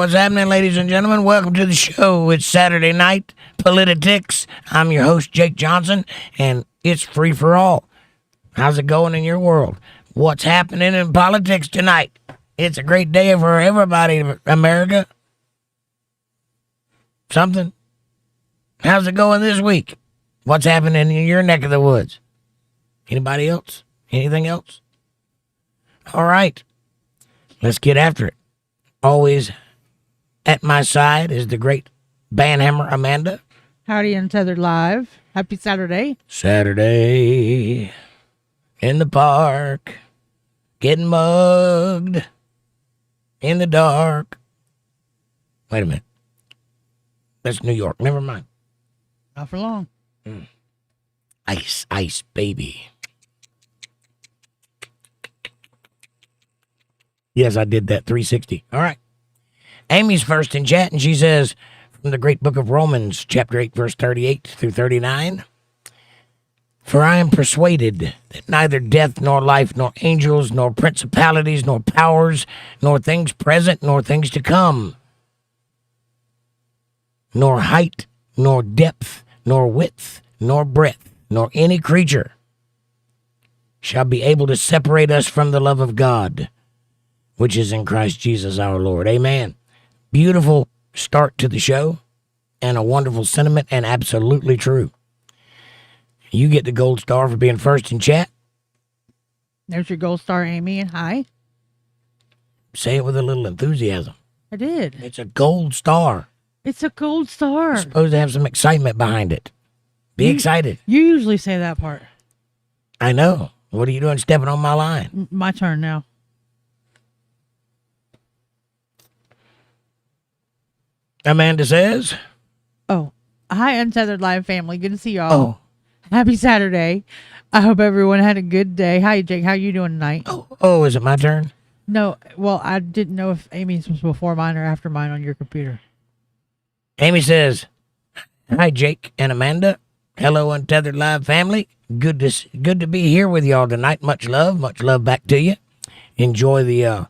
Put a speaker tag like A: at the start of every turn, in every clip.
A: What's happening, ladies and gentlemen? Welcome to the show. It's Saturday night, Politi-tics. I'm your host, Jake Johnson, and it's free for all. How's it going in your world? What's happening in politics tonight? It's a great day for everybody, America. Something. How's it going this week? What's happening in your neck of the woods? Anybody else? Anything else? All right. Let's get after it. Always at my side is the great bandhammer Amanda.
B: Howdy, UntetheredLive. Happy Saturday.
A: Saturday in the park, getting mugged in the dark. Wait a minute. That's New York. Never mind.
B: Not for long.
A: Ice, ice, baby. Yes, I did that 360. All right. Amy's first in chat, and she says, from the great book of Romans, chapter 8, verse 38 through 39, for I am persuaded that neither death, nor life, nor angels, nor principalities, nor powers, nor things present, nor things to come, nor height, nor depth, nor width, nor breadth, nor any creature shall be able to separate us from the love of God, which is in Christ Jesus our Lord. Amen. Beautiful start to the show and a wonderful sentiment and absolutely true. You get the gold star for being first in chat.
B: There's your gold star, Amy, and hi.
A: Say it with a little enthusiasm.
B: I did.
A: It's a gold star.
B: It's a gold star.
A: It's supposed to have some excitement behind it. Be excited.
B: You usually say that part.
A: I know. What are you doing stepping on my line?
B: My turn now.
A: Amanda says.
B: Oh, hi, UntetheredLive family. Good to see y'all.
A: Oh.
B: Happy Saturday. I hope everyone had a good day. Hi, Jake. How you doing tonight?
A: Oh, is it my turn?
B: No, well, I didn't know if Amy's was before mine or after mine on your computer.
A: Amy says, hi, Jake and Amanda. Hello, UntetheredLive family. Good to be here with y'all tonight. Much love back to you. Enjoy the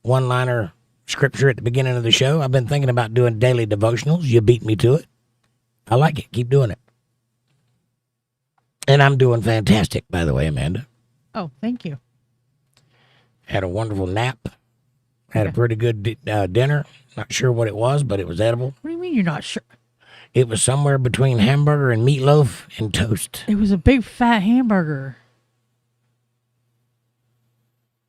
A: one-liner scripture at the beginning of the show. I've been thinking about doing daily devotionals. You beat me to it. I like it. Keep doing it. And I'm doing fantastic, by the way, Amanda.
B: Oh, thank you.
A: Had a wonderful nap. Had a pretty good dinner. Not sure what it was, but it was edible.
B: What do you mean you're not sure?
A: It was somewhere between hamburger and meatloaf and toast.
B: It was a big fat hamburger.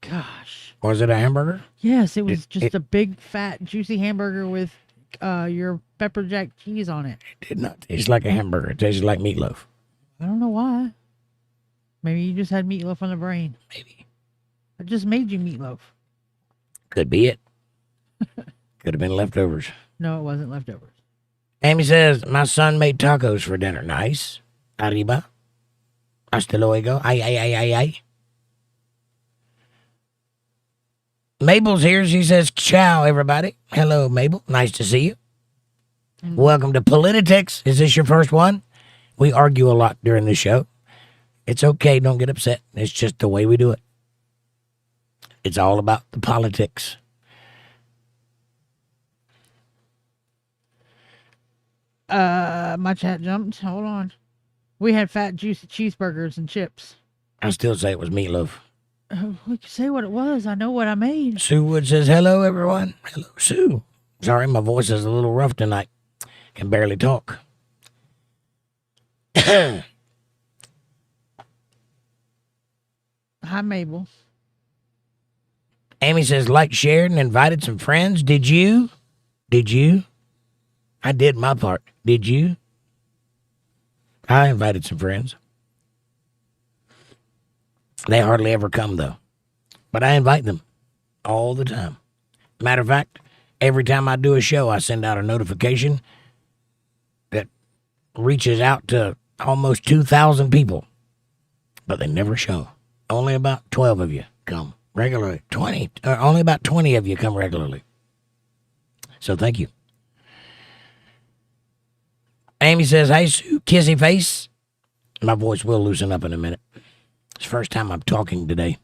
B: Gosh.
A: Was it a hamburger?
B: Yes, it was just a big fat juicy hamburger with your pepper jack cheese on it.
A: It did not taste like a hamburger. It tasted like meatloaf.
B: I don't know why. Maybe you just had meatloaf on the brain.
A: Maybe.
B: I just made you meatloaf.
A: Could be it. Could have been leftovers.
B: No, it wasn't leftovers.
A: Amy says, my son made tacos for dinner. Nice. Arriba. Hasta luego. Ay, ay, ay, ay, ay. Mabel's here. She says, ciao, everybody. Hello, Mabel. Nice to see you. Welcome to Politi-tics. Is this your first one? We argue a lot during the show. It's okay. Don't get upset. It's just the way we do it. It's all about the politics.
B: My chat jumped. Hold on. We had fat, juicy cheeseburgers and chips.
A: I still say it was meatloaf.
B: We can say what it was. I know what I made.
A: Sue Wood says, hello, everyone. Hello, Sue. Sorry, my voice is a little rough tonight. Can barely talk.
B: Hi, Mabel.
A: Amy says, like, shared, and invited some friends. Did you? Did you? I did my part. Did you? I invited some friends. They hardly ever come, though. But I invite them all the time. Matter of fact, every time I do a show, I send out a notification that reaches out to almost 2,000 people. But they never show. Only about 12 of you come regularly. Only about 20 of you come regularly. So thank you. Amy says, hey, Sue, kissy face. My voice will loosen up in a minute. It's the first time I'm talking today.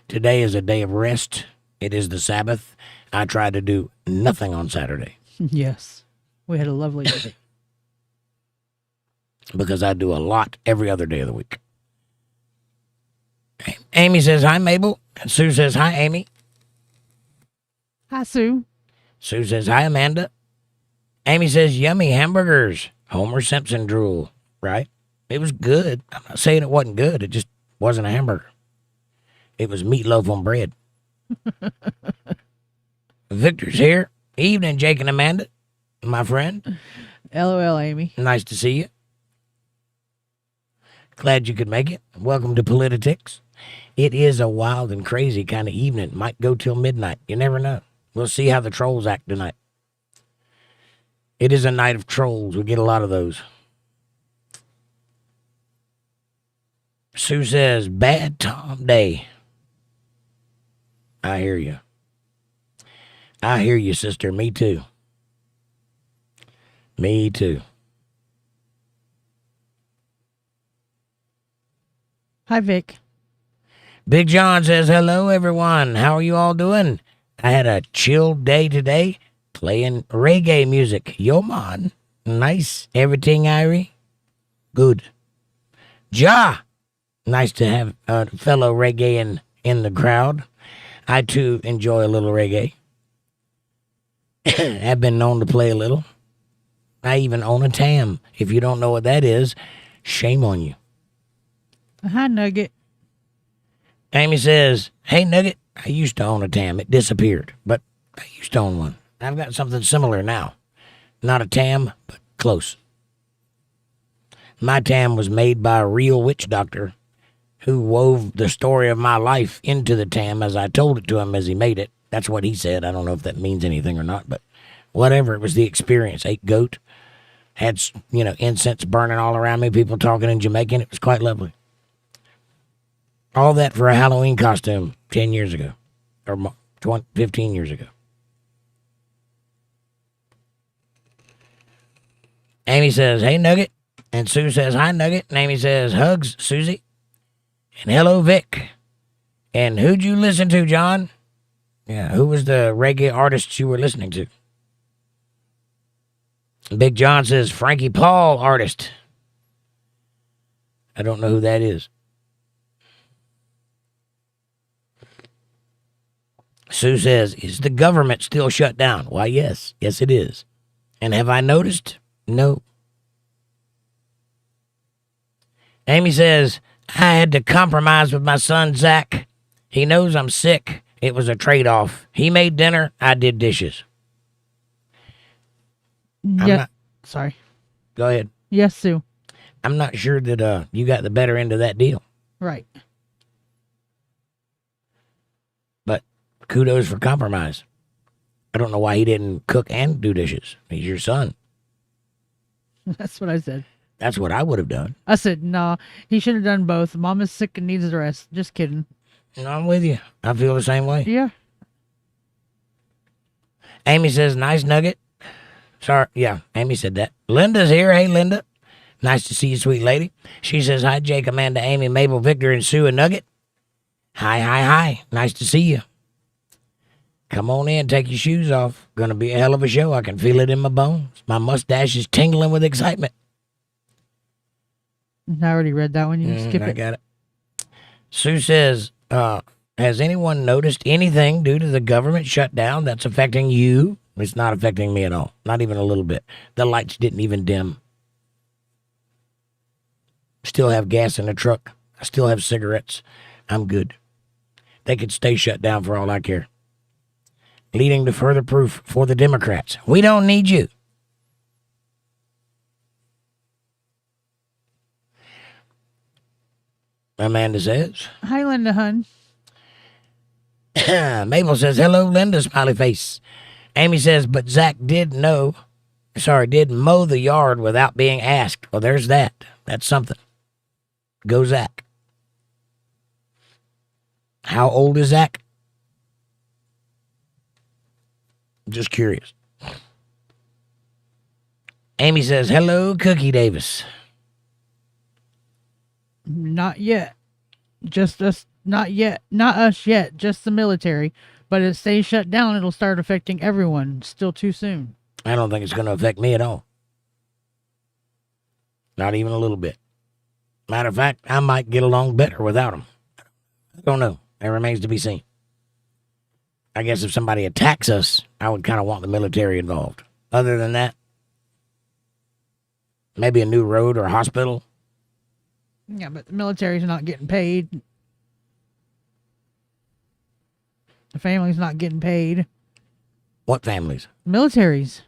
A: Today is a day of rest It is the Sabbath. I tried to do nothing on Saturday
B: Yes. We had a lovely day.
A: because I do a lot every other day of the week. Amy says, hi, Mabel. And Sue says, hi, Amy.
B: Hi, Sue.
A: Sue says, hi, Amanda. Amy says, yummy hamburgers. Homer Simpson drool, right? It was good. I'm not saying it wasn't good. It just wasn't a hamburger. It was meatloaf on bread. Victor's here. Evening, Jake and Amanda, my friend.
B: LOL, Amy.
A: Nice to see you. Glad you could make it. Welcome to Politi-tics. It is a wild and crazy kind of evening. Might go till midnight. You never know. We'll see how the trolls act tonight. It is a night of trolls. We get a lot of those. Sue says, bad Tom Day. I hear you. I hear you, sister. Me too. Me too.
B: Hi, Vic.
A: Big John says, hello, everyone. How are you all doing? I had a chill day today playing reggae music. Yo, man. Nice. Everything, Irie? Good. Ja. Nice to have a fellow reggae in the crowd. I, too, enjoy a little reggae. I've been known to play a little. I even own a tam. If you don't know what that is, shame on you.
B: Hi, Nugget.
A: Amy says, hey, Nugget, I used to own a tam. It disappeared, but I used to own one. I've got something similar now. Not a tam, but close. My tam was made by a real witch doctor who wove the story of my life into the tam as I told it to him as he made it. That's what he said. I don't know if that means anything or not, but whatever. It was the experience. Ate goat, had, incense burning all around me, people talking in Jamaican. It was quite lovely. All that for a Halloween costume 10 years ago, or 15 years ago. Amy says, hey, Nugget. And Sue says, hi, Nugget. And Amy says, hugs, Susie. And hello, Vic. And who'd you listen to, John? Yeah, who was the reggae artist you were listening to? Big John says, Frankie Paul artist. I don't know who that is. Sue says, is the government still shut down? Why, yes. Yes, it is. And have I noticed? No. Amy says, I had to compromise with my son, Zach. He knows I'm sick. It was a trade-off. He made dinner. I did dishes.
B: Yeah. Sorry.
A: Go ahead.
B: Yes, Sue.
A: I'm not sure that you got the better end of that deal.
B: Right.
A: But kudos for compromise. I don't know why he didn't cook and do dishes. He's your son.
B: That's what I said.
A: That's what I would have done.
B: I said, nah, he should have done both. Mom is sick and needs a rest. Just kidding.
A: No, I'm with you. I feel the same way.
B: Yeah.
A: Amy says, nice nugget. Sorry. Yeah, Amy said that. Linda's here. Hey, Linda. Nice to see you, sweet lady. She says, hi, Jake, Amanda, Amy, Mabel, Victor, and Sue and Nugget. Hi, hi, hi. Nice to see you. Come on in. Take your shoes off. Gonna be a hell of a show. I can feel it in my bones. My mustache is tingling with excitement.
B: I already read that one. You can skip
A: I
B: it.
A: got it. Sue says, has anyone noticed anything due to the government shutdown that's affecting you? It's not affecting me at all. Not even a little bit. The lights didn't even dim. Still have gas in the truck. I still have cigarettes. I'm good. They could stay shut down for all I care. Leading to further proof for the Democrats. We don't need you. Amanda says.
B: Hi, Linda, hun.
A: Mabel says, hello, Linda, smiley face. Amy says, but Zach did mow the yard without being asked. Well, there's that. That's something. Go, Zach. How old is Zach? Just curious. Amy says, hello, Cookie Davis.
B: Not yet. Just us. Not yet. Not us yet. Just the military. But it stays shut down, it'll start affecting everyone. Still too soon.
A: I don't think it's going to affect me at all. Not even a little bit. Matter of fact, I might get along better without them. I don't know. It remains to be seen. I guess if somebody attacks us, I would kind of want the military involved. Other than that, maybe a new road or hospital.
B: Yeah, but the military's not getting paid. The family's not getting paid.
A: What families?
B: Militaries.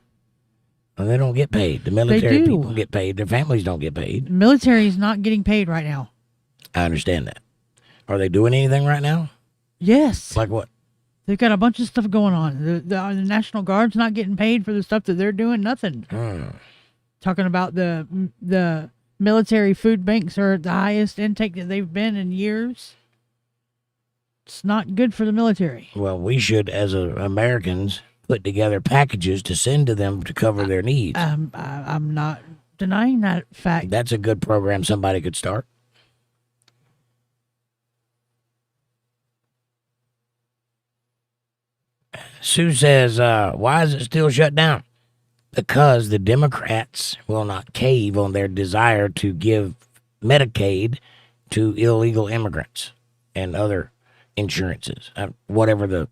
A: Well, they don't get paid. The military
B: do.
A: people get paid. Their families don't get paid.
B: The military's not getting paid right now.
A: I understand that. Are they doing anything right now?
B: Yes.
A: Like what?
B: They've got a bunch of stuff going on. The National Guard's not getting paid for the stuff that they're doing. Nothing. Talking about the military food banks are at the highest intake that they've been in years. It's not good for the military.
A: Well, we should, as Americans, put together packages to send to them to cover their needs.
B: I'm not denying that fact.
A: That's a good program somebody could start. Sue says, why is it still shut down? Because the Democrats will not cave on their desire to give Medicaid to illegal immigrants and other insurances, whatever the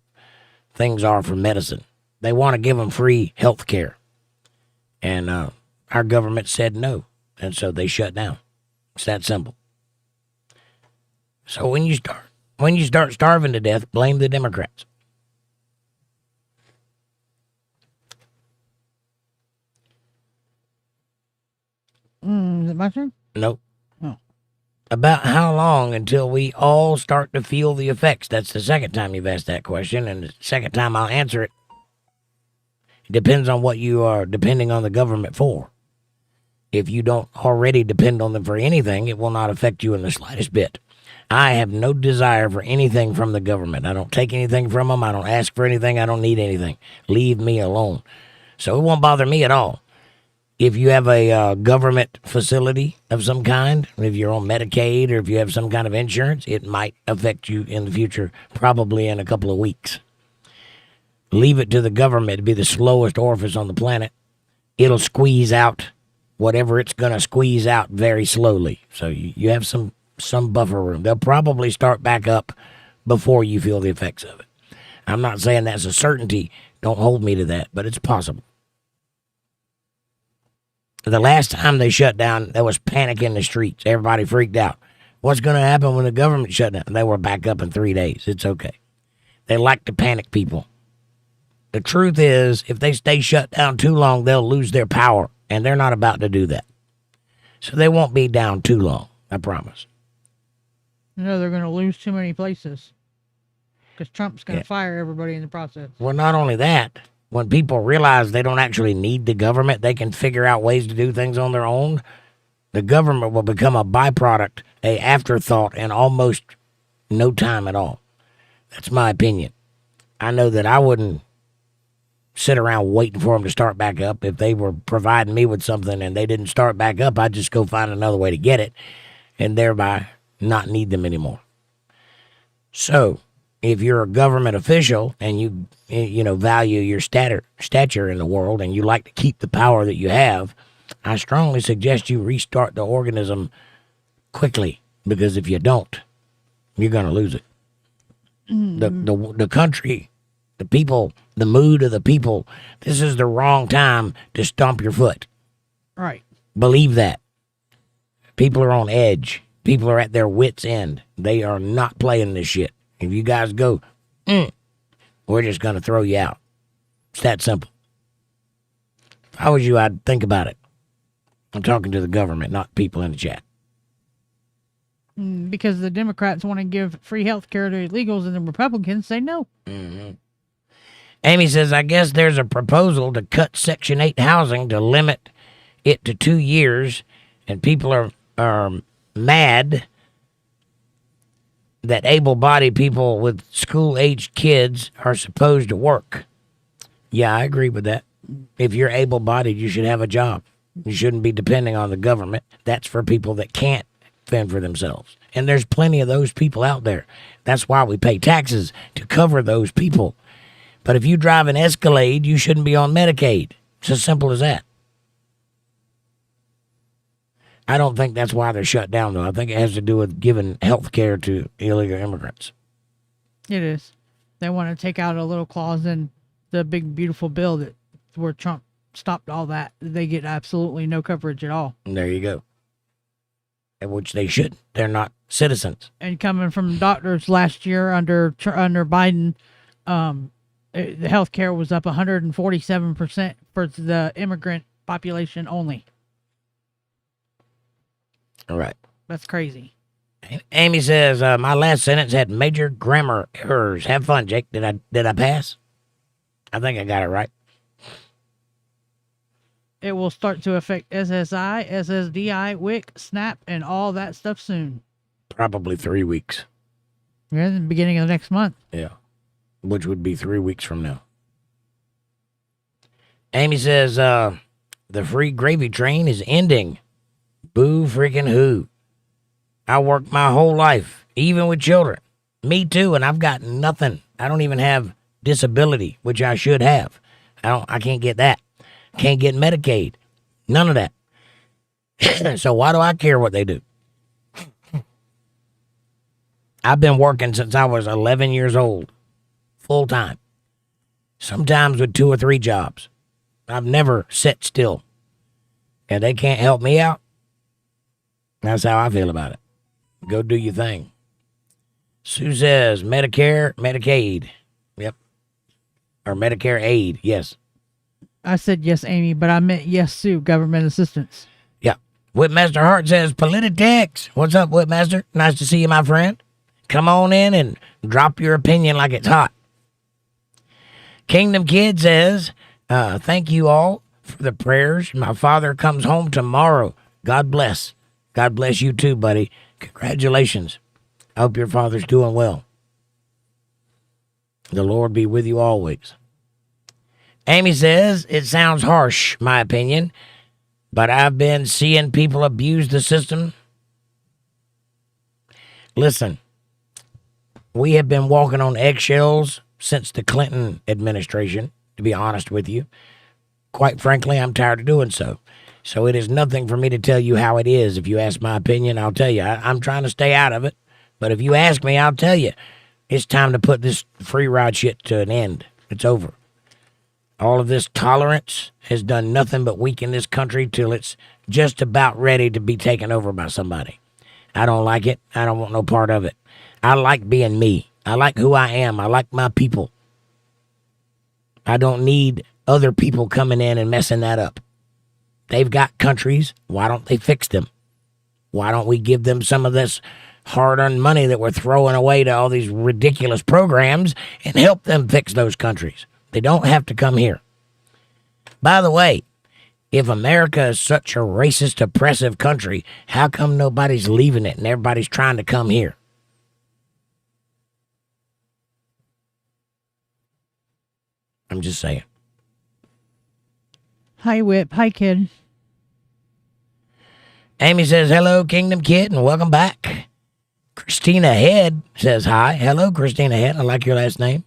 A: things are for medicine. They want to give them free health care. And our government said no. And so they shut down. It's that simple. So when you start starving to death, blame the Democrats.
B: Is it my turn?
A: Nope.
B: Oh.
A: About how long until we all start to feel the effects? That's the second time you've asked that question, and the second time I'll answer it. It depends on what you are depending on the government for. If you don't already depend on them for anything, it will not affect you in the slightest bit. I have no desire for anything from the government. I don't take anything from them. I don't ask for anything. I don't need anything. Leave me alone. So it won't bother me at all. If you have a government facility of some kind, if you're on Medicaid or if you have some kind of insurance, it might affect you in the future, probably in a couple of weeks. Leave it to the government to be the slowest orifice on the planet. It'll squeeze out whatever it's going to squeeze out very slowly. So you have some buffer room. They'll probably start back up before you feel the effects of it. I'm not saying that's a certainty. Don't hold me to that, but it's possible. The last time they shut down, there was panic in the streets. Everybody freaked out. What's going to happen when the government shut down? They were back up in 3 days. It's okay. They like to panic people. The truth is, if they stay shut down too long, they'll lose their power, and they're not about to do that. So they won't be down too long, I promise.
B: No, they're going to lose too many places because Trump's going to fire everybody in the process.
A: Well, not only that, when people realize they don't actually need the government, they can figure out ways to do things on their own. The government will become a byproduct, an afterthought in almost no time at all. That's my opinion. I know that I wouldn't sit around waiting for them to start back up. If they were providing me with something and they didn't start back up, I'd just go find another way to get it and thereby not need them anymore. So if you're a government official and you value your stature in the world and you like to keep the power that you have, I strongly suggest you restart the organism quickly, because if you don't, you're going to lose it. The country, the people, the mood of the people, this is the wrong time to stomp your foot.
B: Right.
A: Believe that. People are on edge. People are at their wits' end. They are not playing this shit. If you guys go, we're just going to throw you out. It's that simple. If I was you, I'd think about it. I'm talking to the government, not people in the chat.
B: Because the Democrats want to give free health care to illegals and the Republicans say no.
A: Mm-hmm. Amy says, I guess there's a proposal to cut Section 8 housing to limit it to 2 years, and people are mad that able-bodied people with school-aged kids are supposed to work. Yeah, I agree with that. If you're able-bodied, you should have a job. You shouldn't be depending on the government. That's for people that can't fend for themselves. And there's plenty of those people out there. That's why we pay taxes, to cover those people. But if you drive an Escalade, you shouldn't be on Medicaid. It's as simple as that. I don't think that's why they're shut down, though. I think it has to do with giving health care to illegal immigrants.
B: It is. They want to take out a little clause in the big, beautiful bill that where Trump stopped all that. They get absolutely no coverage at all.
A: And there you go. Which they should. They're not citizens.
B: And coming from doctors last year under Biden, the health care was up 147% for the immigrant population only.
A: All right.
B: That's crazy.
A: Amy says, my last sentence had major grammar errors. Have fun, Jake. Did I pass? I think I got it right.
B: It will start to affect SSI, SSDI, WIC, SNAP, and all that stuff soon.
A: Probably 3 weeks.
B: Yeah, in the beginning of the next month.
A: Yeah. Which would be 3 weeks from now. Amy says, the free gravy train is ending. Boo freaking who. I worked my whole life, even with children. Me too, and I've got nothing. I don't even have disability, which I should have. I can't get that. Can't get Medicaid. None of that. So why do I care what they do? I've been working since I was 11 years old. Full time. Sometimes with 2 or 3 jobs. I've never sat still. And they can't help me out. That's how I feel about it. Go do your thing. Sue says Medicare, Medicaid. Yep. Or Medicare aid. Yes.
B: I said yes, Amy, but I meant yes, Sue, government assistance.
A: Yeah. Whipmaster Hart says Politi-tics. What's up, Whipmaster? Nice to see you, my friend. Come on in and drop your opinion like it's hot. Kingdom Kid says, thank you all for the prayers. My father comes home tomorrow. God bless. God bless you too, buddy. Congratulations. I hope your father's doing well. The Lord be with you always. Amy says, it sounds harsh, my opinion, but I've been seeing people abuse the system. Listen, we have been walking on eggshells since the Clinton administration, to be honest with you. Quite frankly, I'm tired of doing so. So it is nothing for me to tell you how it is. If you ask my opinion, I'll tell you. I'm trying to stay out of it. But if you ask me, I'll tell you. It's time to put this free ride shit to an end. It's over. All of this tolerance has done nothing but weaken this country till it's just about ready to be taken over by somebody. I don't like it. I don't want no part of it. I like being me. I like who I am. I like my people. I don't need other people coming in and messing that up. They've got countries. Why don't they fix them? Why don't we give them some of this hard-earned money that we're throwing away to all these ridiculous programs and help them fix those countries? They don't have to come here. By the way, if America is such a racist, oppressive country, how come nobody's leaving it and everybody's trying to come here? I'm just saying.
B: Hi, Whip. Hi, kid.
A: Amy says, hello, Kingdom Kid, and welcome back. Christina Head says hi. Hello, Christina Head. I like your last name.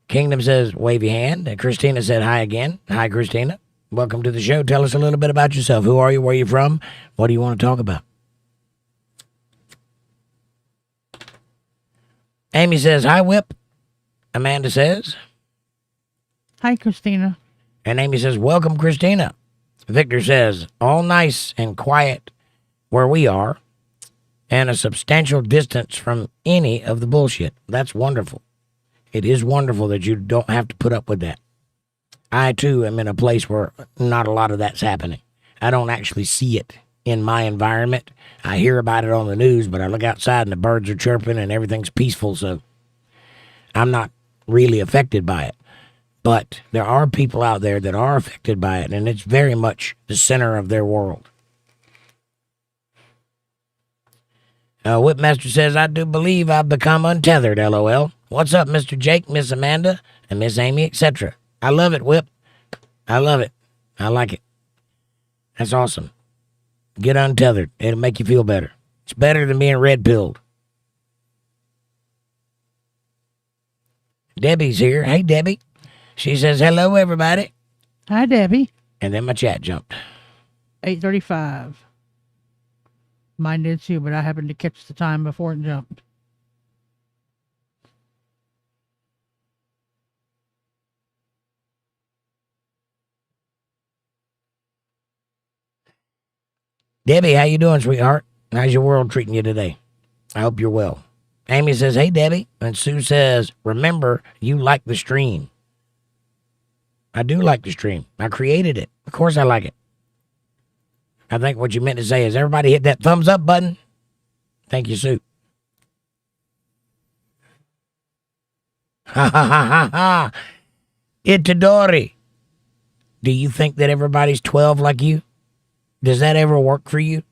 A: Kingdom says, wavy hand. And Christina said hi again. Hi, Christina. Welcome to the show. Tell us a little bit about yourself. Who are you? Where are you from? What do you want to talk about? Amy says, hi, Whip. Amanda says.
B: Hi, Christina.
A: And Amy says, welcome, Christina. Victor says, all nice and quiet where we are and a substantial distance from any of the bullshit. That's wonderful. It is wonderful that you don't have to put up with that. I, too, am in a place where not a lot of that's happening. I don't actually see it in my environment. I hear about it on the news, but I look outside and the birds are chirping and everything's peaceful, so I'm not really affected by it. But there are people out there that are affected by it, and it's very much the center of their world. Whipmaster says, I do believe I've become untethered, LOL. What's up, Mr. Jake, Miss Amanda, and Miss Amy, etc.? I love it, Whip. I love it. I like it. That's awesome. Get untethered. It'll make you feel better. It's better than being red-pilled. Debbie's here. Hey, Debbie. She says, hello, everybody.
B: Hi, Debbie.
A: And then my chat jumped.
B: 8:35. Mine did too, but I happened to catch the time before it jumped.
A: Debbie, how you doing, sweetheart? How's your world treating you today? I hope you're well. Amy says, hey, Debbie. And Sue says, remember, you like the stream. I do like the stream. I created it. Of course I like it. I think what you meant to say is everybody hit that thumbs up button. Thank you, Sue. Ha ha ha ha ha. Itadori. Do you think that everybody's 12 like you? Does that ever work for you?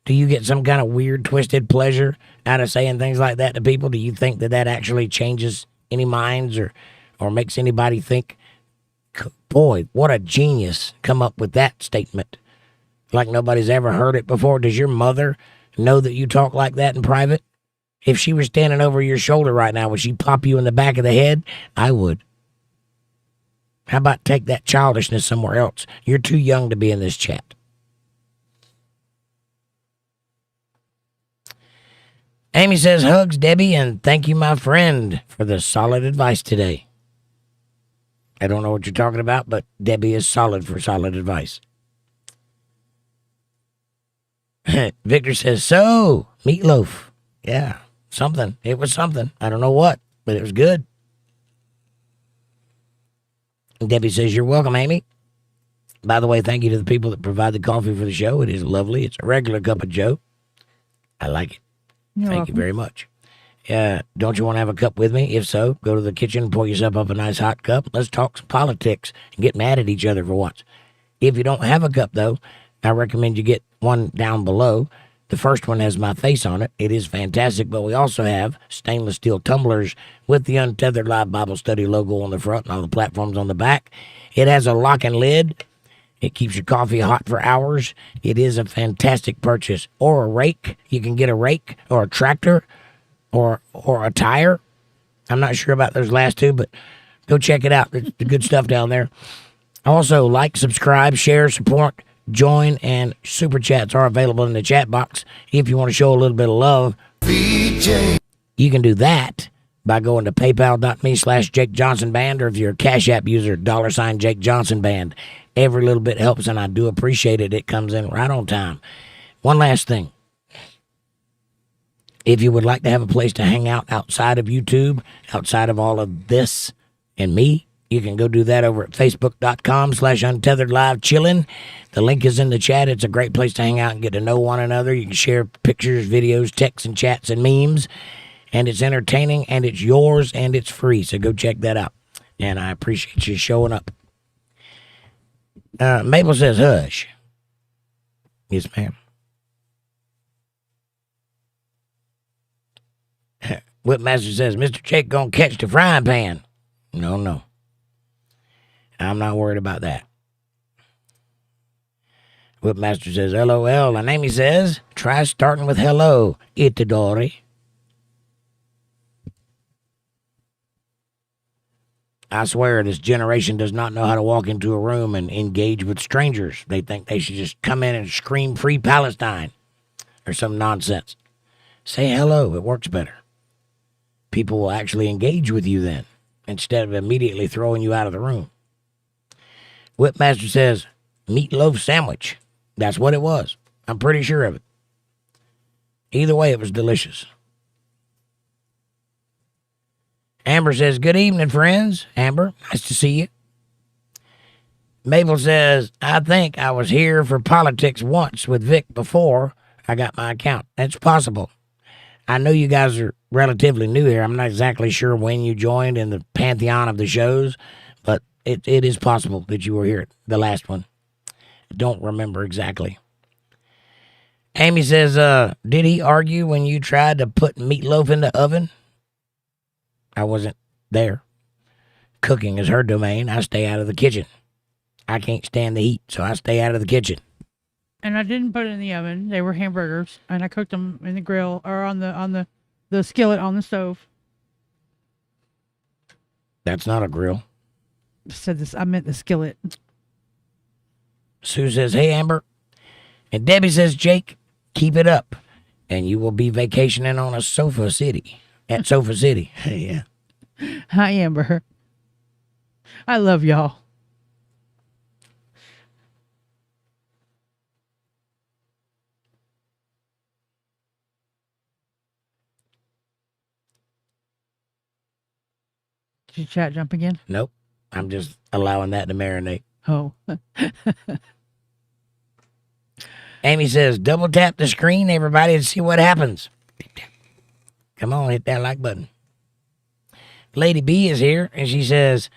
A: Do you get some kind of weird, twisted pleasure out of saying things like that to people? Do you think that that actually changes any minds or makes anybody think, boy, what a genius come up with that statement? Like nobody's ever heard it before. Does your mother know that you talk like that in private? If she was standing over your shoulder right now, would she pop you in the back of the head? I would. How about take that childishness somewhere else? You're too young to be in this chat. Amy says, hugs, Debbie, and thank you, my friend, for the solid advice today. I don't know what you're talking about, but Debbie is solid for solid advice. Victor says, so, meatloaf. Yeah, something. It was something. I don't know what, but it was good. Debbie says, you're welcome, Amy. By the way, thank you to the people that provide the coffee for the show. It is lovely. It's a regular cup of Joe. I like it.
B: You're
A: Thank
B: welcome.
A: you very much. Don't you want to have a cup with me? If so, go to the kitchen, pour yourself up a nice hot cup. Let's talk some politics and get mad at each other for once. If you don't have a cup, though, I recommend you get one down below. The first one has my face on it. It is fantastic, but we also have stainless steel tumblers with the Untethered Live Bible Study logo on the front and all the platforms on the back. It has a lock and lid. It keeps your coffee hot for hours. It is a fantastic purchase. Or a rake. You can get a rake or a tractor or a tire. I'm not sure about those last two, but go check it out. It's the good stuff down there. Also, like, subscribe, share, support, join, and super chats are available in the chat box. If you want to show a little bit of love, you can do that by going to paypal.me/JakeJohnsonBand, or if you're a CashApp user, $JakeJohnsonBand. Every little bit helps, and I do appreciate it. It comes in right on time. One last thing. If you would like to have a place to hang out outside of YouTube, outside of all of this and me, you can go do that over at facebook.com/UntetheredLive chillin'. The link is in the chat. It's a great place to hang out and get to know one another. You can share pictures, videos, texts, and chats and memes. And it's entertaining, and it's yours, and it's free. So go check that out. And I appreciate you showing up. Mabel says, hush. Yes, ma'am. Whipmaster says, Mr. Jake gonna catch the frying pan. No. I'm not worried about that. Whipmaster says, LOL. And Amy says, try starting with hello, Itadori. I swear this generation does not know how to walk into a room and engage with strangers. They think they should just come in and scream free Palestine or some nonsense. Say hello. It works better. People will actually engage with you then instead of immediately throwing you out of the room. Whipmaster says, meatloaf sandwich. That's what it was. I'm pretty sure of it. Either way, it was delicious. Amber says, good evening, friends. Amber, nice to see you. Mabel says, I think I was here for politics once with Vic before I got my account. That's possible. I know you guys are relatively new here. I'm not exactly sure when you joined in the pantheon of the shows, but it is possible that you were here at the last one. Don't remember exactly. Amy says, did he argue when you tried to put meatloaf in the oven? I wasn't there. Cooking is her domain. I stay out of the kitchen. I can't stand the heat, so I stay out of the kitchen.
B: And I didn't put it in the oven. They were hamburgers, and I cooked them in the grill or on the skillet on the stove.
A: That's not a grill.
B: Said this. I meant the skillet.
A: Sue says, hey, Amber. And Debbie says, Jake, keep it up, and you will be vacationing on a Sofa City. At Sofa City. Yeah.
B: Hi, Amber. I love y'all. Did your chat jump again?
A: Nope. I'm just allowing that to marinate.
B: Oh.
A: Amy says, double tap the screen, everybody, and see what happens. Come on, hit that like button. Lady B is here, and she says,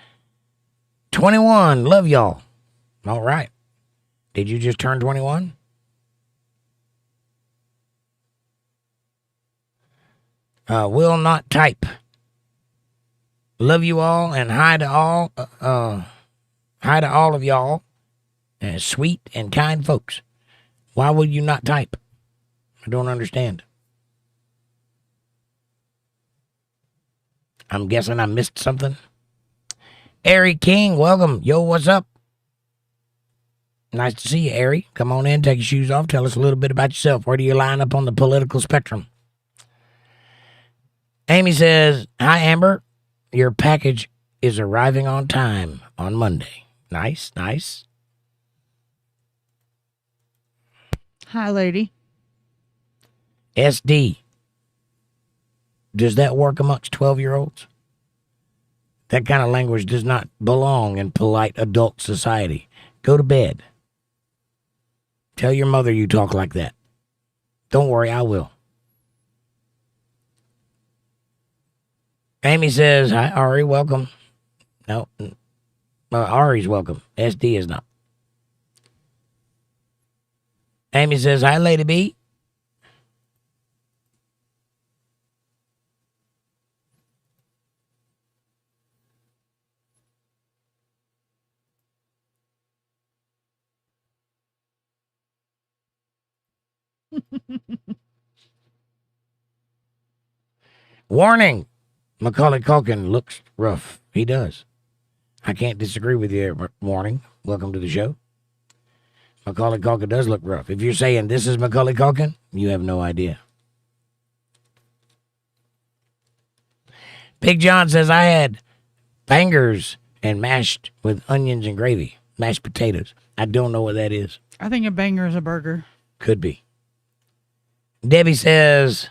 A: 21, love y'all. All right. Did you just turn 21? Will not type. Love you all, and hi to all of y'all, and sweet and kind folks. Why would you not type? I don't understand. I'm guessing I missed something. Ari King, welcome. Yo, what's up? Nice to see you, Ari. Come on in, take your shoes off. Tell us a little bit about yourself. Where do you line up on the political spectrum? Amy says, hi, Amber. Your package is arriving on time on Monday. Nice, nice.
B: Hi, lady.
A: SD. Does that work amongst 12-year-olds? That kind of language does not belong in polite adult society. Go to bed. Tell your mother you talk like that. Don't worry, I will. Amy says, hi, Ari, welcome. No, Ari's welcome. SD is not. Amy says, hi, Lady B. Warning. Macaulay Culkin looks rough. He does. I can't disagree with you. Warning. Welcome to the show. Macaulay Culkin does look rough. If you're saying this is Macaulay Culkin, you have no idea. Big John says, I had bangers and mashed with onions and gravy. Mashed potatoes. I don't know what that is.
B: I think a banger is a burger.
A: Could be. Debbie says,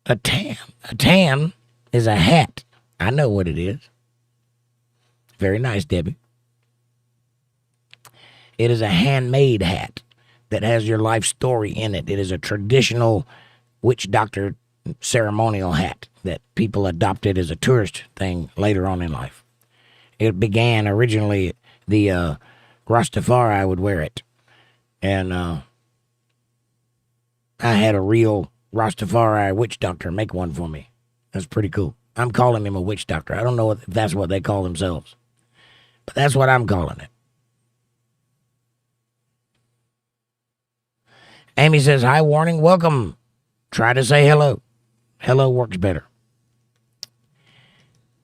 A: a tam is a hat. I know what it is. Very nice, Debbie. It is a handmade hat that has your life story in it. It is a traditional witch doctor ceremonial hat that people adopted as a tourist thing later on in life. It began originally, the Rastafari would wear it. And I had a real Rastafari witch doctor make one for me. That's pretty cool. I'm calling him a witch doctor. I don't know if that's what they call themselves, but that's what I'm calling it. Amy says, hi, warning, welcome. Try to say hello. Hello works better.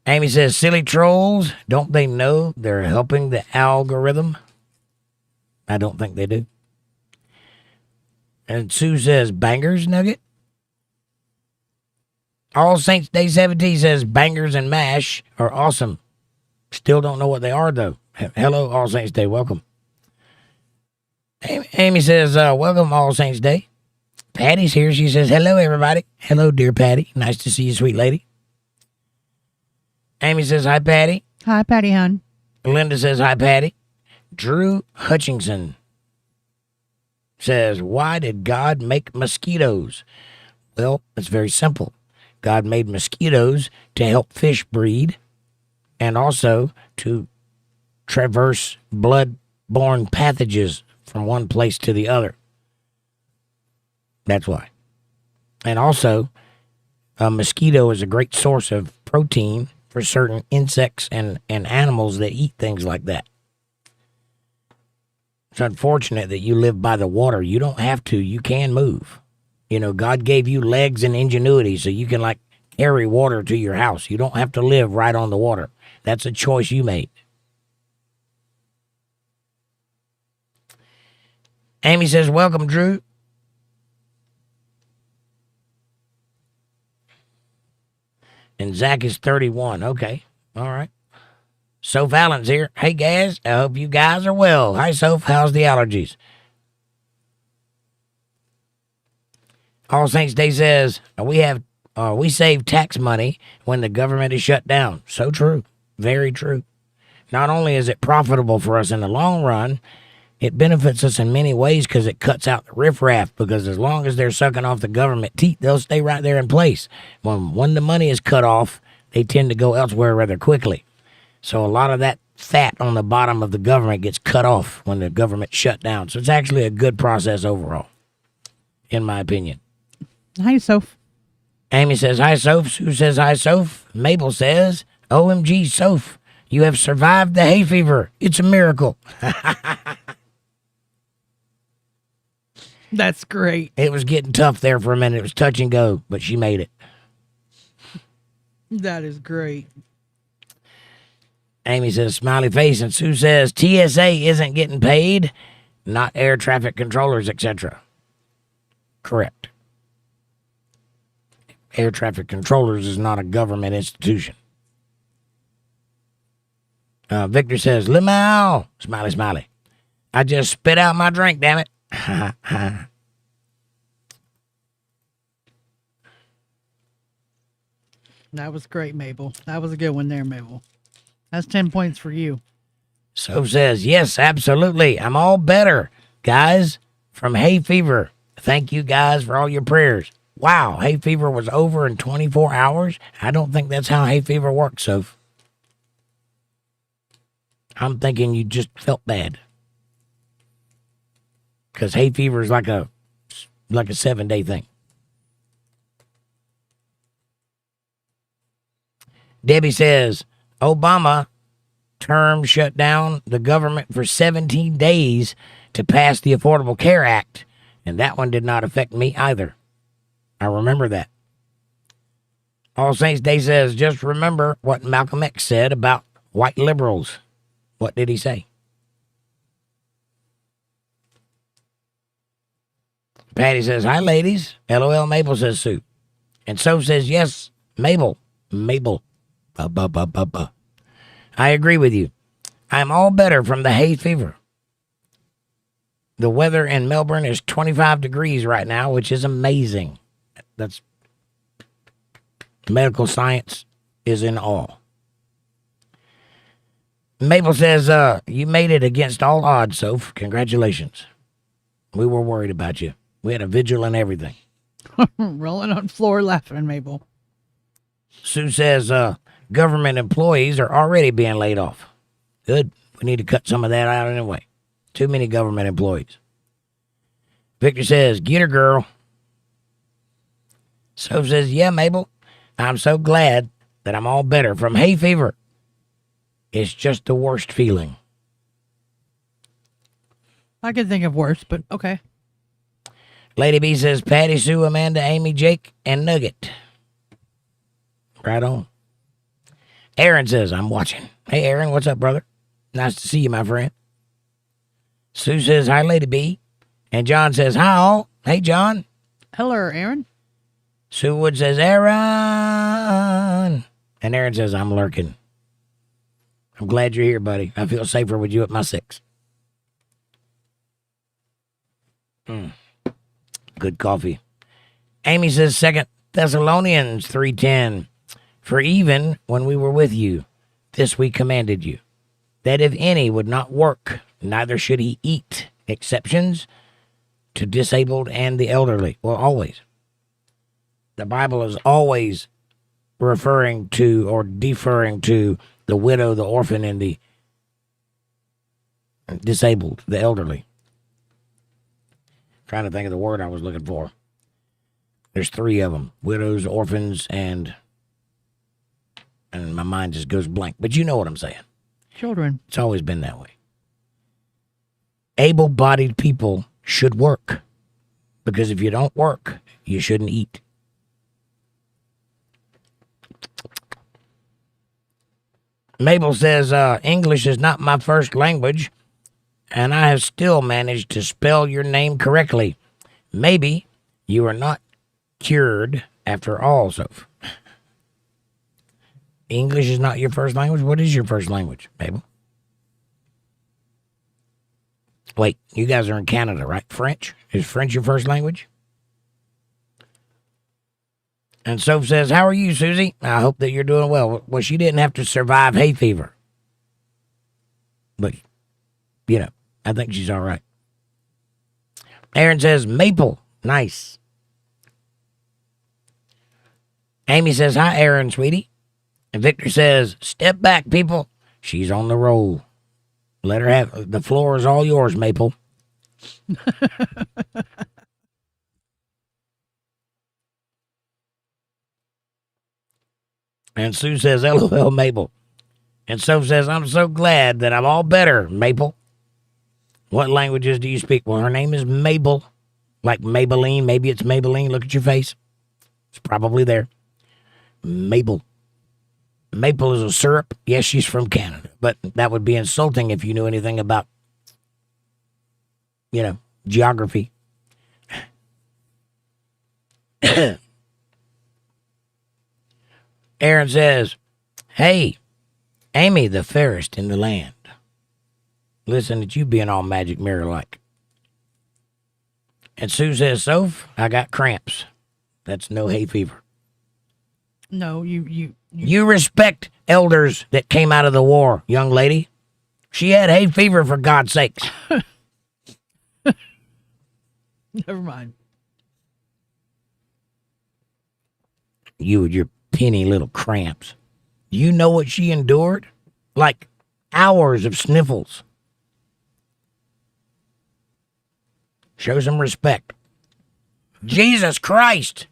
A: Amy says, silly trolls, don't they know they're helping the algorithm? I don't think they do. And Sue says, bangers, Nugget? All Saints Day 17 says, bangers and mash are awesome. Still don't know what they are, though. Hello, All Saints Day, welcome. Amy says, welcome, All Saints Day. Patty's here. She says, hello, everybody. Hello, dear Patty. Nice to see you, sweet lady. Amy says, hi, Patty.
B: Hi, Patty, hon.
A: Linda says, hi, Patty. Drew Hutchinson says, why did God make mosquitoes? Well, it's very simple. God made mosquitoes to help fish breed and also to traverse blood-borne pathogens from one place to the other. That's why. And also, a mosquito is a great source of protein for certain insects and animals that eat things like that. It's unfortunate that you live by the water. You don't have to. You can move. You know, God gave you legs and ingenuity so you can, like, carry water to your house. You don't have to live right on the water. That's a choice you made. Amy says, welcome, Drew. And Zach is 31. Okay. All right. Soph Allen's here. Hey, guys. I hope you guys are well. Hi, Soph. How's the allergies? All Saints Day says, we save tax money when the government is shut down. So true. Very true. Not only is it profitable for us in the long run, it benefits us in many ways because it cuts out the riffraff, because as long as they're sucking off the government teeth, they'll stay right there in place. When the money is cut off, they tend to go elsewhere rather quickly. So a lot of that fat on the bottom of the government gets cut off when the government shut down. So it's actually a good process overall, in my opinion.
B: Hi, Soph.
A: Amy says, hi, Soph. Sue says, hi, Soph. Mabel says, OMG, Soph, you have survived the hay fever. It's a miracle.
B: That's great.
A: It was getting tough there for a minute. It was touch and go, but she made it.
B: That is great.
A: Amy says, smiley face. And Sue says, TSA isn't getting paid, not air traffic controllers, etc. Correct. Air traffic controllers is not a government institution. Victor says, Limau. Smiley, smiley. I just spit out my drink, damn it.
B: That was great, Mabel. That was a good one there, Mabel. That's 10 points for you.
A: So says, yes, absolutely. I'm all better, guys, from hay fever. Thank you guys for all your prayers. Wow, hay fever was over in 24 hours? I don't think that's how hay fever works, Soph. I'm thinking you just felt bad. Because hay fever is like a 7-day thing. Debbie says, Obama term shut down the government for 17 days to pass the Affordable Care Act, and that one did not affect me either. I remember that. All Saints Day says, just remember what Malcolm X said about white liberals. What did he say? Patty says, hi, ladies. LOL, Mabel says, Sue. And so says, yes, Mabel. Mabel. I agree with you. I'm all better from the hay fever. The weather in Melbourne is 25 degrees right now, which is amazing. That's medical science is in awe. Mabel says, you made it against all odds, Soph. Congratulations. We were worried about you. We had a vigil and everything.
B: Rolling on the floor laughing, Mabel.
A: Sue says, government employees are already being laid off. Good. We need to cut some of that out anyway. Too many government employees. Victor says, get her, girl. Soph says, yeah, Mabel. I'm so glad that I'm all better from hay fever. It's just the worst feeling.
B: I could think of worse, but okay.
A: Lady B says, Patty, Sue, Amanda, Amy, Jake, and Nugget. Right on. Aaron says, I'm watching. Hey, Aaron, what's up, brother? Nice to see you, my friend. Sue says, hi, Lady B. And John says, hi, all. Hey, John.
B: Hello, Aaron.
A: Sue Wood says, Aaron. And Aaron says, I'm lurking. I'm glad you're here, buddy. I feel safer with you at my 6. Good coffee. Amy says, 2 Thessalonians 3:10. For even when we were with you, this we commanded you, that if any would not work, neither should he eat. Exceptions to disabled and the elderly. Well, always. The Bible is always referring to or deferring to the widow, the orphan, and the disabled, the elderly. Trying to think of the word I was looking for. There's 3 of them. Widows, orphans, and my mind just goes blank. But you know what I'm saying.
B: Children.
A: It's always been that way. able-bodied people should work. Because if you don't work, you shouldn't eat. Mabel says, English is not my first language, and I have still managed to spell your name correctly. Maybe you are not cured after all, Soph. English is not your first language? What is your first language, Mabel? Wait, you guys are in Canada, right? French? Is French your first language? And Soph says, how are you, Susie? I hope that you're doing well. Well, she didn't have to survive hay fever. But, you know, I think she's all right. Aaron says, maple. Nice. Amy says, hi, Aaron, sweetie. And Victor says, step back, people. She's on the roll. Let her have the floor is all yours, Maple. And Sue says, LOL, Maple. And Soph says, I'm so glad that I'm all better, Maple. What languages do you speak? Well, her name is Mabel. Like Maybelline. Maybe it's Maybelline. Look at your face. It's probably there. Mabel. Maple is a syrup. Yes, she's from Canada. But that would be insulting if you knew anything about, you know, geography. Aaron says, hey, Amy, the fairest in the land. Listen to you being all magic mirror-like. And Sue says, Soph, I got cramps. That's no hay fever.
B: No, you
A: You respect elders that came out of the war, young lady. She had hay fever, for God's sakes.
B: Never mind.
A: You with your penny little cramps. You know what she endured? Like hours of sniffles. Show some respect. Jesus Christ.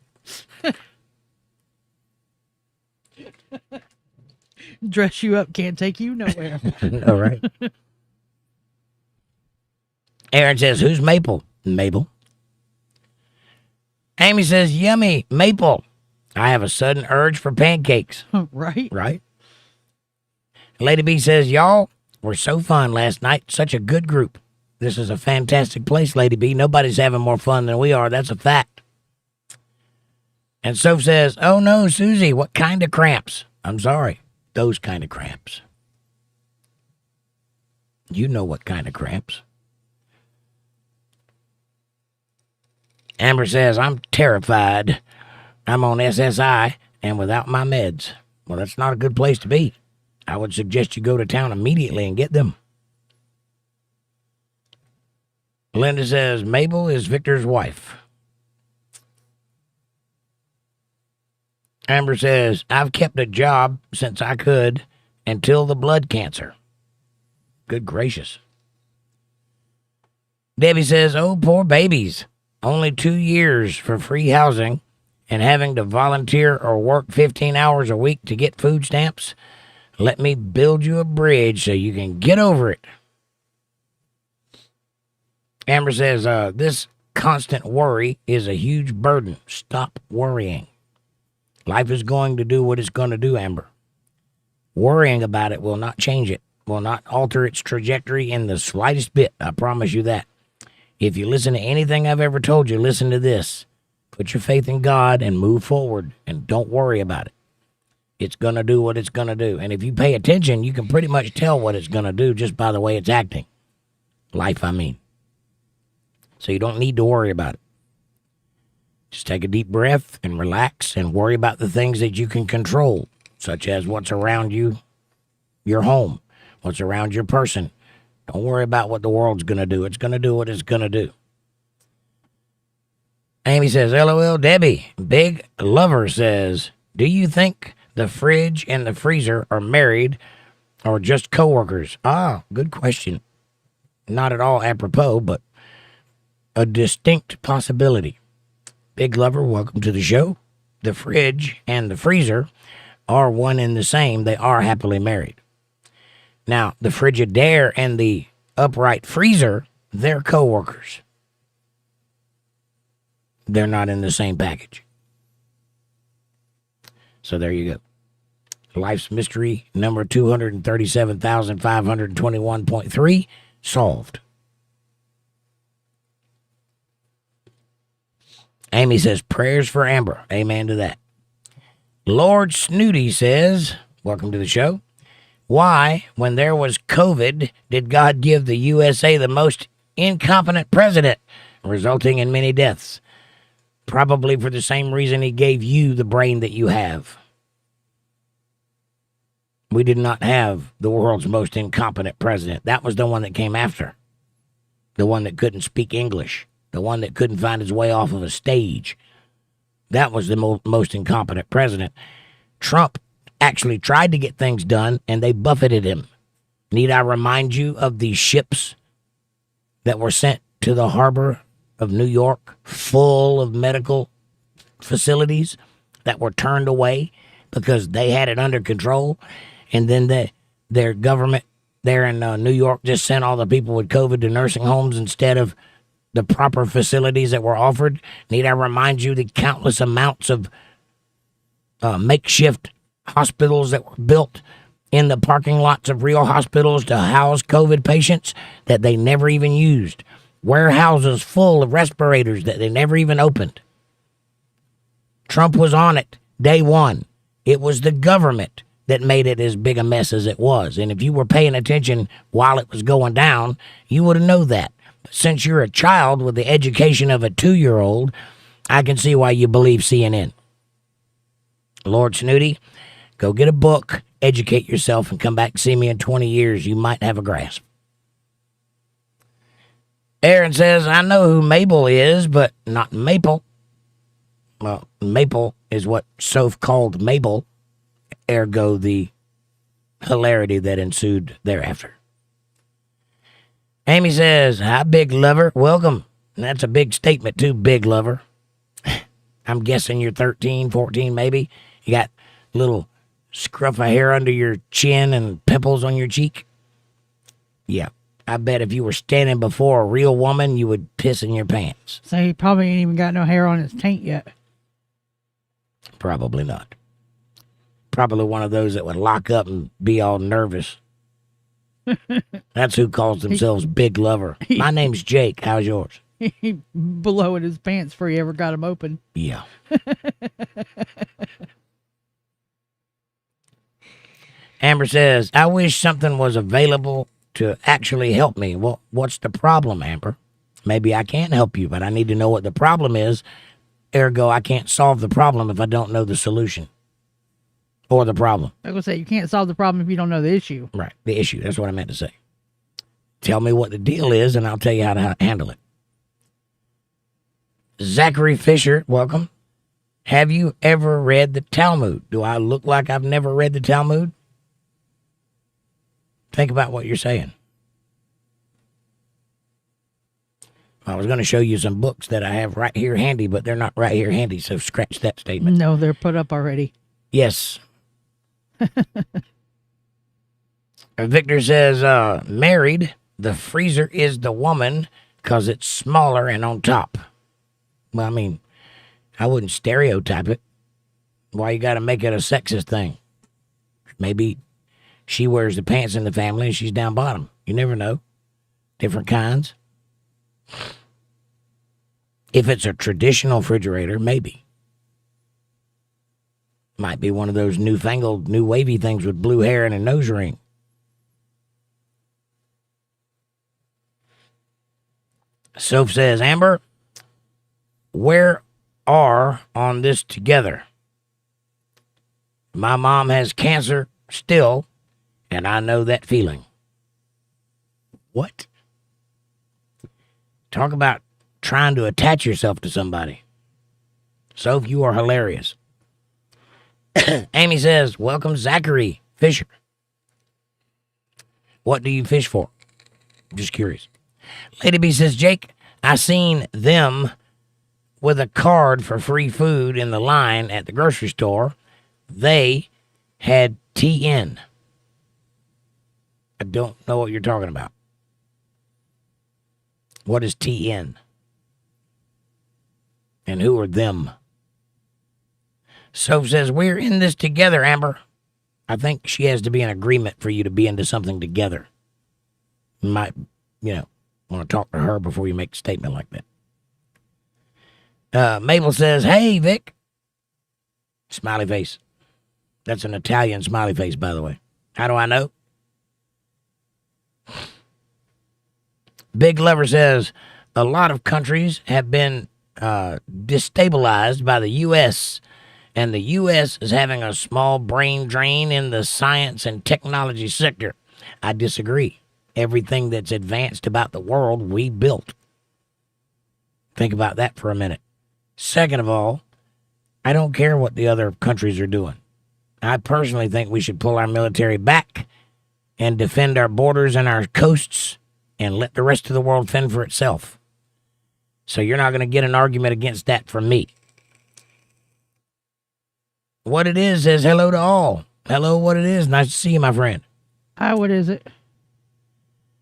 B: Dress you up, can't take you nowhere.
A: All right. Aaron says, who's Maple? Mabel. Amy says, yummy, Maple. I have a sudden urge for pancakes.
B: Right?
A: Right? Lady B says, y'all were so fun last night. Such a good group. This is a fantastic place, Lady B. Nobody's having more fun than we are. That's a fact. And Soph says, oh no, Susie, what kind of cramps? I'm sorry, those kind of cramps. You know what kind of cramps. Amber says, I'm terrified. I'm on SSI and without my meds. Well, that's not a good place to be. I would suggest you go to town immediately and get them. Linda says, Mabel is Victor's wife. Amber says, I've kept a job since I could until the blood cancer. Good gracious. Debbie says, oh, poor babies. Only 2 years for free housing and having to volunteer or work 15 hours a week to get food stamps. Let me build you a bridge so you can get over it. Amber says, this constant worry is a huge burden. Stop worrying. Life is going to do what it's going to do, Amber. Worrying about it will not change it, will not alter its trajectory in the slightest bit. I promise you that. If you listen to anything I've ever told you, listen to this. Put your faith in God and move forward and don't worry about it. It's going to do what it's going to do. And if you pay attention, you can pretty much tell what it's going to do just by the way it's acting. Life, I mean. So you don't need to worry about it. Just take a deep breath and relax and worry about the things that you can control, such as what's around you, your home, what's around your person. Don't worry about what the world's going to do. It's going to do what it's going to do. Amy says, LOL, Debbie. Big Lover says, do you think the fridge and the freezer are married or just coworkers? Ah, good question. Not at all apropos, but a distinct possibility. Big Lover, welcome to the show. The fridge and the freezer are one and the same. They are happily married. Now, the Frigidaire and the upright freezer, their coworkers. They're not in the same package. So there you go. Life's mystery number 237,521.3 solved. Amy says, prayers for Amber. Amen to that. Lord Snooty says, welcome to the show. Why, when there was COVID, did God give the USA the most incompetent president, resulting in many deaths? Probably for the same reason he gave you the brain that you have. We did not have the world's most incompetent president. That was the one that came after. The one that couldn't speak English. The one that couldn't find his way off of a stage. That was the most incompetent president. Trump actually tried to get things done, and they buffeted him. Need I remind you of the ships that were sent to the harbor of New York full of medical facilities that were turned away because they had it under control? And then their government there in New York just sent all the people with COVID to nursing homes instead of the proper facilities that were offered. Need I remind you the countless amounts of makeshift hospitals that were built in the parking lots of real hospitals to house COVID patients that they never even used? Warehouses full of respirators that they never even opened. Trump was on it day one. It was the government that made it as big a mess as it was. And if you were paying attention while it was going down, you would have known that. But since you're a child with the education of a 2-year-old, I can see why you believe CNN. Lord Snooty, go get a book, educate yourself, and come back and see me in 20 years. You might have a grasp. Aaron says, I know who Mabel is, but not Maple. Well, Maple is what Soph called Mabel, ergo the hilarity that ensued thereafter. Amy says, hi, big lover. Welcome. And that's a big statement, too, big lover. I'm guessing you're 13, 14, maybe. You got a little scruff of hair under your chin and pimples on your cheek. Yeah. I bet if you were standing before a real woman, you would piss in your pants.
B: So he probably ain't even got no hair on his taint yet.
A: Probably not. Probably one of those that would lock up and be all nervous. That's who calls themselves Big Lover. My name's Jake. How's yours?
B: He below in his pants before he ever got them open.
A: Yeah. Amber says, I wish something was available to actually help me. Well, what's the problem, Amber? Maybe I can't help you, but I need to know what the problem is. Ergo, I can't solve the problem if I don't know the solution or the problem.
B: I was going to say, you can't solve the problem if you don't know the issue.
A: Right, the issue. That's what I meant to say. Tell me what the deal is, and I'll tell you how to handle it. Zachary Fisher, welcome. Have you ever read the Talmud? Do I look like I've never read the Talmud? Think about what you're saying. I was going to show you some books that I have right here handy, but they're not right here handy, so scratch that statement.
B: No, they're put up already.
A: Yes. Victor says, married, the freezer is the woman because it's smaller and on top. Well, I mean, I wouldn't stereotype it. Why you got to make it a sexist thing? Maybe she wears the pants in the family and she's down bottom. You never know. Different kinds. If it's a traditional refrigerator, maybe. Might be one of those newfangled, new wavy things with blue hair and a nose ring. Soph says, Amber, where are on this together? My mom has cancer still, and I know that feeling. What? Talk about trying to attach yourself to somebody. Soph, you are hilarious. Amy says, welcome, Zachary Fisher. What do you fish for? Just curious. Lady B says, Jake, I seen them with a card for free food in the line at the grocery store. They had TN. I don't know what you're talking about. What is TN? And who are them? Soph says, we're in this together, Amber. I think she has to be in agreement for you to be into something together. You might, want to talk to her before you make a statement like that. Mabel says, hey, Vic. Smiley face. That's an Italian smiley face, by the way. How do I know? Big Lover says, a lot of countries have been destabilized by the U.S., and the U.S. is having a small brain drain in the science and technology sector. I disagree. Everything that's advanced about the world, we built. Think about that for a minute. Second of all, I don't care what the other countries are doing. I personally think we should pull our military back and defend our borders and our coasts and let the rest of the world fend for itself. So you're not going to get an argument against that from me. What it is says hello to all. Hello, what it is. Nice to see you, my friend.
B: Hi, what is it?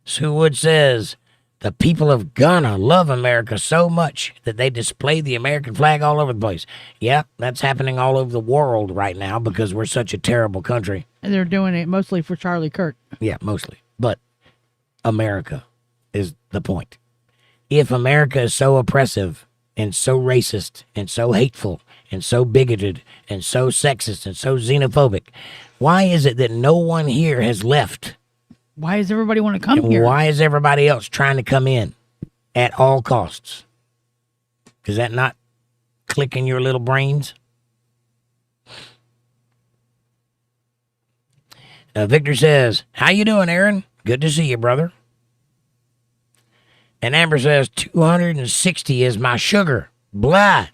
A: Sue Wood says, the people of Ghana love America so much that they display the American flag all over the place. Yeah, that's happening all over the world right now because we're such a terrible country.
B: And they're doing it mostly for Charlie Kirk.
A: Yeah, mostly. But America is the point. If America is so oppressive and so racist and so hateful and so bigoted and so sexist and so xenophobic, why is it that no one here has left?
B: Why does everybody want to come here?
A: Why is everybody else trying to come in at all costs? Is that not clicking your little brains? Victor says, how you doing, Aaron? Good to see you, brother. And Amber says, 260 is my sugar. Blah.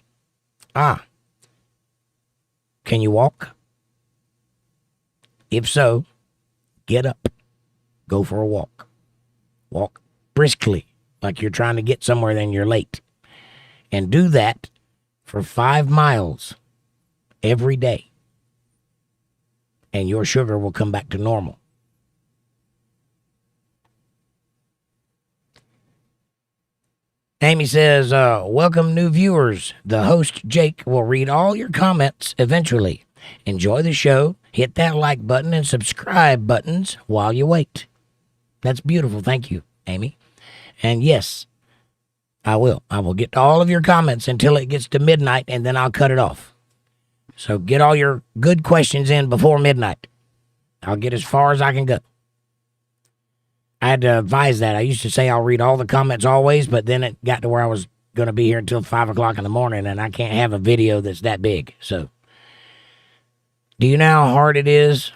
A: Can you walk? If so, get up. Go for a walk. Walk briskly, like you're trying to get somewhere, then you're late. And do that for 5 miles every day. And your sugar will come back to normal. Amy says, welcome new viewers. The host, Jake, will read all your comments eventually. Enjoy the show. Hit that like button and subscribe buttons while you wait. That's beautiful. Thank you, Amy. And yes, I will. I will get to all of your comments until it gets to midnight, and then I'll cut it off. So get all your good questions in before midnight. I'll get as far as I can go. I had to advise that. I used to say I'll read all the comments always, but then it got to where I was going to be here until 5 o'clock in the morning, and I can't have a video that's that big. So, do you know how hard it is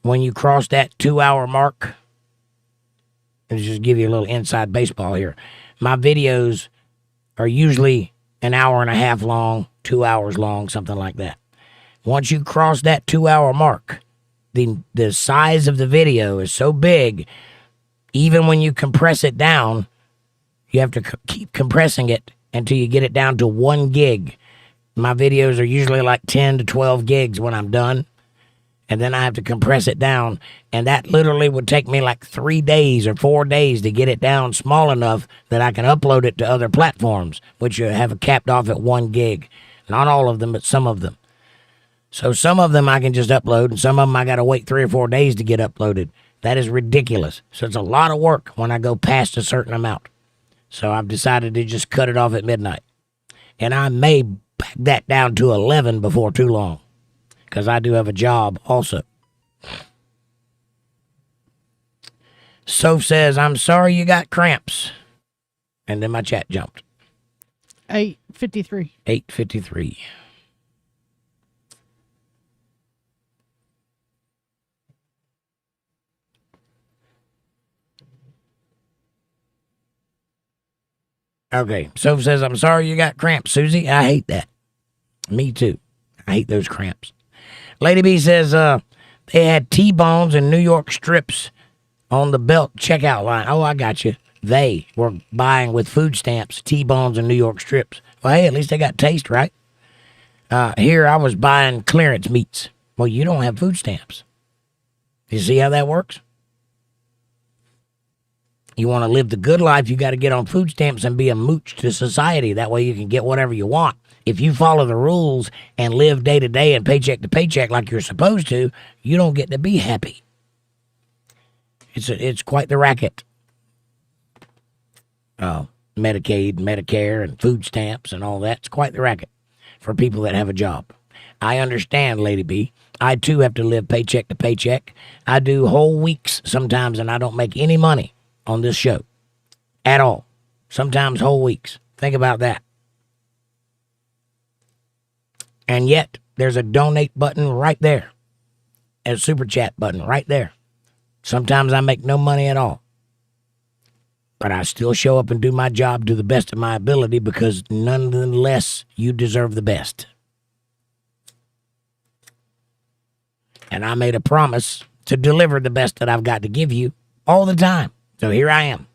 A: when you cross that 2-hour mark? I'll just give you a little inside baseball here. My videos are usually an hour and a half long, 2 hours long, something like that. Once you cross that 2-hour mark, the size of the video is so big, even when you compress it down, you have to keep compressing it until you get it down to 1 gig. My videos are usually like 10 to 12 gigs when I'm done. And then I have to compress it down. And that literally would take me like 3 days or 4 days to get it down small enough that I can upload it to other platforms, which have it capped off at 1 gig. Not all of them, but some of them. So some of them I can just upload, and some of them I got to wait 3 or 4 days to get uploaded. That is ridiculous. So it's a lot of work when I go past a certain amount. So I've decided to just cut it off at midnight. And I may back that down to 11 before too long, because I do have a job also. Soph says, I'm sorry you got cramps. And then my chat jumped.
B: 8:53.
A: 8:53. Okay, Soph says, I'm sorry you got cramps, Susie. I hate that. Me too. I hate those cramps. Lady B says, they had T-bones and New York strips on the belt checkout line. Oh, I got you. They were buying with food stamps, T-bones and New York strips. Well, hey, at least they got taste, right? Here I was buying clearance meats. Well, you don't have food stamps. You see how that works? You want to live the good life, you got to get on food stamps and be a mooch to society. That way you can get whatever you want. If you follow the rules and live day to day and paycheck to paycheck like you're supposed to, you don't get to be happy. It's quite the racket. Medicaid, Medicare, and food stamps and all that. It's quite the racket for people that have a job. I understand, Lady B. I, too, have to live paycheck to paycheck. I do whole weeks sometimes, and I don't make any money on this show at all. Sometimes whole weeks. Think about that. And yet, there's a donate button right there. And a super chat button right there. Sometimes I make no money at all. But I still show up and do my job to the best of my ability because nonetheless, you deserve the best. And I made a promise to deliver the best that I've got to give you all the time. So here I am.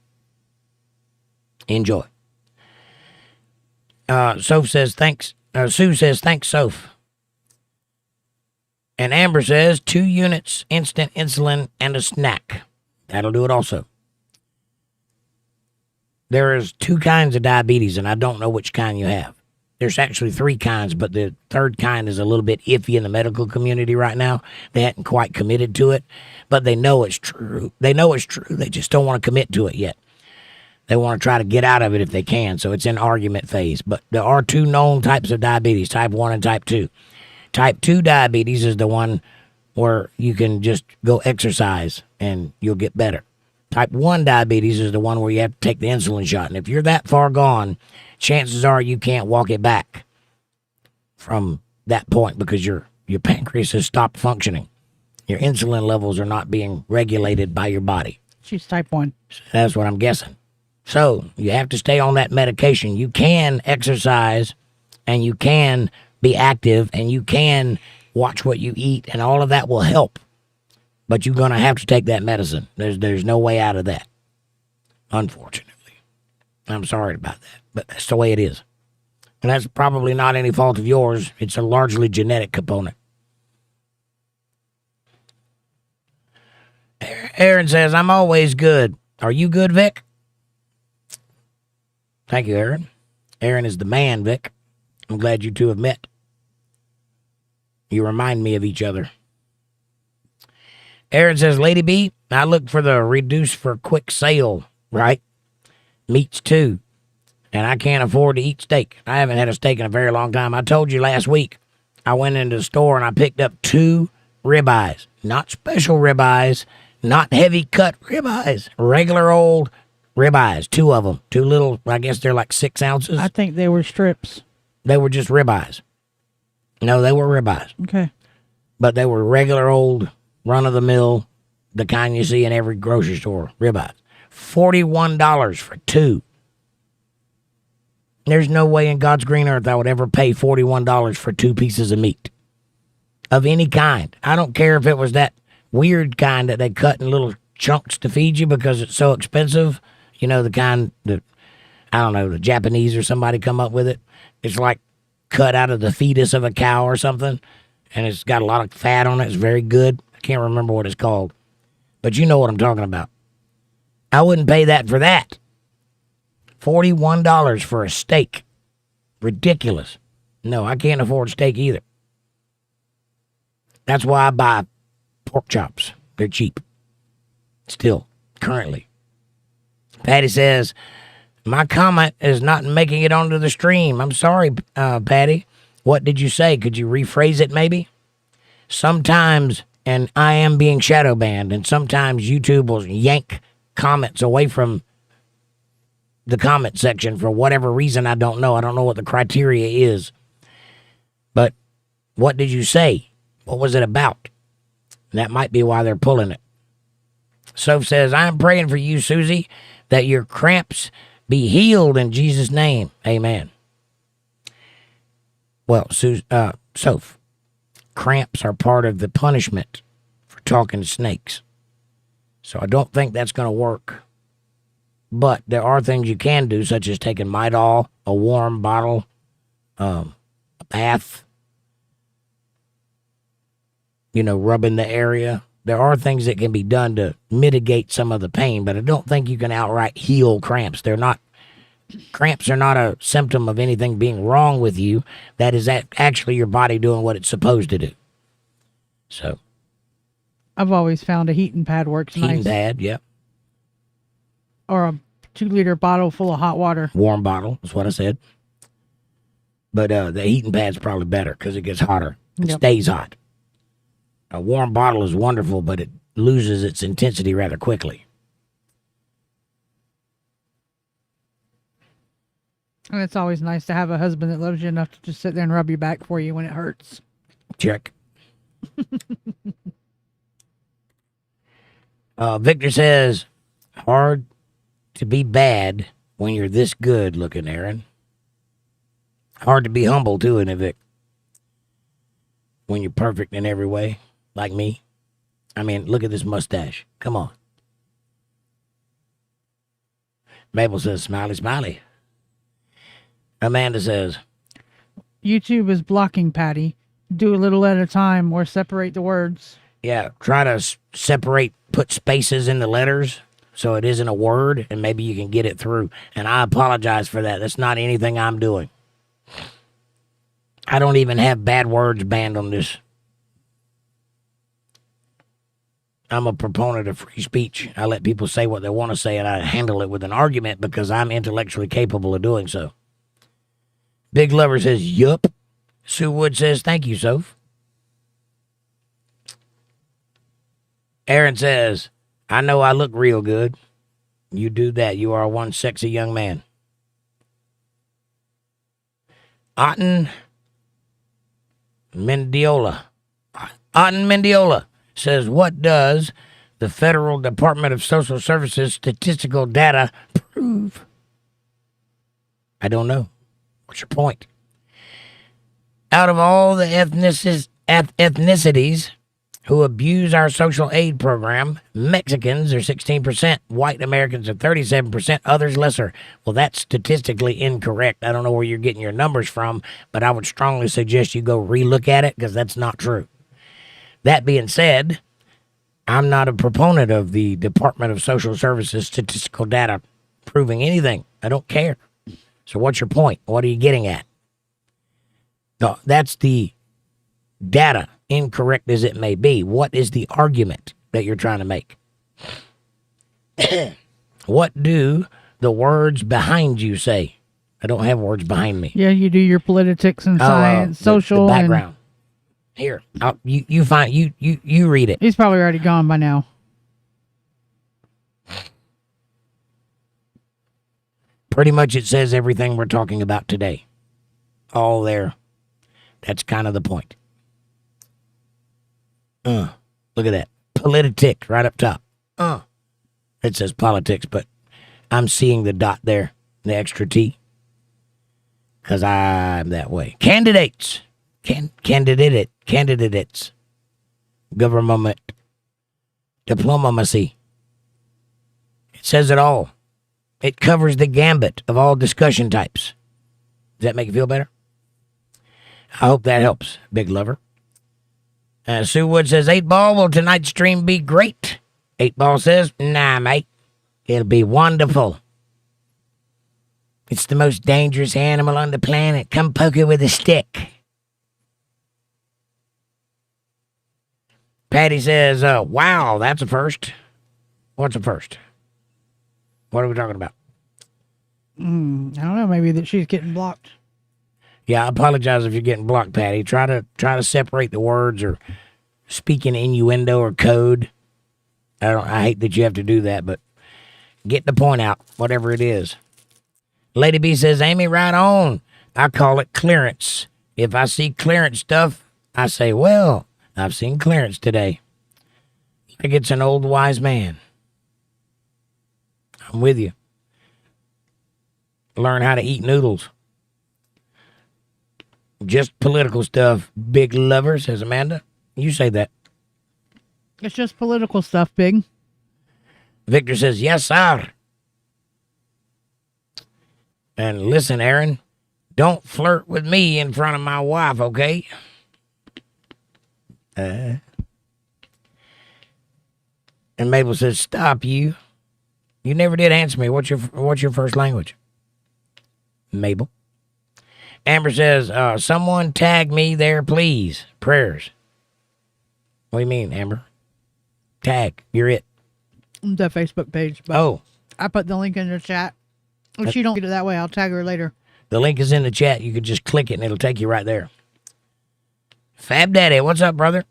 A: Enjoy. Soph says, thanks. Sue says, thanks, Soph. And Amber says, 2 units, instant insulin, and a snack. That'll do it also. There is 2 kinds of diabetes, and I don't know which kind you have. There's actually 3 kinds, but the third kind is a little bit iffy in the medical community right now. They hadn't quite committed to it, but they know it's true. They know it's true. They just don't want to commit to it yet. They want to try to get out of it if they can, so it's in argument phase. But there are 2 known types of diabetes, type 1 and type 2. Type 2 diabetes is the one where you can just go exercise and you'll get better. Type 1 diabetes is the one where you have to take the insulin shot. And if you're that far gone, chances are you can't walk it back from that point because your pancreas has stopped functioning. Your insulin levels are not being regulated by your body.
B: She's type 1.
A: That's what I'm guessing. So you have to stay on that medication. You can exercise and you can be active and you can watch what you eat and all of that will help. But you're going to have to take that medicine. There's no way out of that, unfortunately. I'm sorry about that, but that's the way it is. And that's probably not any fault of yours. It's a largely genetic component. Aaron says, I'm always good. Are you good, Vic? Thank you, Aaron. Aaron is the man, Vic. I'm glad you two have met. You remind me of each other. Aaron says, Lady B, I look for the reduce for quick sale, right? Meats too. And I can't afford to eat steak. I haven't had a steak in a very long time. I told you last week, I went into the store and I picked up 2 ribeyes. Not special ribeyes, not heavy cut ribeyes. Regular old ribeyes, 2 of them. 2 little, I guess they're like 6 ounces.
B: I think they were strips.
A: They were just ribeyes. No, they were ribeyes.
B: Okay.
A: But they were regular old, run-of-the-mill, the kind you see in every grocery store, ribeyes. $41 for 2. There's no way in God's green earth I would ever pay $41 for 2 pieces of meat. Of any kind. I don't care if it was that weird kind that they cut in little chunks to feed you because it's so expensive. You know, the kind that, I don't know, the Japanese or somebody come up with it. It's like cut out of the fetus of a cow or something. And it's got a lot of fat on it. It's very good. I can't remember what it's called. But you know what I'm talking about. I wouldn't pay that for that. $41 for a steak. Ridiculous. No, I can't afford steak either. That's why I buy pork chops. They're cheap. Still, currently. Patty says, my comment is not making it onto the stream. I'm sorry, Patty. What did you say? Could you rephrase it maybe? Sometimes, and I am being shadow banned, and sometimes YouTube will yank comments away from the comment section for whatever reason. I don't know. I don't know what the criteria is. But what did you say? What was it about? That might be why they're pulling it. Soph says, I'm praying for you, Susie, that your cramps be healed in Jesus' name. Amen. Well, Soph, cramps are part of the punishment for talking to snakes. So I don't think that's going to work. But there are things you can do, such as taking Midol, a warm bottle, a bath, rubbing the area, there are things that can be done to mitigate some of the pain, but I don't think you can outright heal cramps. Cramps are not a symptom of anything being wrong with you. That is actually your body doing what it's supposed to do. So.
B: I've always found a heating pad works nice.
A: Heating pad, yep.
B: Or a 2-liter bottle full of hot water.
A: Warm bottle, is what I said. But the heating pad's probably better because it gets hotter. It stays hot. A warm bottle is wonderful, but it loses its intensity rather quickly.
B: And it's always nice to have a husband that loves you enough to just sit there and rub your back for you when it hurts.
A: Check. Victor says, hard to be bad when you're this good looking, Aaron. Hard to be humble, too, isn't it, Vic? When you're perfect in every way, like me. I mean, look at this mustache. Come on. Mabel says, smiley, smiley. Amanda says,
B: YouTube is blocking Patty. Do a little at a time or separate the words.
A: Yeah, try to separate, put spaces in the letters so it isn't a word, and maybe you can get it through. And I apologize for that. That's not anything I'm doing. I don't even have bad words banned on this. I'm a proponent of free speech. I let people say what they want to say, and I handle it with an argument because I'm intellectually capable of doing so. Big Lover says, yup. Sue Wood says, thank you, Soph. Aaron says, I know I look real good. You do that. You are one sexy young man. Otten Mendiola says, what does the Federal Department of Social Services statistical data prove? I don't know. What's your point? Out of all the ethnicities who abuse our social aid program, Mexicans are 16%, white Americans are 37%, others lesser. Well, that's statistically incorrect. I don't know where you're getting your numbers from, but I would strongly suggest you go relook at it because that's not true. That being said, I'm not a proponent of the Department of Social Services statistical data proving anything. I don't care. So what's your point? What are you getting at? No, that's the data, incorrect as it may be. What is the argument that you're trying to make? What do the words behind you say? I don't have words behind me.
B: Yeah, you do your politics and science, social,
A: the background. Here, you find you read it.
B: He's probably already gone by now.
A: Pretty much it says everything we're talking about today. All there. That's kind of the point. Look at that. Politi-tics right up top. It says politics, but I'm seeing the dot there, the extra T. Because I'm that way. Candidates. Candidates. Government. Diplomacy. It says it all. It covers the gambit of all discussion types. Does that make you feel better? I hope that helps, Big Lover. Sue Wood says, 8-Ball, will tonight's stream be great? 8-Ball says, nah, mate. It'll be wonderful. It's the most dangerous animal on the planet. Come poke it with a stick. Patty says, wow, that's a first. What's a first? What are we talking about?
B: I don't know. Maybe that she's getting blocked.
A: Yeah, I apologize if you're getting blocked, Patty. Try to separate the words or speak in innuendo or code. I hate that you have to do that, but get the point out, whatever it is. Lady B says, Amy, right on. I call it clearance. If I see clearance stuff, I say, well, I've seen clearance today. Like it's an old wise man. I'm with you. Learn how to eat noodles. Just political stuff, Big Lover, says Amanda. You say that.
B: It's just political stuff, Big.
A: Victor says, yes, sir. And listen, Aaron, don't flirt with me in front of my wife, okay? And Mabel says, stop you. You never did answer me. What's your first language? Mabel. Amber says, someone tag me there, please. Prayers. What do you mean, Amber? Tag. You're it.
B: The Facebook page. But
A: Oh.
B: I put the link in the chat. If she don't get it that way, I'll tag her later.
A: The link is in the chat. You can just click it and it'll take you right there. Fab Daddy, what's up, brother?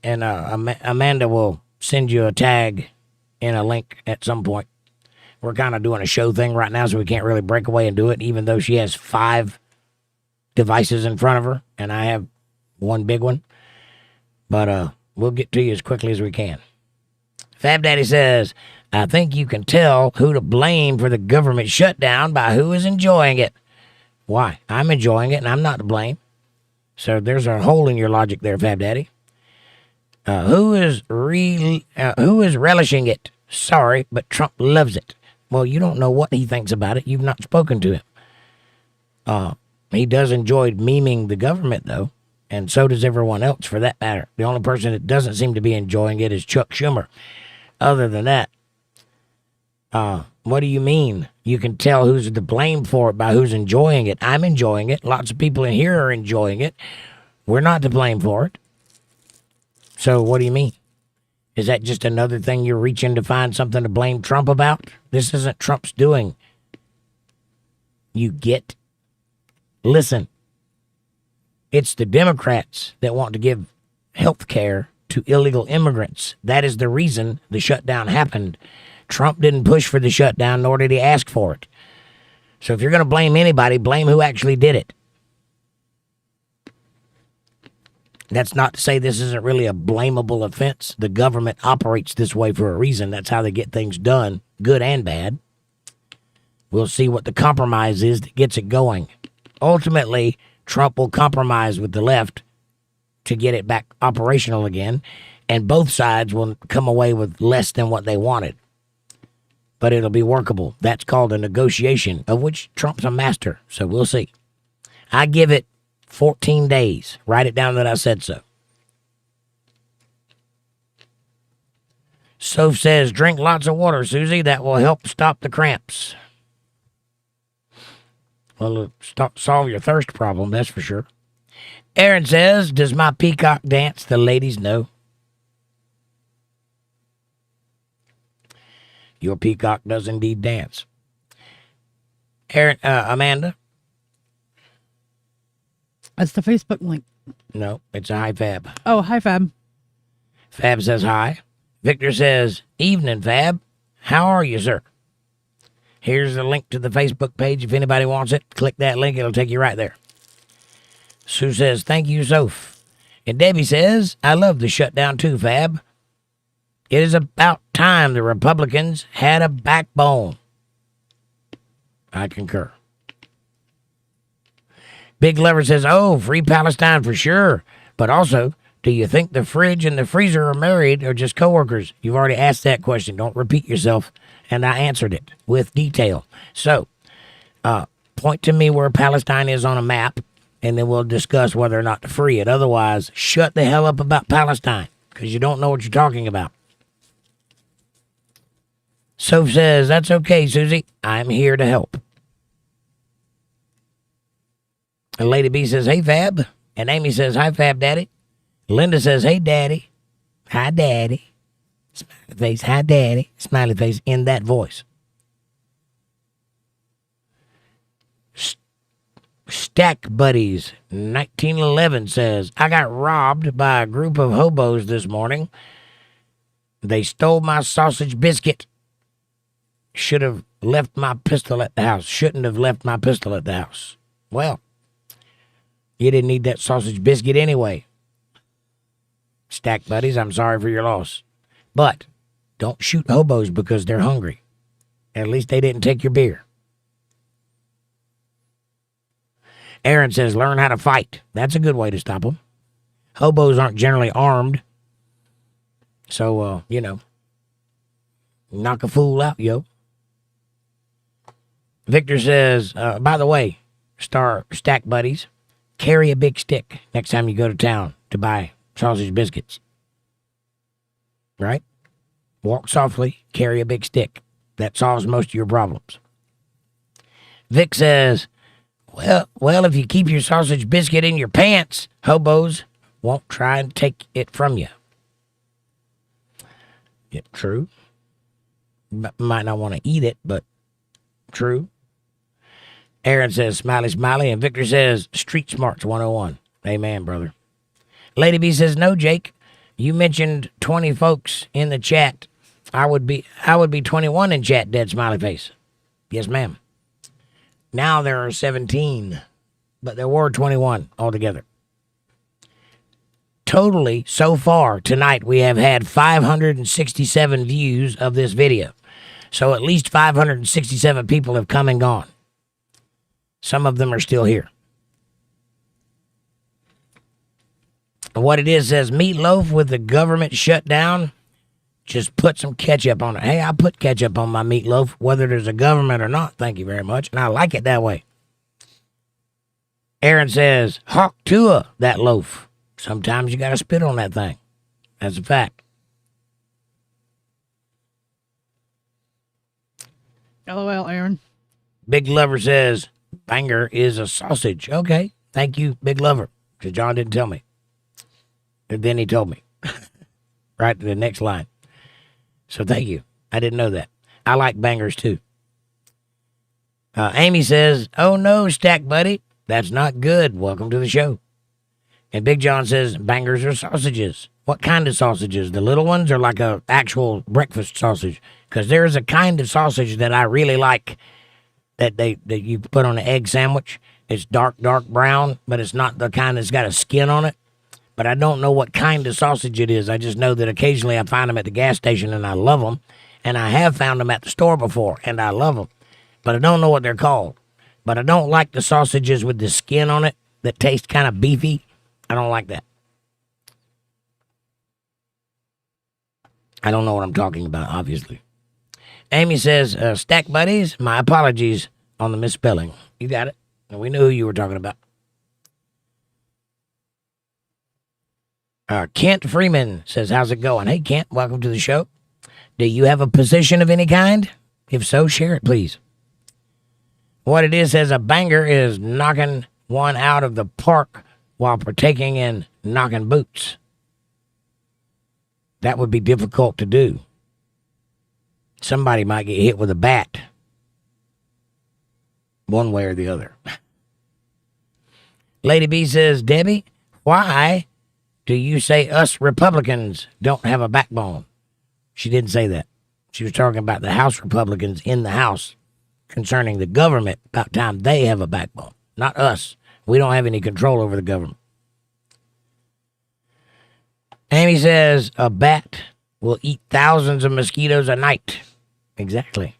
A: And Amanda will send you a tag in a link at some point. We're kind of doing a show thing right now, so we can't really break away and do it, even though she has 5 devices in front of her, and I have one big one. But we'll get to you as quickly as we can. Fab Daddy says, I think you can tell who to blame for the government shutdown by who is enjoying it. Why? I'm enjoying it, and I'm not to blame. So there's a hole in your logic there, Fab Daddy. Who is relishing it? Sorry, but Trump loves it. Well, you don't know what he thinks about it. You've not spoken to him. He does enjoy memeing the government, though, and so does everyone else, for that matter. The only person that doesn't seem to be enjoying it is Chuck Schumer. Other than that, what do you mean? You can tell who's to blame for it by who's enjoying it. I'm enjoying it. Lots of people in here are enjoying it. We're not to blame for it. So what do you mean? Is that just another thing you're reaching to find something to blame Trump about? This isn't Trump's doing. You get? Listen. It's the Democrats that want to give health care to illegal immigrants. That is the reason the shutdown happened. Trump didn't push for the shutdown, nor did he ask for it. So if you're going to blame anybody, blame who actually did it. That's not to say this isn't really a blamable offense. The government operates this way for a reason. That's how they get things done, good and bad. We'll see what the compromise is that gets it going. Ultimately, Trump will compromise with the left to get it back operational again, and both sides will come away with less than what they wanted. But it'll be workable. That's called a negotiation, of which Trump's a master, so we'll see. I give it 14 days. Write it down that I said so. Soph says, drink lots of water, Susie. That will help stop the cramps. Well, it'll solve your thirst problem, that's for sure. Aaron says, does my peacock dance? The ladies know. Your peacock does indeed dance. Amanda?
B: That's the Facebook link.
A: No, it's a hi, Fab.
B: Oh, hi, Fab.
A: Fab says hi. Victor says, evening, Fab. How are you, sir? Here's the link to the Facebook page. If anybody wants it, click that link. It'll take you right there. Sue says, thank you, Soph. And Debbie says, I love the shutdown too, Fab. It is about time the Republicans had a backbone. I concur. Big Lover says, oh, free Palestine for sure. But also, do you think the fridge and the freezer are married or just coworkers? You've already asked that question. Don't repeat yourself. And I answered it with detail. So, point to me where Palestine is on a map, and then we'll discuss whether or not to free it. Otherwise, shut the hell up about Palestine, because you don't know what you're talking about. Soph says, that's okay, Susie. I'm here to help. And Lady B says, hey, Fab. And Amy says, hi, Fab Daddy. Linda says, hey, Daddy. Hi, Daddy. Smiley face, hi, Daddy. Smiley face in that voice. Stack Buddies 1911 says, I got robbed by a group of hobos this morning. They stole my sausage biscuit. Should have left my pistol at the house. Shouldn't have left my pistol at the house. Well, you didn't need that sausage biscuit anyway. Stack Buddies, I'm sorry for your loss. But don't shoot hobos because they're hungry. At least they didn't take your beer. Aaron says, learn how to fight. That's a good way to stop them. Hobos aren't generally armed. So, knock a fool out, yo. Victor says, by the way, Stack Buddies, carry a big stick next time you go to town to buy sausage biscuits. Right? Walk softly, carry a big stick. That solves most of your problems. Vic says, well, if you keep your sausage biscuit in your pants, hobos won't try and take it from you. Yeah, true. Might not want to eat it, but true. Aaron says, smiley, smiley. And Victor says, street smarts 101. Amen, brother. Lady B says, no, Jake. You mentioned 20 folks in the chat. I would be 21 in chat, dead smiley face. Yes, ma'am. Now there are 17, but there were 21 altogether. Totally, so far tonight, we have had 567 views of this video. So at least 567 people have come and gone. Some of them are still here. What it is says, meatloaf with the government shutdown. Just put some ketchup on it. Hey, I put ketchup on my meatloaf, whether there's a government or not. Thank you very much. And I like it that way. Aaron says, hawk to that loaf. Sometimes you got to spit on that thing. That's a fact.
B: LOL, Aaron.
A: Big Lover says, banger is a sausage. Okay. Thank you, Big Lover. Because John didn't tell me. And then he told me. Right to the next line. So thank you. I didn't know that. I like bangers too. Amy says, oh no, Stack Buddy. That's not good. Welcome to the show. And Big John says, bangers are sausages. What kind of sausages? The little ones or like a actual breakfast sausage? Because there is a kind of sausage that I really like that you put on an egg sandwich. It's dark brown, but it's not the kind that's got a skin on it. But I don't know what kind of sausage it is. I just know that occasionally I find them at the gas station and I love them. And I have found them at the store before and I love them. But I don't know what they're called. But I don't like the sausages with the skin on it that taste kind of beefy. I don't like that. I don't know what I'm talking about, obviously. Amy says, Stack Buddies, my apologies on the misspelling. You got it. We knew who you were talking about. Kent Freeman says, how's it going? Hey, Kent, welcome to the show. Do you have a position of any kind? If so, share it, please. What it is says a banger is knocking one out of the park while partaking in knocking boots. That would be difficult to do. Somebody might get hit with a bat. One way or the other. Lady B says, Debbie, why do you say us Republicans don't have a backbone? She didn't say that. She was talking about the House Republicans in the House concerning the government. About time they have a backbone, not us. We don't have any control over the government. Amy says a bat will eat thousands of mosquitoes a night. Exactly.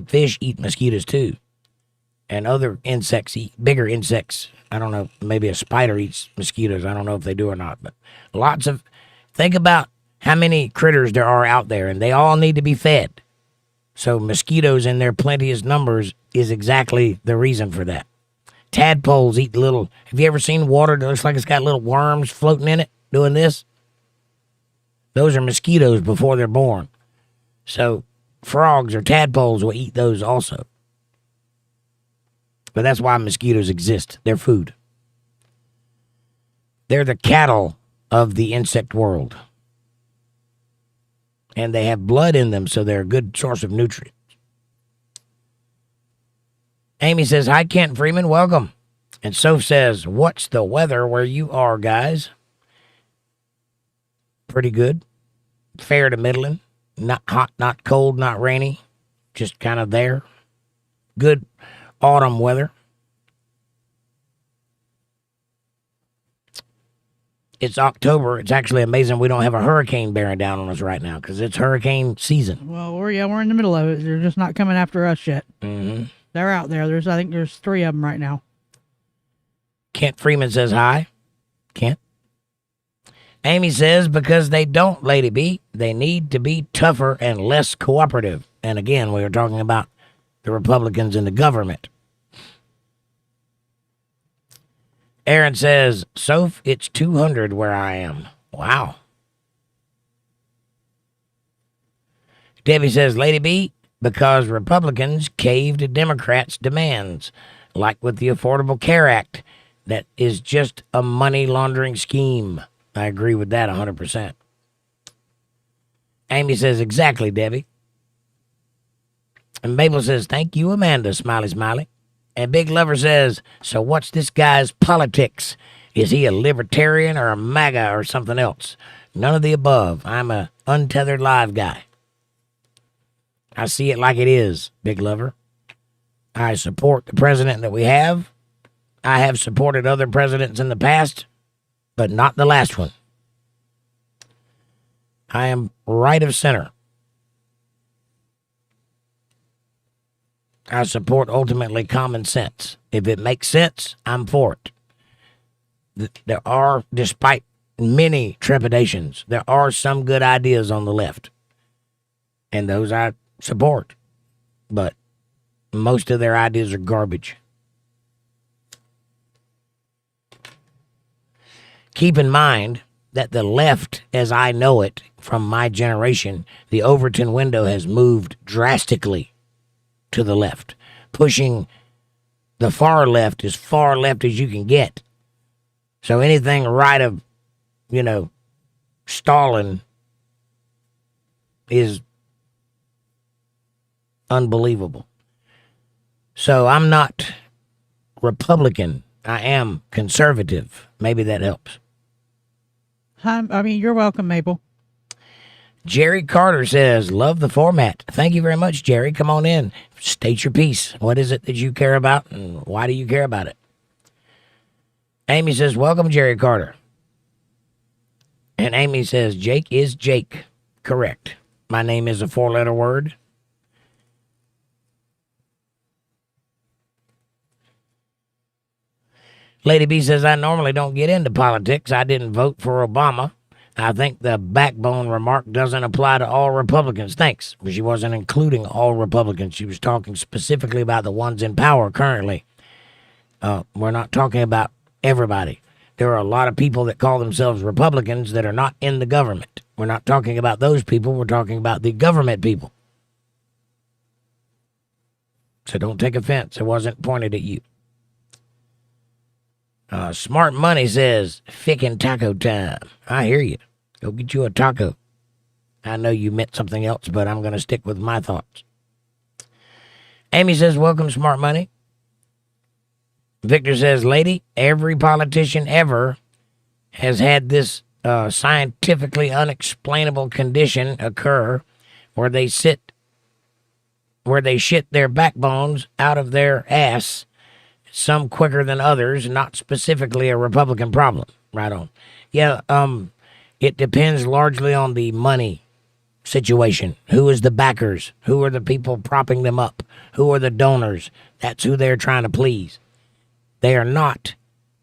A: Fish eat mosquitoes too. And other insects eat bigger insects. I don't know. Maybe a spider eats mosquitoes. I don't know if they do or not. But think about how many critters there are out there, and they all need to be fed. So mosquitoes in their plenteous numbers is exactly the reason for that. Tadpoles eat have you ever seen water that looks like it's got little worms floating in it doing this? Those are mosquitoes before they're born. So frogs or tadpoles will eat those also. But that's why mosquitoes exist. They're food. They're the cattle of the insect world. And they have blood in them, so they're a good source of nutrients. Amy says, hi, Kent Freeman, welcome. And Soph says, what's the weather where you are, guys? Pretty good. Fair to middling. Not hot, not cold, not rainy. Just kind of there. Good autumn weather. It's October. It's actually amazing we don't have a hurricane bearing down on us right now because it's hurricane season.
B: Well, we're in the middle of it. They're just not coming after us yet.
A: Mm-hmm.
B: They're out there. I think there's 3 of them right now.
A: Kent Freeman says hi. Kent. Amy says because they don't, Lady B. They need to be tougher and less cooperative. And again, we were talking about the Republicans in the government. Aaron says, Soph, it's 200 where I am. Wow. Debbie says, Lady B, because Republicans caved to Democrats' demands, like with the Affordable Care Act. That is just a money laundering scheme. I agree with that 100%. Amy says, exactly, Debbie. And Mabel says, thank you, Amanda, smiley, smiley. And Big Lover says, so what's this guy's politics? Is he a libertarian or a MAGA or something else? None of the above. I'm a Untethered Live guy. I see it like it is, Big Lover. I support the president that we have. I have supported other presidents in the past, but not the last one. I am right of center. I support ultimately common sense. If it makes sense, I'm for it. There are, despite many trepidations, there are some good ideas on the left. And those I support. But most of their ideas are garbage. Keep in mind that the left, as I know it from my generation, the Overton window has moved drastically to the left, pushing the far left as you can get. So anything right of, Stalin is unbelievable. So I'm not Republican. I am conservative. Maybe that helps.
B: You're welcome, Mabel.
A: Jerry Carter says, love the format. Thank you very much, Jerry. Come on in. State your piece. What is it that you care about, and why do you care about it? Amy says, welcome, Jerry Carter. And Amy says, Jake is Jake. Correct. My name is a 4-letter word. Lady B says, I normally don't get into politics. I didn't vote for Obama. I think the backbone remark doesn't apply to all Republicans. Thanks. But she wasn't including all Republicans. She was talking specifically about the ones in power currently. We're not talking about everybody. There are a lot of people that call themselves Republicans that are not in the government. We're not talking about those people. We're talking about the government people. So don't take offense. It wasn't pointed at you. Smart Money says, fickin' taco time. I hear you. Go get you a taco. I know you meant something else, but I'm going to stick with my thoughts. Amy says, welcome, Smart Money. Victor says, lady, every politician ever has had this scientifically unexplainable condition occur where they shit their backbones out of their ass, some quicker than others, not specifically a Republican problem. Right on. Yeah, it depends largely on the money situation. Who is the backers? Who are the people propping them up? Who are the donors? That's who they're trying to please. They are not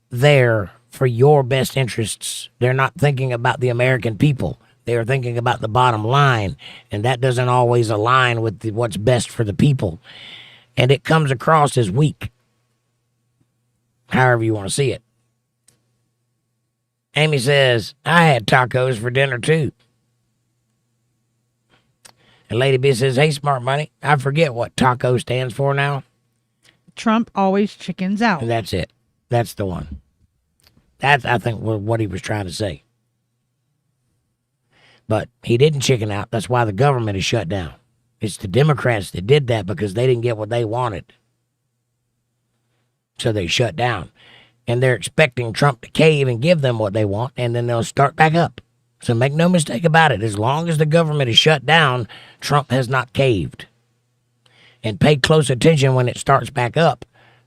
A: there for your best interests. They're not thinking about the American people. They are thinking about the bottom line, and that doesn't always align with what's best for the people. And it comes across as weak, however you want to see it. Amy says, I had tacos for dinner too. And Lady B says, hey, Smart Money, I forget what taco stands for now.
B: Trump always chickens out.
A: And that's it. That's the one. That's, I think, what he was trying to say. But he didn't chicken out. That's why the government is shut down. It's the Democrats that did that because they didn't get what they wanted. So they shut down. And they're expecting Trump to cave and give them what they want, and then they'll start back up. So make no mistake about it. As long as the government is shut down, Trump has not caved. And pay close attention when it starts back up.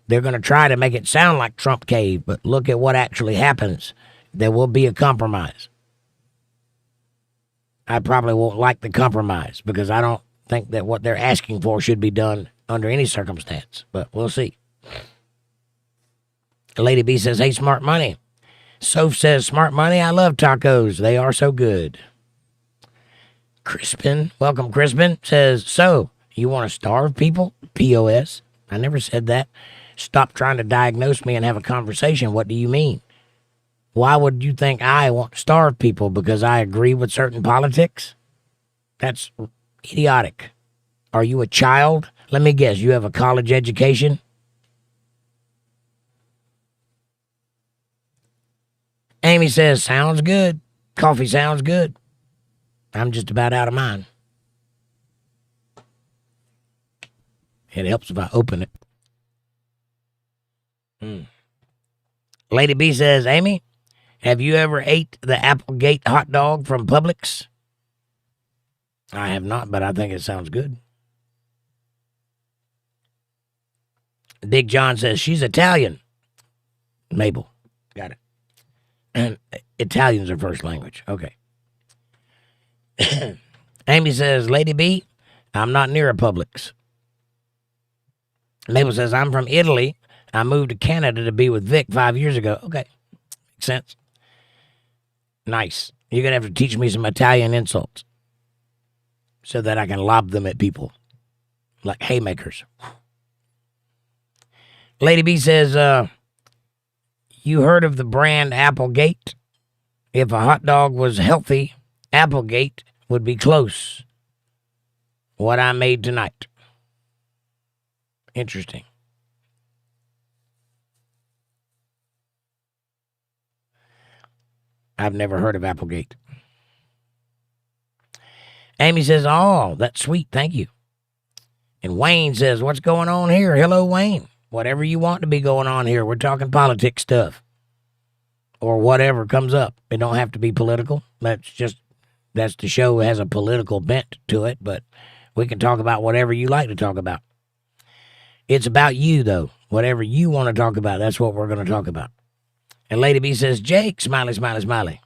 A: They're going to try to make it sound like Trump caved, but look at what actually happens. There will be a compromise. I probably won't like the compromise because I don't think that what they're asking for should be done under any circumstance, but we'll see. Lady B says, hey, Smart Money. Soph says, Smart Money, I love tacos. They are so good. Crispin, welcome, Crispin, says, so, you want to starve people? POS. I never said that. Stop trying to diagnose me and have a conversation. What do you mean? Why would you think I want to starve people because I agree with certain politics? That's idiotic. Are you a child? Let me guess, you have a college education? Amy says, sounds good. Coffee sounds good. I'm just about out of mine. It helps if I open it. Lady B says, Amy, have you ever ate the Applegate hot dog from Publix? I have not, but I think it sounds good. Big John says, she's Italian. Mabel, got it. And Italian's her first language. Okay. Amy says, Lady B, I'm not near a Publix. Mabel says, I'm from Italy. I moved to Canada to be with Vic 5 years ago. Okay. Makes sense. Nice. You're going to have to teach me some Italian insults so that I can lob them at people like haymakers. Lady B says, you heard of the brand Applegate? If a hot dog was healthy, Applegate would be close. What I made tonight. Interesting. I've never heard of Applegate. Amy says, oh, that's sweet. Thank you. And Wayne says, what's going on here? Hello, Wayne. Whatever you want to be going on here. We're talking politics stuff. Or whatever comes up. It don't have to be political. That's the show has a political bent to it, but we can talk about whatever you like to talk about. It's about you, though. Whatever you want to talk about, that's what we're going to talk about. And Lady B says, Jake, smiley, smiley, smiley.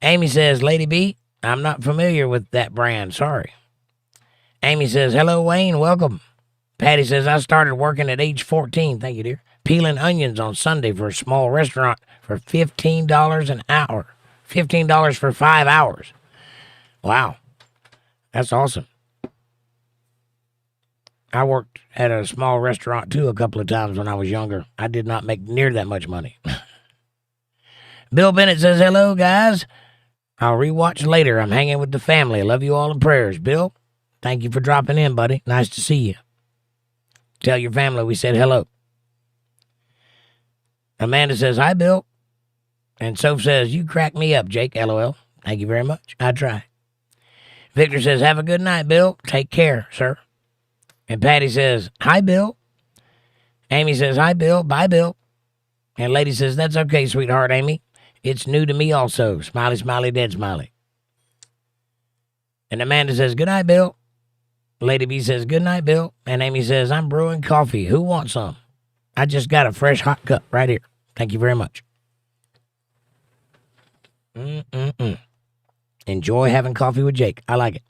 A: Amy says, Lady B, I'm not familiar with that brand. Sorry. Amy says, hello, Wayne. Welcome. Patty says, I started working at age 14. Thank you, dear. Peeling onions on Sunday for a small restaurant for $15 an hour. $15 for 5 hours. Wow. That's awesome. I worked at a small restaurant, too, a couple of times when I was younger. I did not make near that much money. Bill Bennett says, hello, guys. I'll rewatch later. I'm hanging with the family. Love you all in prayers. Bill, thank you for dropping in, buddy. Nice to see you. Tell your family we said hello. Amanda says, hi, Bill. And Soph says, you crack me up, Jake, LOL. Thank you very much. I try. Victor says, have a good night, Bill. Take care, sir. And Patty says, hi, Bill. Amy says, hi, Bill. Bye, Bill. And Lady says, that's okay, sweetheart, Amy. It's new to me also. Smiley, smiley, dead smiley. And Amanda says, good night, Bill. Lady B says, good night, Bill. And Amy says, I'm brewing coffee. Who wants some? I just got a fresh hot cup right here. Thank you very much. Enjoy having coffee with Jake. I like it.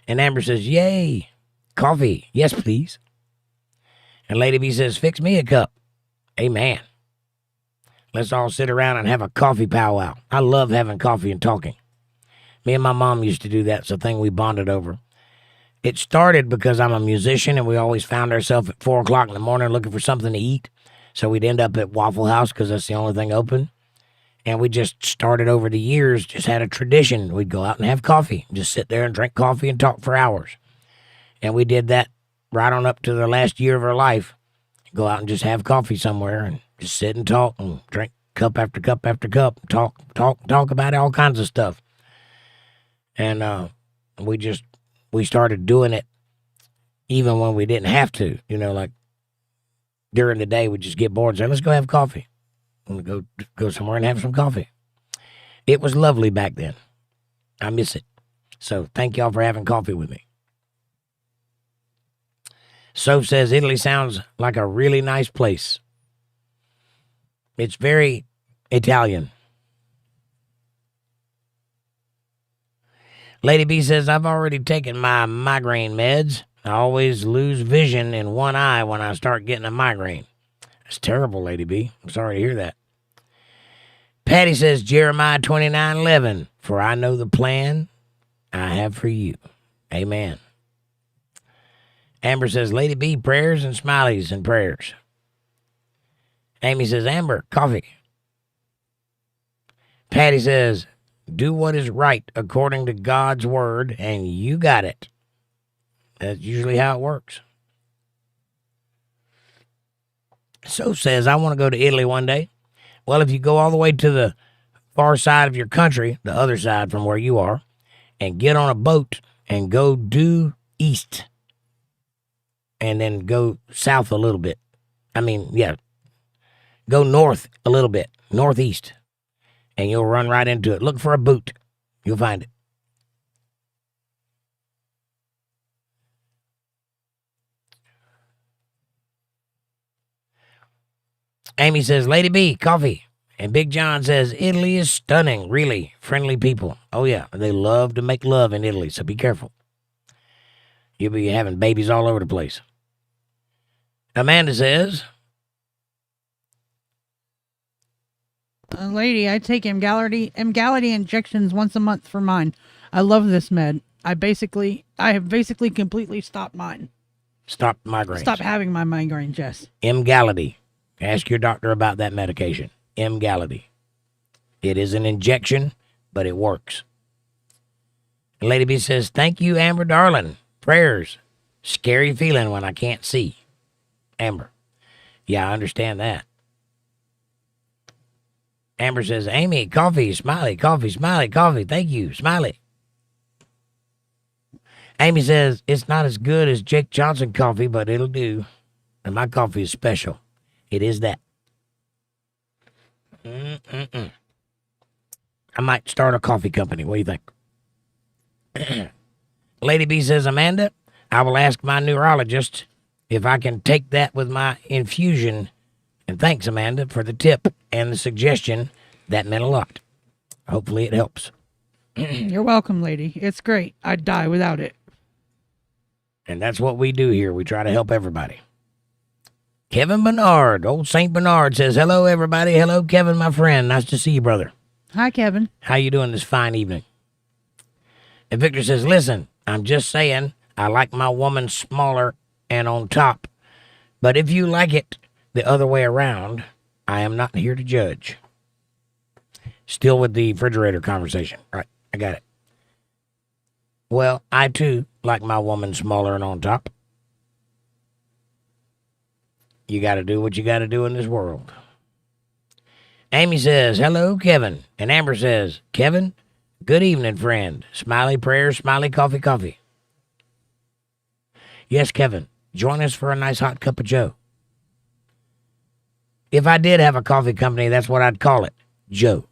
A: And Amber says, yay. Coffee. Yes, please. And Lady B says, fix me a cup. Amen. Let's all sit around and have a coffee powwow. I love having coffee and talking. Me and my mom used to do that. It's a thing we bonded over. It started because I'm a musician and we always found ourselves at 4 o'clock in the morning looking for something to eat. So we'd end up at Waffle House because that's the only thing open. And we just started over the years, just had a tradition. We'd go out and have coffee, just sit there and drink coffee and talk for hours. And we did that right on up to the last year of our life. Go out and just have coffee somewhere and just sit and talk and drink cup after cup after cup. Talk about all kinds of stuff. And we started doing it even when we didn't have to. You know, like during the day, we'd just get bored and say, let's go have coffee. And go somewhere and have some coffee. It was lovely back then. I miss it. So thank y'all for having coffee with me. Soph says Italy sounds like a really nice place. It's very Italian. Lady B says, I've already taken my migraine meds. I always lose vision in one eye when I start getting a migraine. That's terrible, Lady B. I'm sorry to hear that. Patty says, Jeremiah 29:11, for I know the plan I have for you. Amen. Amber says, Lady B, prayers and smileys and prayers. Amy says, Amber, coffee. Patty says, do what is right according to God's word, and you got it. That's usually how it works. So says, I want to go to Italy one day. Well, if you go all the way to the far side of your country, the other side from where you are, and get on a boat and go due east and then go south a little bit. Go north a little bit, northeast, and you'll run right into it. Look for a boot. You'll find it. Amy says, Lady B, coffee. And Big John says, Italy is stunning, really. Friendly people. Oh, yeah, they love to make love in Italy, so be careful. You'll be having babies all over the place. Amanda says,
B: Lady, I take Emgality injections once a month for mine. I love this med. I have basically completely stopped mine.
A: Stop migraines.
B: Stop having my migraines, yes.
A: Emgality. Ask your doctor about that medication. Emgality. It is an injection, but it works. And Lady B says, thank you, Amber darling. Prayers. Scary feeling when I can't see. Amber. Yeah, I understand that. Amber says, Amy, coffee, smiley, coffee, smiley, coffee. Thank you, smiley. Amy says, it's not as good as Jake Johnson coffee, but it'll do. And my coffee is special. It is that. I might start a coffee company. What do you think? Lady B says, Amanda, I will ask my neurologist if I can take that with my infusion. And thanks, Amanda, for the tip and the suggestion. That meant a lot. Hopefully it helps.
B: You're welcome, lady. It's great. I'd die without it.
A: And that's what we do here. We try to help everybody. Kevin Bernard, old St. Bernard, says, hello, everybody. Hello, Kevin, my friend. Nice to see you, brother.
B: Hi, Kevin.
A: How you doing this fine evening? And Victor says, listen, I'm just saying I like my woman smaller and on top. But if you like it the other way around, I am not here to judge. Still with the refrigerator conversation. All right, I got it. Well, I too like my woman smaller and on top. You got to do what you got to do in this world. Amy says, hello, Kevin. And Amber says, Kevin, good evening, friend. Smiley prayers, smiley coffee, coffee. Yes, Kevin, join us for a nice hot cup of Joe. If I did have a coffee company, that's what I'd call it, Joe.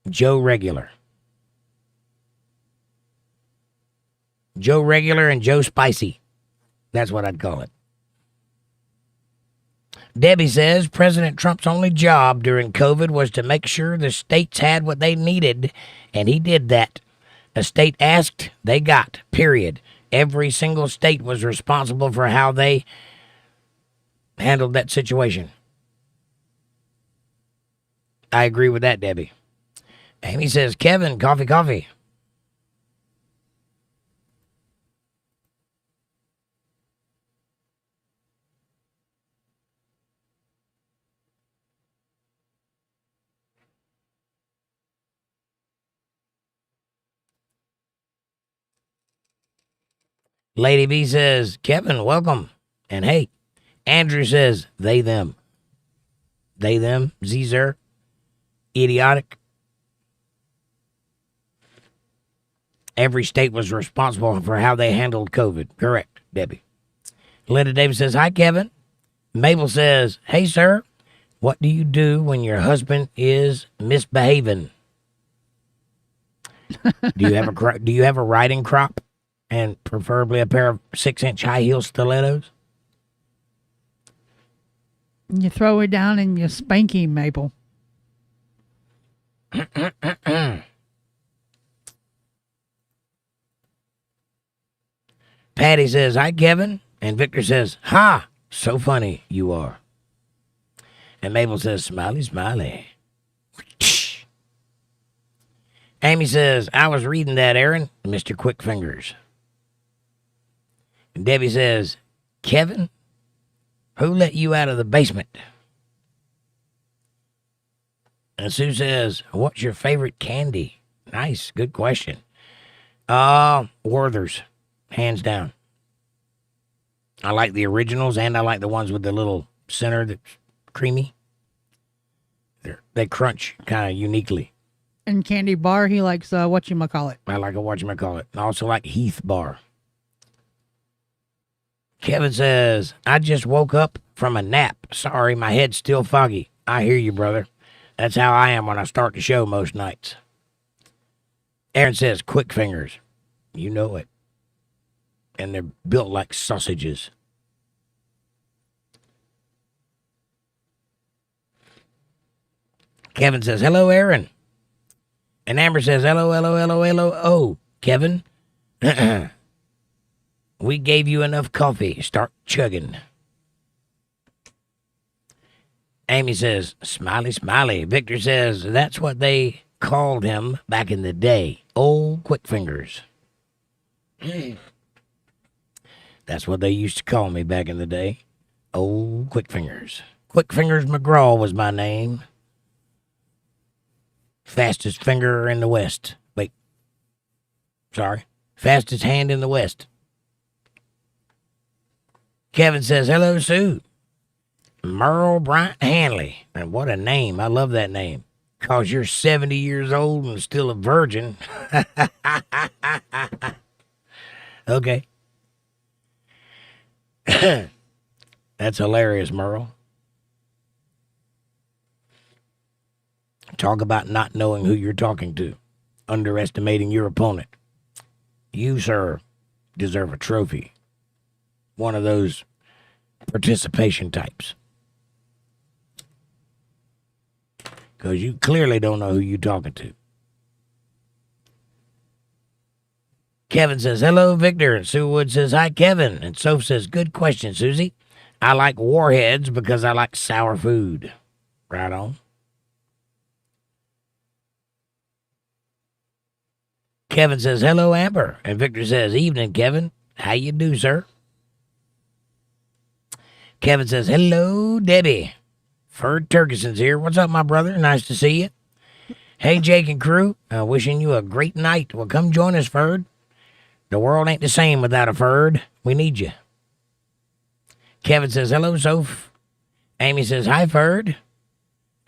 A: Joe Regular. Joe Regular and Joe Spicy. That's what I'd call it. Debbie says President Trump's only job during COVID was to make sure the states had what they needed, and he did that. A state asked, they got, period. Every single state was responsible for how they handled that situation. I agree with that, Debbie. Amy says, Kevin, coffee, coffee. Lady B says, Kevin, welcome. And hey, Andrew says, they, them. They, them, Zer, idiotic. Every state was responsible for how they handled COVID. Correct, Debbie. Linda Davis says, hi, Kevin. Mabel says, hey, sir, what do you do when your husband is misbehaving? Do you have a riding crop? And preferably a pair of 6-inch high heel stilettos?
B: You throw it down and you spank him, Mabel.
A: Patty says, hi, Kevin. And Victor says, ha, so funny you are. And Mabel says, smiley, smiley. Amy says, I was reading that, Aaron, Mr. Quick Fingers. And Debbie says, Kevin, who let you out of the basement? And Sue says, what's your favorite candy? Nice, good question. Werther's, hands down. I like the originals, and I like the ones with the little center that's creamy. They crunch kind of uniquely.
B: And candy bar, he likes whatchamacallit.
A: I like a whatchamacallit. I also like Heath bar. Kevin says, I just woke up from a nap. Sorry, my head's still foggy. I hear you, brother. That's how I am when I start the show most nights. Aaron says, quick fingers. You know it. And they're built like sausages. Kevin says, hello, Aaron. And Amber says, hello, hello, hello, hello. Oh, Kevin. We gave you enough coffee. Start chugging. Amy says, smiley, smiley. Victor says, that's what they called him back in the day. Old quick fingers. That's what they used to call me back in the day. Old quick fingers. Quick Fingers McGraw was my name. Fastest finger in the West. Wait. Sorry. Fastest hand in the West. Kevin says, hello, Sue. Merle Bryant Hanley. And what a name. I love that name. 'Cause you're 70 years old and still a virgin. Okay. That's hilarious, Merle. Talk about not knowing who you're talking to. Underestimating your opponent. You, sir, deserve a trophy. One of those participation types. Because you clearly don't know who you're talking to. Kevin says, hello, Victor. And Sue Wood says, hi, Kevin. And Soph says, good question, Susie. I like warheads because I like sour food. Right on. Kevin says, hello, Amber. And Victor says, evening, Kevin. How you do, sir? Kevin says, hello, Debbie. Ferd Turkison's here. What's up, my brother? Nice to see you. Hey, Jake and crew. Wishing you a great night. Well, come join us, Ferd. The world ain't the same without a Ferd. We need you. Kevin says, hello, Soph. Amy says, hi, Ferd.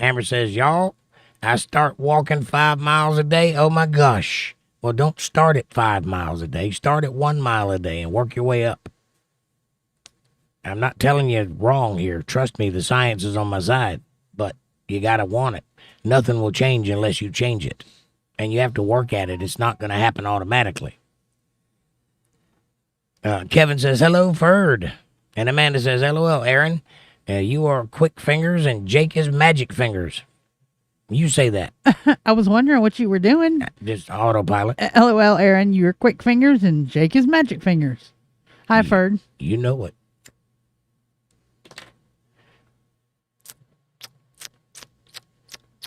A: Amber says, y'all, I start walking 5 miles a day. Oh, my gosh. Well, don't start at 5 miles a day. Start at 1 mile a day and work your way up. I'm not telling you wrong here. Trust me, the science is on my side. But you got to want it. Nothing will change unless you change it. And you have to work at it. It's not going to happen automatically. Kevin says, hello, Ferd. And Amanda says, LOL, Aaron. You are quick fingers and Jake is magic fingers. You say that.
B: I was wondering what you were doing.
A: Just autopilot.
B: LOL, Aaron, you're quick fingers and Jake is magic fingers. Hi, Ferd.
A: You know it.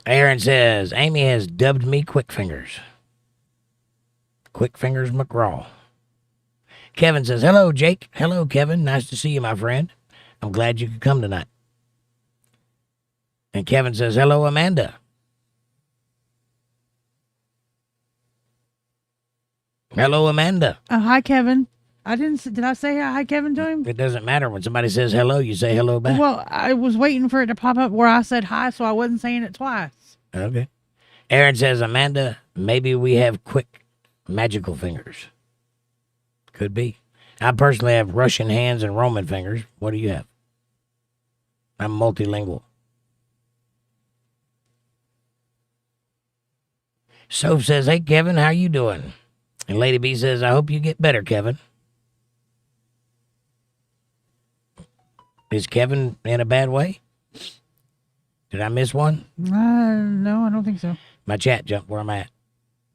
A: Aaron says, Amy has dubbed me Quick Fingers. Quick Fingers McGraw. Kevin says, hello, Jake. Hello, Kevin. Nice to see you, my friend. I'm glad you could come tonight. And Kevin says, hello, Amanda. Hello, Amanda.
B: Hi, Kevin. Did I say hi, Kevin, to him?
A: It doesn't matter. When somebody says hello, you say hello back.
B: Well, I was waiting for it to pop up where I said hi, so I wasn't saying it twice.
A: Okay. Aaron says, Amanda, maybe we have quick magical fingers. Could be. I personally have Russian hands and Roman fingers. What do you have? I'm multilingual. Soph says, hey, Kevin, how you doing? And Lady B says, I hope you get better, Kevin. Is Kevin in a bad way? Did I miss one?
B: No, I don't think so.
A: My chat jumped where I'm at.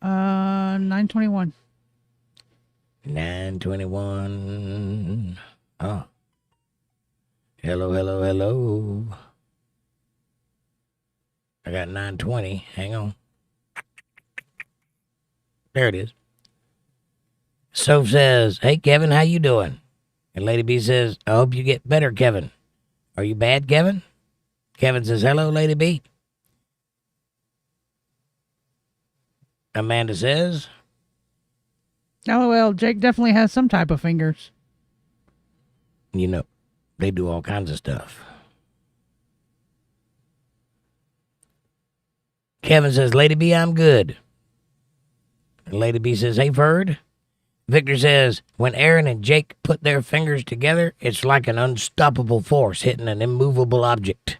B: 921.
A: 921. Oh. Hello, hello, hello. I got 920. Hang on. There it is. Soph says, hey, Kevin, how you doing? And Lady B says, I hope you get better, Kevin. Are you bad, Kevin? Kevin says, hello, Lady B. Amanda says,
B: LOL, Jake definitely has some type of fingers.
A: you know, they do all kinds of stuff. Kevin says, Lady B, I'm good. And Lady B says, hey, Ferd. Victor says, when Aaron and Jake put their fingers together, it's like an unstoppable force hitting an immovable object.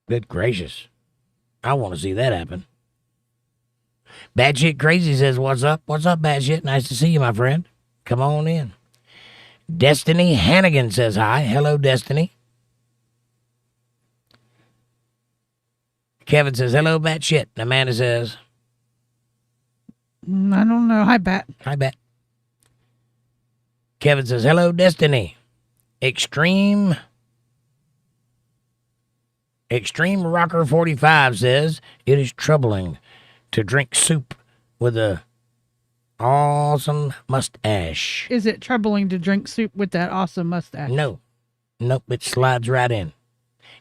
A: Good gracious. I want to see that happen. Batshit Crazy says, what's up? What's up, Batshit? Nice to see you, my friend. Come on in. Destiny Hannigan says hi. Hello, Destiny. Kevin says, hello, Batshit. Amanda says,
B: I don't know. Hi, Bat.
A: hi, Bat. Kevin says, hello, Destiny. Extreme Rocker 45 says, it is troubling to drink soup with a awesome mustache.
B: Is it troubling to drink soup with that awesome mustache?
A: No. Nope, it slides right in.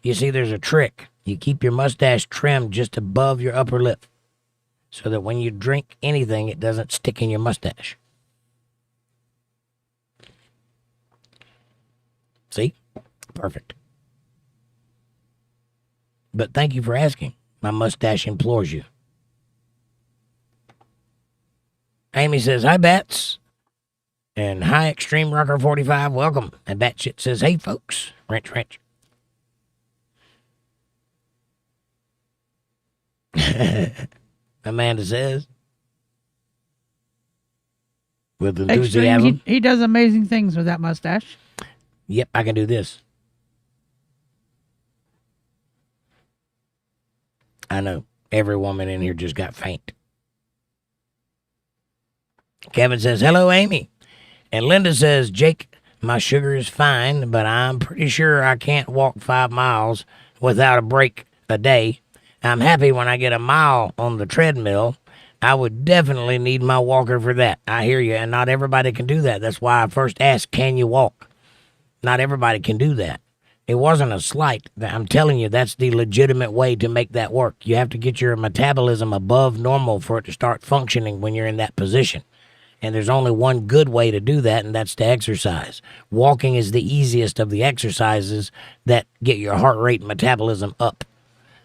A: You see, there's a trick. You keep your mustache trimmed just above your upper lip so that when you drink anything, it doesn't stick in your mustache. See? Perfect. But thank you for asking. My mustache implores you. Amy says, hi, Bats. And hi, Extreme Rocker 45. Welcome. And Batshit says, hey, folks. Wrench, wrench. Amanda says, with enthusiasm.
B: Extreme, he does amazing things with that mustache.
A: Yep, I can do this. I know. Every woman in here just got faint. Kevin says, hello, Amy. And Linda says, Jake, my sugar is fine, but I'm pretty sure I can't walk 5 miles without a break a day. I'm happy when I get a mile on the treadmill. I would definitely need my walker for that. I hear you, and not everybody can do that. That's why I first asked, can you walk? Not everybody can do that. It wasn't a slight. I'm telling you, that's the legitimate way to make that work. You have to get your metabolism above normal for it to start functioning when you're in that position. And there's only one good way to do that, and that's to exercise. Walking is the easiest of the exercises that get your heart rate and metabolism up.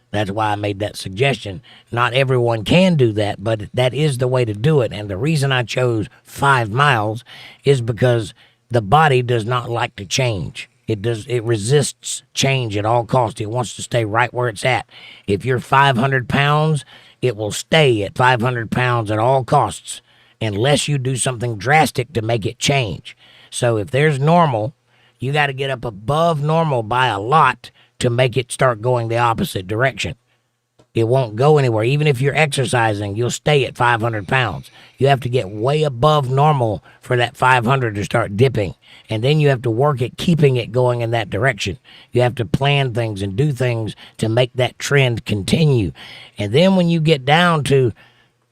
A: That's why I made that suggestion. Not everyone can do that, but that is the way to do it. And the reason I chose 5 miles is because the body does not like to change. It resists change at all costs. It wants to stay right where it's at. If you're 500 pounds, it will stay at 500 pounds at all costs unless you do something drastic to make it change. So if there's normal, you got to get up above normal by a lot to make it start going the opposite direction. It won't go anywhere. Even if you're exercising, you'll stay at 500 pounds. You have to get way above normal for that 500 to start dipping. And then you have to work at keeping it going in that direction. You have to plan things and do things to make that trend continue. And then when you get down to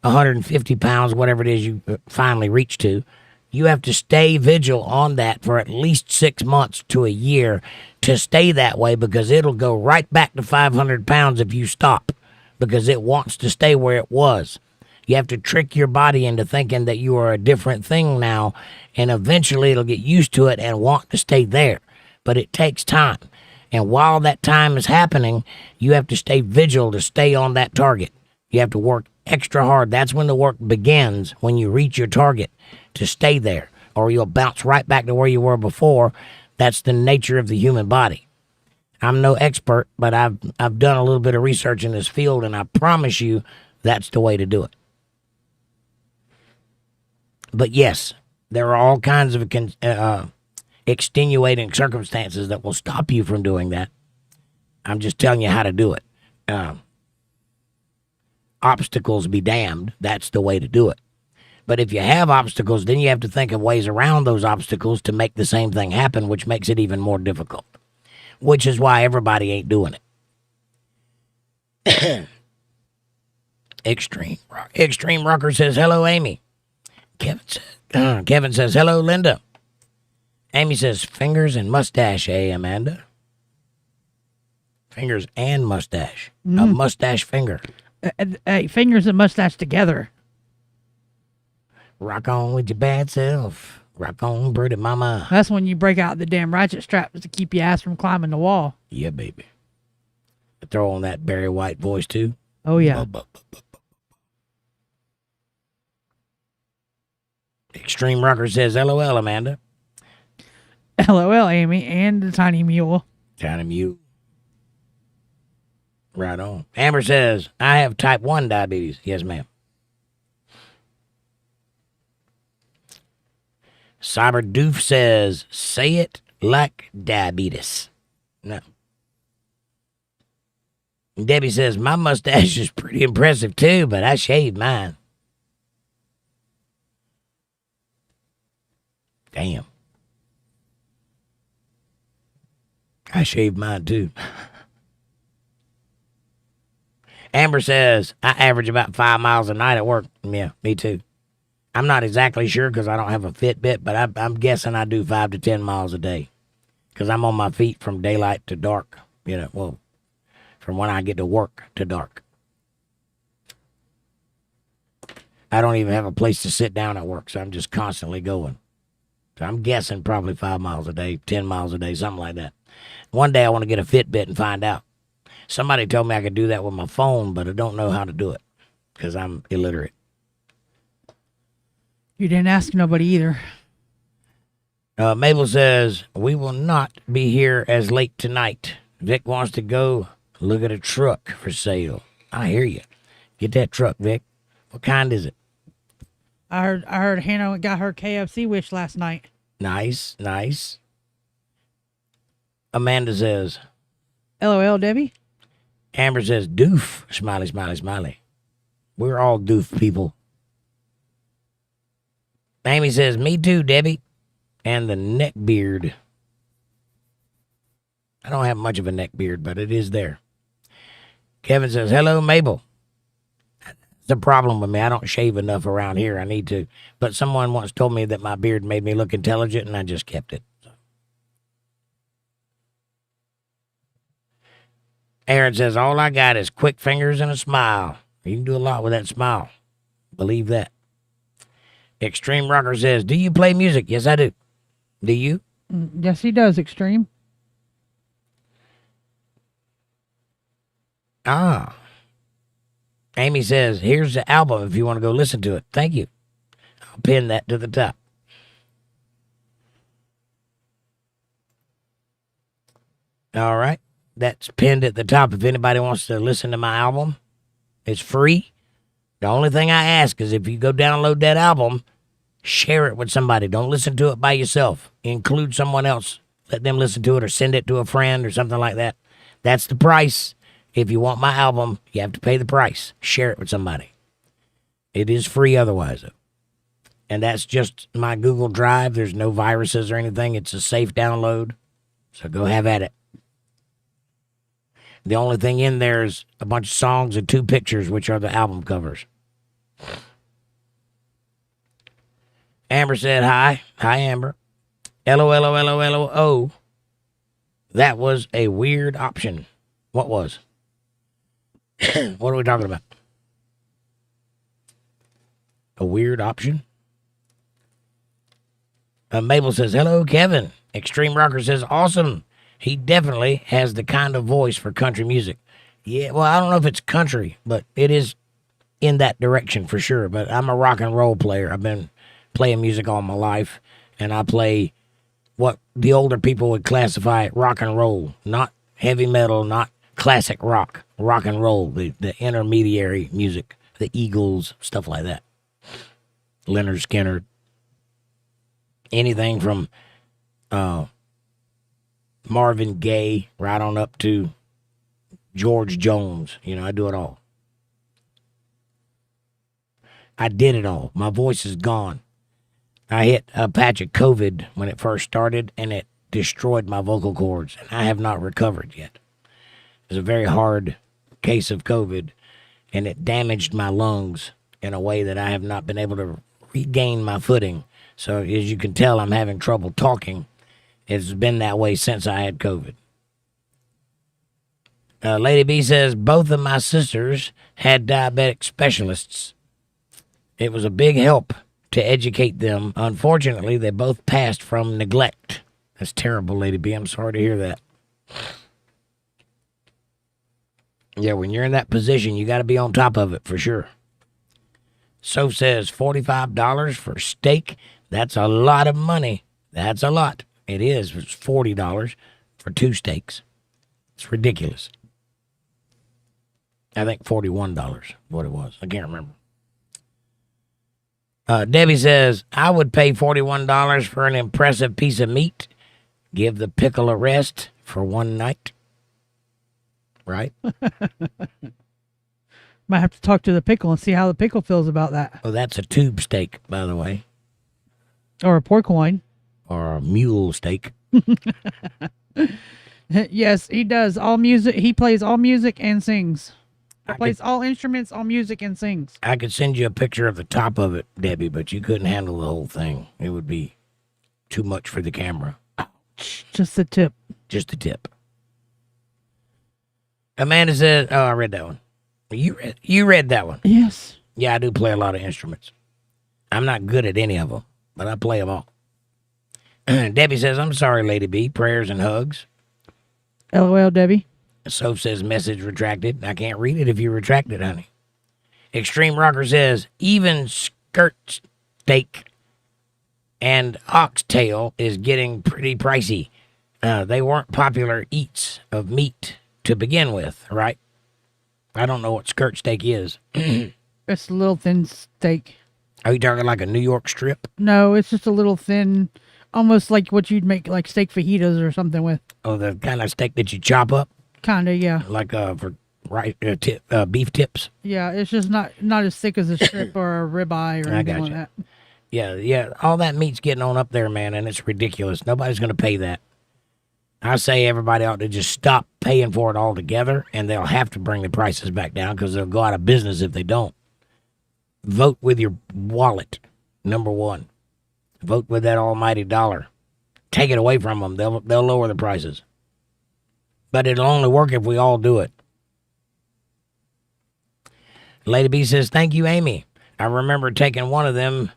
A: 150 pounds, whatever it is you finally reach to, you have to stay vigil on that for at least 6 months to a year to stay that way, because it'll go right back to 500 pounds if you stop, because it wants to stay where it was. You have to trick your body into thinking that you are a different thing now, and eventually it'll get used to it and want to stay there. But it takes time. And while that time is happening, you have to stay vigil to stay on that target. You have to work extra hard. That's when the work begins, when you reach your target, to stay there, or you'll bounce right back to where you were before. That's the nature of the human body. I'm no expert, but I've done a little bit of research in this field, and I promise you that's the way to do it. But yes, there are all kinds of extenuating circumstances that will stop you from doing that. I'm just telling you how to do it. Obstacles be damned. That's the way to do it. But if you have obstacles, then you have to think of ways around those obstacles to make the same thing happen, which makes it even more difficult. Which is why everybody ain't doing it. Extreme Rocker says, hello, Amy. Kevin says, hello, Linda. Amy says, fingers and mustache, Amanda? Fingers and mustache. A mustache finger.
B: Hey, fingers and mustache together.
A: Rock on with your bad self. Rock on, birdie mama.
B: That's when you break out the damn ratchet straps to keep your ass from climbing the wall.
A: Yeah, baby. Throw on that Barry White voice, too.
B: Oh, yeah.
A: Extreme Rocker says, LOL, Amanda.
B: LOL, Amy, and the tiny mule.
A: Tiny mule. Right on. Amber says, I have type 1 diabetes. Yes, ma'am. Cyber Doof says, say it like diabetes. No. Debbie says, my mustache is pretty impressive too, but I shaved mine. Damn. I shaved mine too. Amber says, I average about 5 miles a night at work. Yeah, me too. I'm not exactly sure because I don't have a Fitbit, but I'm guessing I do 5 to 10 miles a day because I'm on my feet from daylight to dark. From when I get to work to dark. I don't even have a place to sit down at work, so I'm just constantly going. So I'm guessing probably 5 miles a day, 10 miles a day, something like that. One day I want to get a Fitbit and find out. Somebody told me I could do that with my phone, but I don't know how to do it because I'm illiterate.
B: You didn't ask nobody either.
A: Mabel says, we will not be here as late tonight. Vic wants to go look at a truck for sale. I hear you. Get that truck, Vic. What kind is it?
B: I heard Hannah got her KFC wish last night.
A: Nice, nice. Amanda says,
B: LOL, Debbie.
A: Amber says, doof. Smiley, smiley, smiley. We're all doof people. Amy says, me too, Debbie. And the neck beard. I don't have much of a neck beard, but it is there. Kevin says, hello, Mabel. It's a problem with me. I don't shave enough around here. I need to. But someone once told me that my beard made me look intelligent, and I just kept it. Aaron says, all I got is quick fingers and a smile. You can do a lot with that smile. Believe that. Extreme Rocker says, do you play music? Yes, I do. Do you?
B: Yes, he does, Extreme.
A: Ah. Amy says, here's the album if you want to go listen to it. Thank you. I'll pin that to the top. All right. That's pinned at the top. If anybody wants to listen to my album, it's free. The only thing I ask is if you go download that album, share it with somebody. Don't listen to it by yourself. Include someone else. Let them listen to it or send it to a friend or something like that. That's the price. If you want my album, you have to pay the price. Share it with somebody. It is free otherwise, though. And that's just my Google Drive. There's no viruses or anything. It's a safe download. So go have at it. The only thing in there is a bunch of songs and 2 pictures, which are the album covers. Amber said hi. Hi, Amber. LOLOLOLO. That was a weird option. What was? What are we talking about? A weird option? Mabel says, hello, Kevin. Extreme Rocker says, awesome. He definitely has the kind of voice for country music. Yeah, well, I don't know if it's country, but it is in that direction for sure. But I'm a rock and roll player. I've been playing music all my life, and I play what the older people would classify rock and roll, not heavy metal, not classic rock, rock and roll, the intermediary music, the Eagles, stuff like that. Leonard Skinner, anything from Marvin Gaye right on up to George Jones. I do it all. I did it all. My voice is gone. I hit a patch of COVID when it first started, and it destroyed my vocal cords, and I have not recovered yet. It was a very hard case of COVID, and it damaged my lungs in a way that I have not been able to regain my footing. So as you can tell, I'm having trouble talking. It's been that way since I had COVID. Lady B says, both of my sisters had diabetic specialists. It was a big help to educate them. Unfortunately, they both passed from neglect. That's terrible, Lady B. I'm sorry to hear that. Yeah, when you're in that position, you got to be on top of it for sure. So says $45 for steak. That's a lot of money. That's a lot. It is. It's $40 for 2 steaks. It's ridiculous. I think $41 what it was. I can't remember. Debbie says, I would pay $41 for an impressive piece of meat. Give the pickle a rest for one night. Right?
B: Might have to talk to the pickle and see how the pickle feels about that.
A: Oh, that's a tube steak, by the way.
B: Or a pork loin.
A: Or a mule steak.
B: Yes, he does. All music. He plays all music and sings. He plays all instruments, all music, and sings.
A: I could send you a picture of the top of it, Debbie, but you couldn't handle the whole thing. It would be too much for the camera.
B: Just the tip.
A: Just the tip. Amanda says, oh, I read that one. You read that one.
B: Yes.
A: Yeah, I do play a lot of instruments. I'm not good at any of them, but I play them all. Debbie says, I'm sorry, Lady B. Prayers and hugs.
B: LOL, Debbie.
A: Soph says, message retracted. I can't read it if you retract it, honey. Extreme Rocker says, even skirt steak and oxtail is getting pretty pricey. They weren't popular eats of meat to begin with, right? I don't know what skirt steak is.
B: It's a little thin steak.
A: Are you talking like a New York strip?
B: No, it's just a little thin, almost like what you'd make like steak fajitas or something with.
A: Oh, the kind of steak that you chop up?
B: Kinda, yeah.
A: Like for beef tips?
B: Yeah, it's just not as thick as a strip or a ribeye or anything like that.
A: Yeah, all that meat's getting on up there, man, and it's ridiculous. Nobody's going to pay that. I say everybody ought to just stop paying for it altogether, and they'll have to bring the prices back down because they'll go out of business if they don't. Vote with your wallet, number one. Vote with that almighty dollar. Take it away from them. They'll lower the prices. But it'll only work if we all do it. Lady B says, thank you, Amy. I remember taking one of them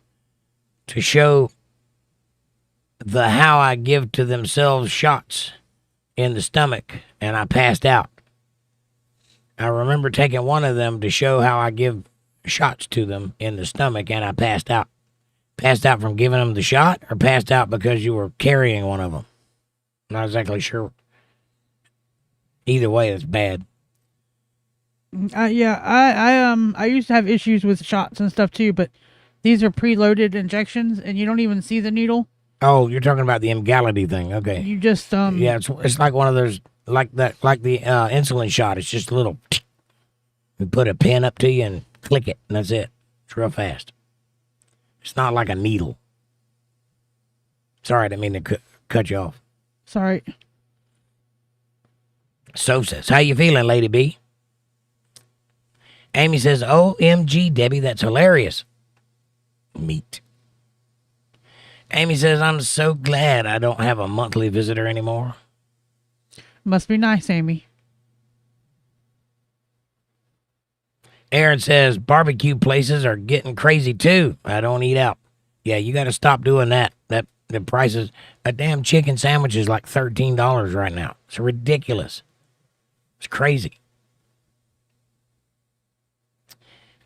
A: to show the how I give to themselves shots in the stomach, and I passed out. I remember taking one of them to show how I give shots to them in the stomach, and I passed out. Passed out from giving them the shot, or passed out because you were carrying one of them? Not exactly sure. Either way, it's bad.
B: Yeah, I used to have issues with shots and stuff too, but these are preloaded injections, and you don't even see the needle.
A: Oh, you're talking about the Emgality thing, okay?
B: You just
A: yeah, it's like one of those like the insulin shot. It's just a little. You put a pen up to you and click it, and that's it. It's real fast. It's not like a needle. Sorry, I didn't mean to cut you off.
B: Sorry.
A: So says, how you feeling, Lady B? Amy says, OMG, Debbie, that's hilarious. Meat. Amy says, I'm so glad I don't have a monthly visitor anymore.
B: Must be nice, Amy.
A: Aaron says, barbecue places are getting crazy too. I don't eat out. Yeah, you got to stop doing that. The prices, a damn chicken sandwich is like $13 right now. It's ridiculous. It's crazy.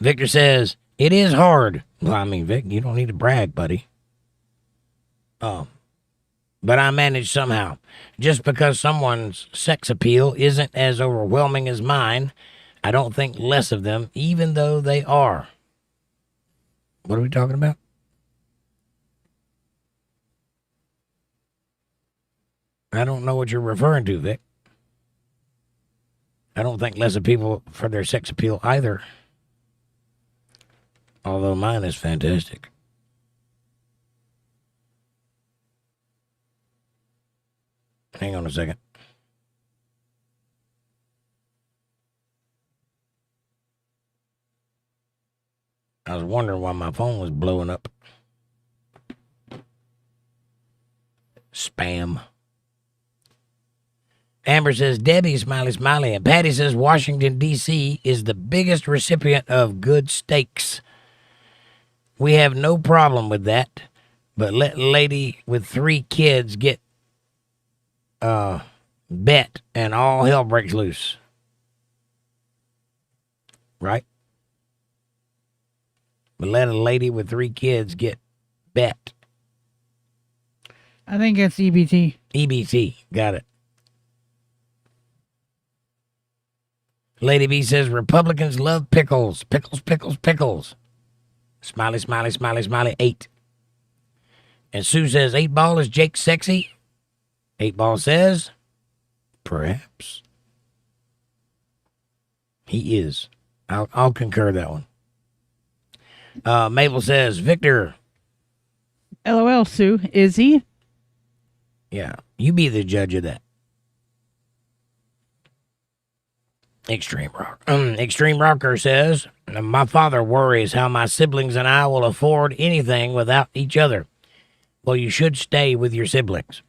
A: Victor says, it is hard. Well, I mean, Vic, you don't need to brag, buddy. But I manage somehow. Just because someone's sex appeal isn't as overwhelming as mine, I don't think less of them, even though they are. What are we talking about? I don't know what you're referring to, Vic. I don't think less of people for their sex appeal either. Although mine is fantastic. Hang on a second. I was wondering why my phone was blowing up. Spam. Amber says, Debbie, smiley, smiley. And Patty says, Washington, D.C. is the biggest recipient of good steaks. We have no problem with that, but let lady with 3 kids get bet and all hell breaks loose. Right? But let a lady with 3 kids get bet.
B: I think it's EBT.
A: EBT. Got it. Lady B says, Republicans love pickles. Pickles, pickles, pickles. Smiley, smiley, smiley, smiley, 8. And Sue says, 8 Ball, is Jake sexy? 8 Ball says, perhaps. He is. I'll concur that one. Mabel says, Victor.
B: LOL, Sue. Is he?
A: Yeah, you be the judge of that. Extreme Rocker says, my father worries how my siblings and I will afford anything without each other. Well, you should stay with your siblings.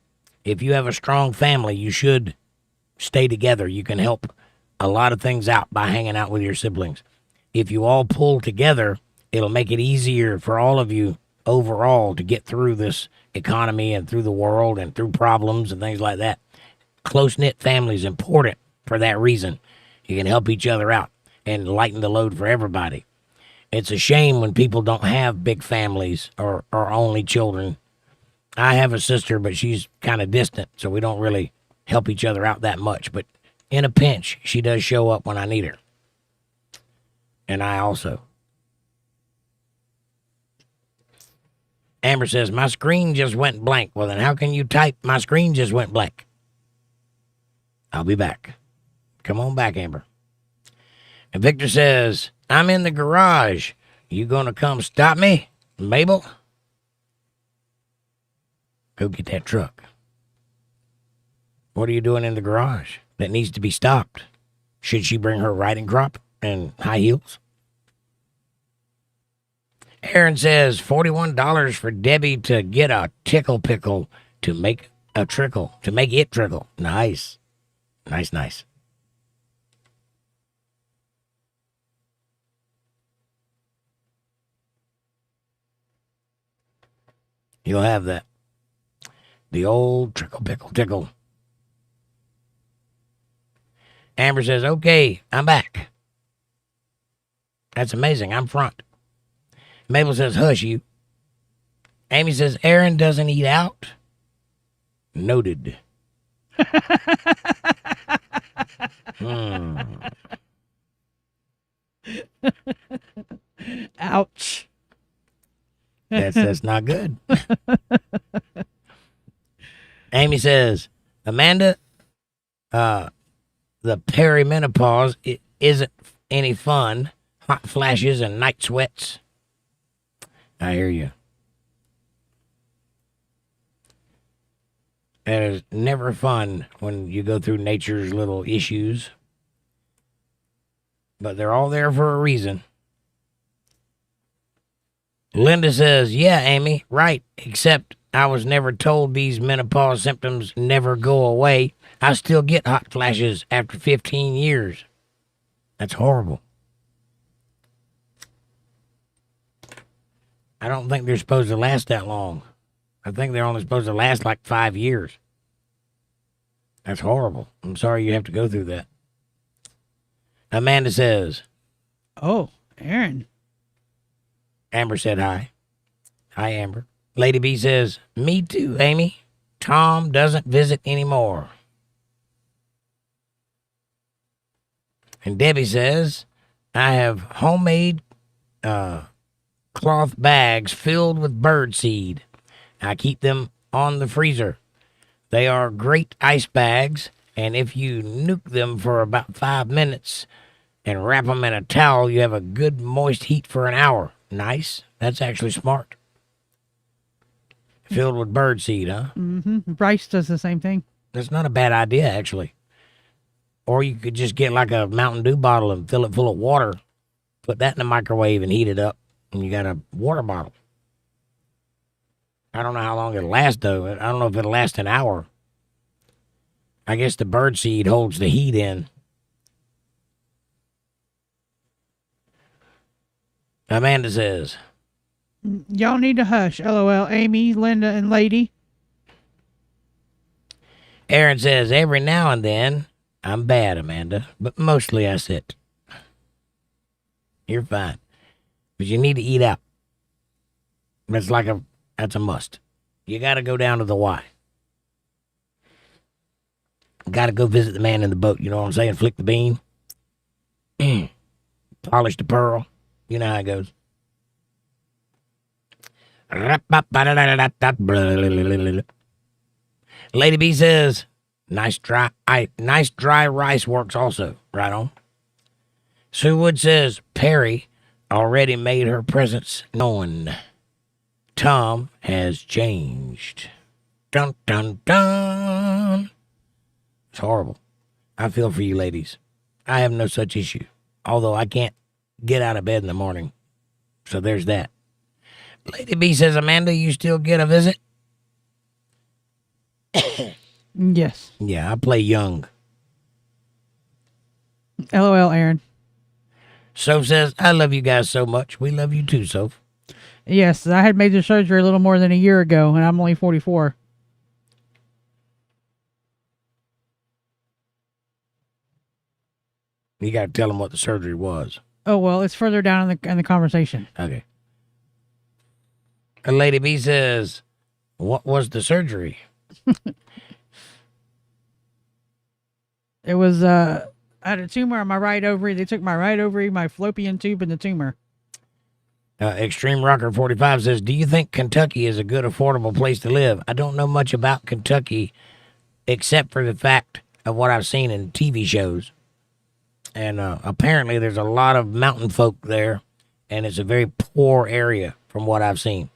A: If you have a strong family, you should stay together. You can help a lot of things out by hanging out with your siblings. If you all pull together, it'll make it easier for all of you overall to get through this economy and through the world and through problems and things like that. Close-knit family is important for that reason. You can help each other out and lighten the load for everybody. It's a shame when people don't have big families or only children. I have a sister, but she's kind of distant, so we don't really help each other out that much. But in a pinch, she does show up when I need her. And I also. Amber says, my screen just went blank. Well, then how can you type, my screen just went blank? I'll be back. Come on back, Amber. And Victor says, I'm in the garage. You gonna come stop me, Mabel? Go get that truck. What are you doing in the garage that needs to be stopped? Should she bring her riding crop and high heels? Aaron says, $41 for Debbie to get a tickle pickle to make it trickle. Nice. Nice. You'll have that. The old trickle, pickle, tickle. Amber says, okay, I'm back. That's amazing. I'm front. Mabel says, hush you. Amy says, Aaron doesn't eat out. Noted.
B: Ouch.
A: That's not good. Amy says, Amanda, the perimenopause it isn't any fun. Hot flashes and night sweats. I hear you. And it's never fun when you go through nature's little issues. But they're all there for a reason. Linda says, yeah, Amy, right, except I was never told these menopause symptoms never go away. I still get hot flashes after 15 years. That's horrible. I don't think they're supposed to last that long. I think they're only supposed to last like 5 years. That's horrible. I'm sorry you have to go through that. Amanda says,
B: oh, Aaron.
A: Amber said hi. Hi, Amber. Lady B says, me too, Amy. Tom doesn't visit anymore. And Debbie says, I have homemade cloth bags filled with bird seed. I keep them on the freezer. They are great ice bags, and if you nuke them for about 5 minutes and wrap them in a towel, you have a good moist heat for an hour. Nice. That's actually smart. Filled with bird seed, huh?
B: Mm-hmm. Bryce does the same thing.
A: That's not a bad idea, actually. Or you could just get like a Mountain Dew bottle and fill it full of water. Put that in the microwave and heat it up. And you got a water bottle. I don't know how long it'll last, though. I don't know if it'll last an hour. I guess the bird seed holds the heat in. Amanda says,
B: Y'all need to hush. LOL. Amy, Linda, and Lady.
A: Aaron says, every now and then, I'm bad, Amanda, but mostly I sit. You're fine. But you need to eat out. That's a must. You got to go down to the Y. Got to go visit the man in the boat. You know what I'm saying? Flick the bean. Polish the pearl. You know how it goes. Lady B says, nice dry rice works also. Right on. Sue Wood says, Perry already made her presence known. Tom has changed. Dun, dun, dun. It's horrible. I feel for you ladies. I have no such issue. Although I can't get out of bed in the morning. So there's that. Lady B says, Amanda, you still get a visit?
B: Yes.
A: Yeah, I play young.
B: LOL, Aaron.
A: Soph says, I love you guys so much. We love you too, Soph.
B: Yes, I had major surgery a little more than a year ago, and I'm only 44.
A: You got to tell them what the surgery was.
B: Oh, well, it's further down in the conversation.
A: Okay. And Lady B says, what was the surgery?
B: It was, I had a tumor on my right ovary. They took my right ovary, my fallopian tube, and the tumor.
A: Extreme Rocker 45 says, do you think Kentucky is a good, affordable place to live? I don't know much about Kentucky except for the fact of what I've seen in TV shows. And apparently there's a lot of mountain folk there, and it's a very poor area from what I've seen.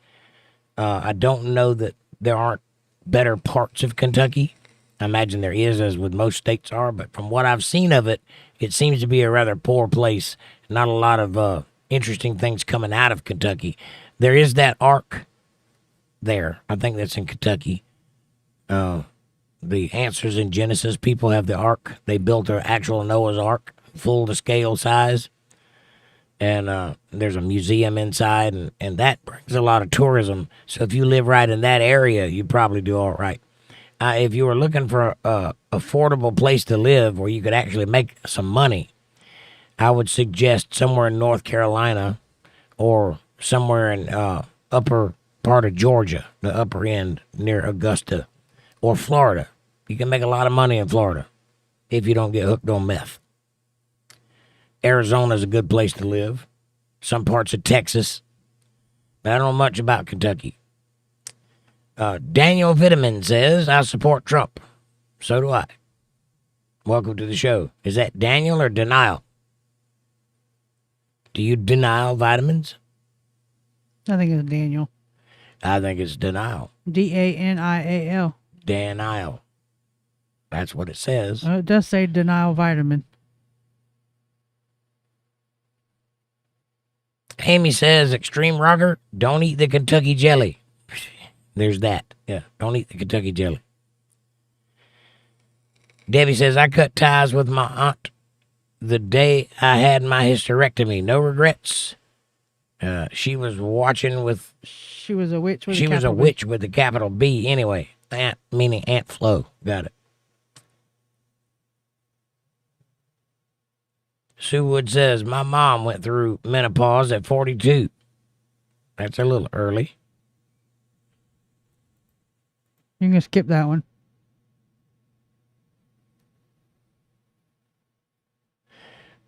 A: I don't know that there aren't better parts of Kentucky. I imagine there is, as with most states are, but from what I've seen of it, it seems to be a rather poor place. Not a lot of interesting things coming out of Kentucky. There is that ark there. I think that's in Kentucky. The Answers in Genesis people have the ark. They built an actual Noah's Ark, full to scale size. And there's a museum inside, and that brings a lot of tourism. So if you live right in that area, you probably do all right. If you were looking for a affordable place to live where you could actually make some money, I would suggest somewhere in North Carolina or somewhere in upper part of Georgia, the upper end near Augusta, or Florida. You can make a lot of money in Florida if you don't get hooked on meth. Arizona's a good place to live. Some parts of Texas. But I don't know much about Kentucky. Daniel Vitamin says, I support Trump. So do I. Welcome to the show. Is that Daniel or Denial? Do you denial vitamins?
B: I think it's Daniel.
A: I think it's Denial.
B: Danial.
A: Denial. That's what it says.
B: It does say denial vitamin.
A: Amy says, Extreme Rocker, don't eat the Kentucky jelly. There's that. Yeah, don't eat the Kentucky jelly. Debbie says, I cut ties with my aunt the day I had my hysterectomy. No regrets. She was watching with...
B: She was a witch with
A: She
B: a
A: was a
B: capital B.
A: witch with a capital B anyway. Aunt, meaning Aunt Flo. Got it. Sue Wood says, my mom went through menopause at 42. That's a little early.
B: You can skip that one.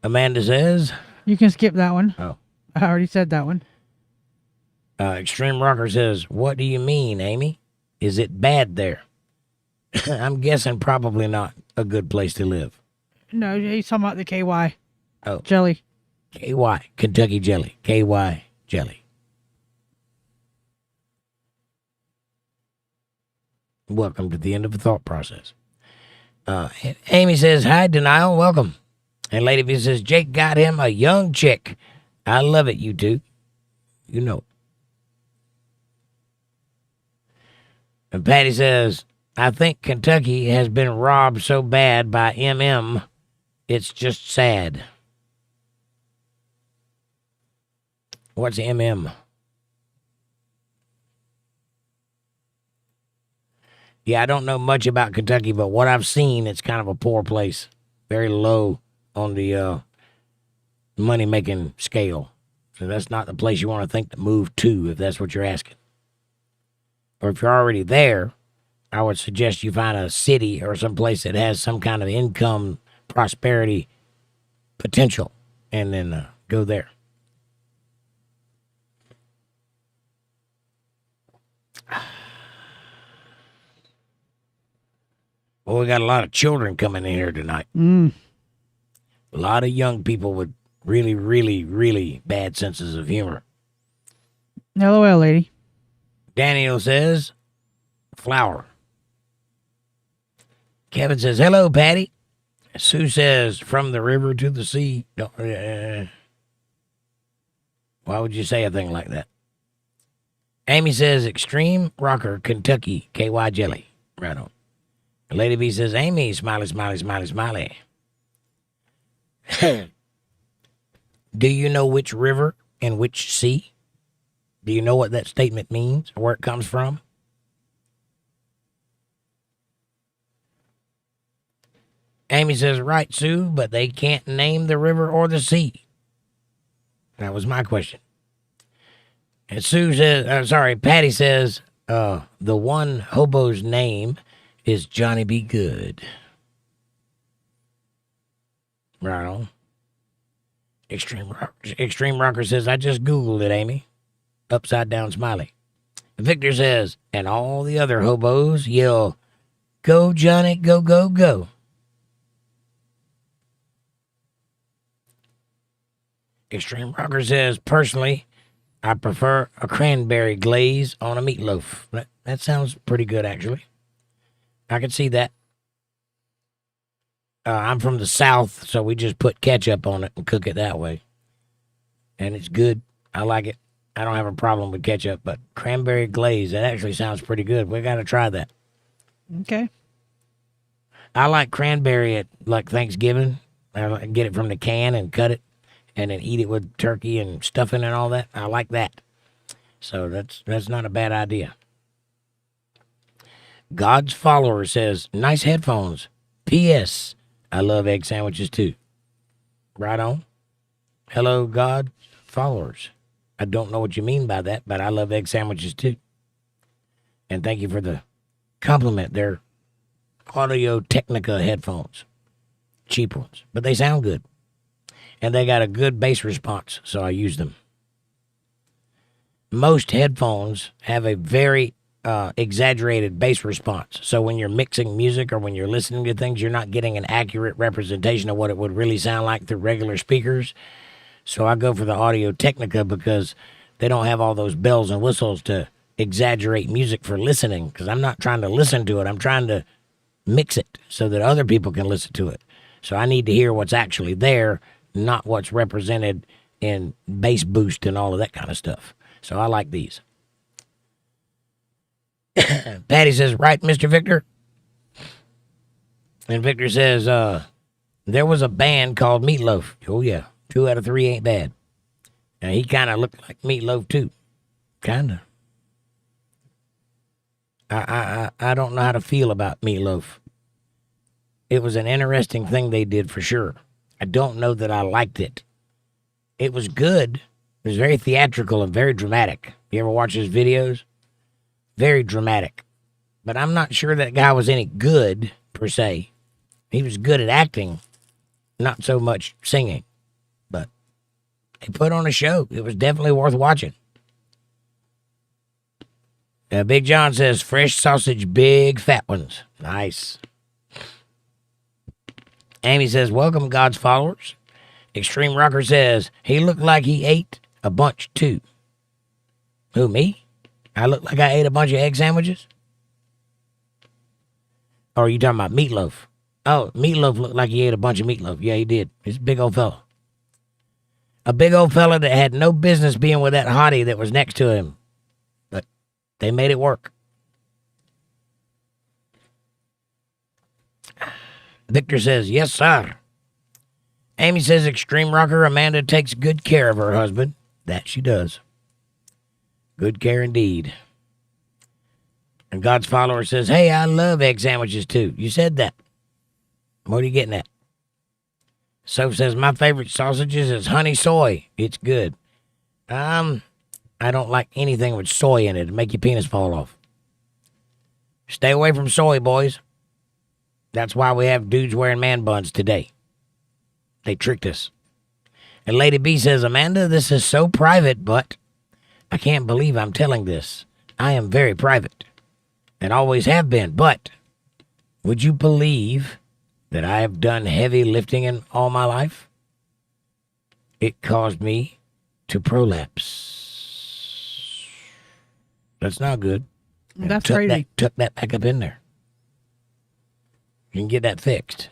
A: Amanda says,
B: You can skip that one.
A: oh.
B: I already said that one.
A: Extreme Rocker says, what do you mean, Amy? Is it bad there? I'm guessing probably not a good place to live.
B: No, he's talking about the KY.
A: Oh.
B: Jelly.
A: KY, Kentucky jelly. KY jelly. Welcome to the end of the thought process. Amy says, hi, Denial, welcome. And Lady B says, Jake got him a young chick. I love it, you two. you know it. And Patty says, I think Kentucky has been robbed so bad by MM, it's just sad. What's MM? Yeah, I don't know much about Kentucky, but what I've seen, it's kind of a poor place. Very low on the money-making scale. So that's not the place you want to think to move to, if that's what you're asking. Or if you're already there, I would suggest you find a city or some place that has some kind of income, prosperity potential, and then go there. Well, we got a lot of children coming in here tonight. A lot of young people with really, really, really bad senses of humor.
B: LOL, lady.
A: Daniel says, flower. Kevin says, hello, Patty. Sue says, from the river to the sea. Why would you say a thing like that? Amy says, extreme rocker, Kentucky, KY jelly. Right on. Lady B says, Amy, smiley, smiley, smiley, smiley. Do you know which river and which sea? Do you know what that statement means or where it comes from? Amy says, right, Sue, but they can't name the river or the sea. That was my question. And Sue says, Patty says, the one hobo's name is Johnny B. Good. Right on. Extreme Rocker says, I just Googled it, Amy. Upside down smiley. Victor says, and all the other hobos yell, go, Johnny, go, go, go. Extreme Rocker says, personally, I prefer a cranberry glaze on a meatloaf. That sounds pretty good, actually. I can see that. I'm from the South, so we just put ketchup on it and cook it that way. And it's good. I like it. I don't have a problem with ketchup, but cranberry glaze, that actually sounds pretty good. We got to try that.
B: Okay.
A: I like cranberry at, like, Thanksgiving. I get it from the can and cut it and then eat it with turkey and stuffing and all that. I like that. So that's not a bad idea. God's follower says, nice headphones. P.S. I love egg sandwiches too. Right on. Hello, God followers. I don't know what you mean by that, but I love egg sandwiches too. And thank you for the compliment. They're Audio Technica headphones. Cheap ones, but they sound good. And they got a good bass response, so I use them. Most headphones have a very exaggerated bass response. So when you're mixing music or when you're listening to things, you're not getting an accurate representation of what it would really sound like through regular speakers. So I go for the Audio Technica because they don't have all those bells and whistles to exaggerate music for listening, because I'm not trying to listen to it. I'm trying to mix it so that other people can listen to it. So I need to hear what's actually there, not what's represented in bass boost and all of that kind of stuff. So I like these. Patty says, right, Mr. Victor? And Victor says, there was a band called Meatloaf. Oh, yeah. 2 out of 3 ain't bad. Now, he kind of looked like Meatloaf, too. Kind of. I don't know how to feel about Meatloaf. It was an interesting thing they did for sure. I don't know that I liked it. It was good. It was very theatrical and very dramatic. You ever watch his videos? Very dramatic. But I'm not sure that guy was any good, per se. He was good at acting, not so much singing. But he put on a show. It was definitely worth watching. Big John says, fresh sausage, big fat ones. Nice. Amy says, welcome, God's followers. Extreme Rocker says, he looked like he ate a bunch, too. Who, me? I look like I ate a bunch of egg sandwiches? Or are you talking about Meatloaf? Oh, Meatloaf looked like he ate a bunch of meatloaf. Yeah, he did. He's a big old fella. A big old fella that had no business being with that hottie that was next to him. But they made it work. Victor says, yes, sir. Amy says, extreme rocker Amanda takes good care of her husband. That she does. Good care indeed. And God's follower says, hey, I love egg sandwiches too. You said that. What are you getting at? Soph says, my favorite sausages is honey soy. It's good. I don't like anything with soy in it. It'll make your penis fall off. Stay away from soy, boys. That's why we have dudes wearing man buns today. They tricked us. And Lady B says, Amanda, this is so private, but I can't believe I'm telling this. I am very private and always have been. But would you believe that I have done heavy lifting in all my life? It caused me to prolapse. That's not good.
B: That's crazy.
A: Tuck that back up in there. You can get that fixed.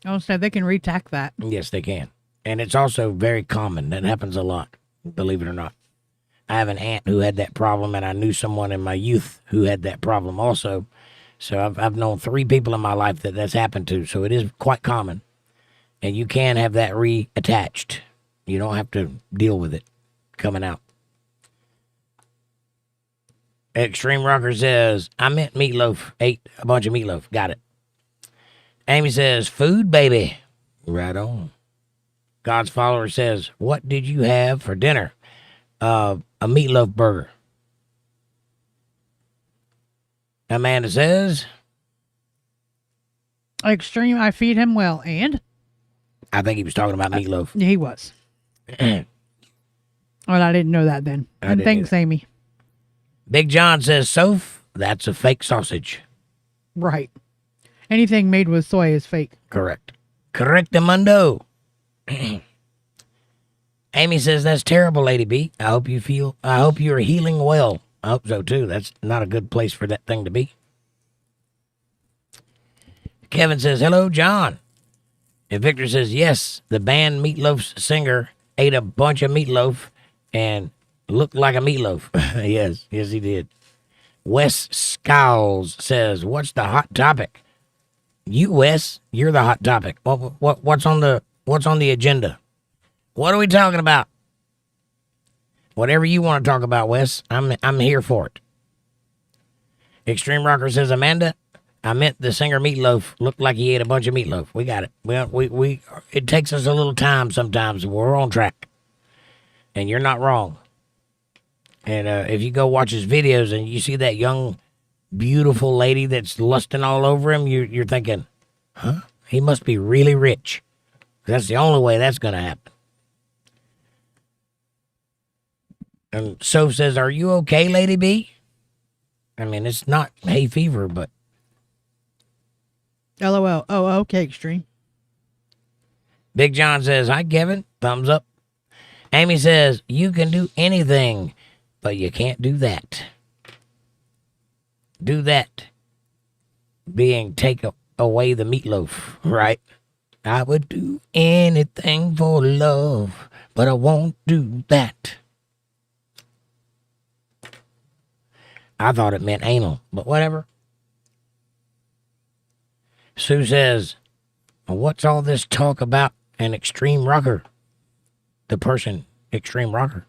B: Oh, so they can retack that.
A: Yes, they can. And it's also very common. That happens a lot, believe it or not. I have an aunt who had that problem, and I knew someone in my youth who had that problem also. So I've known 3 people in my life that that's happened to. So it is quite common. And you can have that reattached. You don't have to deal with it coming out. Extreme Rocker says, I meant meatloaf. Ate a bunch of meatloaf. Got it. Amy says, food, baby. Right on. God's follower says, what did you have for dinner? A meatloaf burger. Amanda says,
B: Extreme, I feed him well. And?
A: I think he was talking about meatloaf.
B: He was. Well, I didn't know that then. And thanks, Amy.
A: Big John says, Soph, that's a fake sausage.
B: Right. Anything made with soy is fake.
A: Correct. Correctamundo. Amy says, that's terrible, Lady B. I hope you are healing well. I hope so too. That's not a good place for that thing to be. Kevin says, hello, John. And Victor says, yes, the band Meatloaf's singer ate a bunch of meatloaf and looked like a meatloaf. Yes, he did. Wes Scowls says, what's the hot topic? You, Wes, you're the hot topic. What's on the agenda? What are we talking about? Whatever you want to talk about, Wes, I'm here for it. Extreme Rocker says, Amanda, I meant the singer Meatloaf looked like he ate a bunch of meatloaf. We got it. We it takes us a little time sometimes. We're on track. And you're not wrong. And if you go watch his videos and you see that young, beautiful lady that's lusting all over him, you're thinking, huh? He must be really rich. That's the only way that's going to happen. And Soph says, are you okay, Lady B? I mean, it's not hay fever, but.
B: LOL. Oh, okay, Extreme.
A: Big John says, hi, Kevin. Thumbs up. Amy says, you can do anything, but you can't do that. Do that. Being take away the meatloaf, right? I would do anything for love, but I won't do that. I thought it meant anal, but whatever. Sue says, what's all this talk about an extreme rocker? The person, extreme rocker.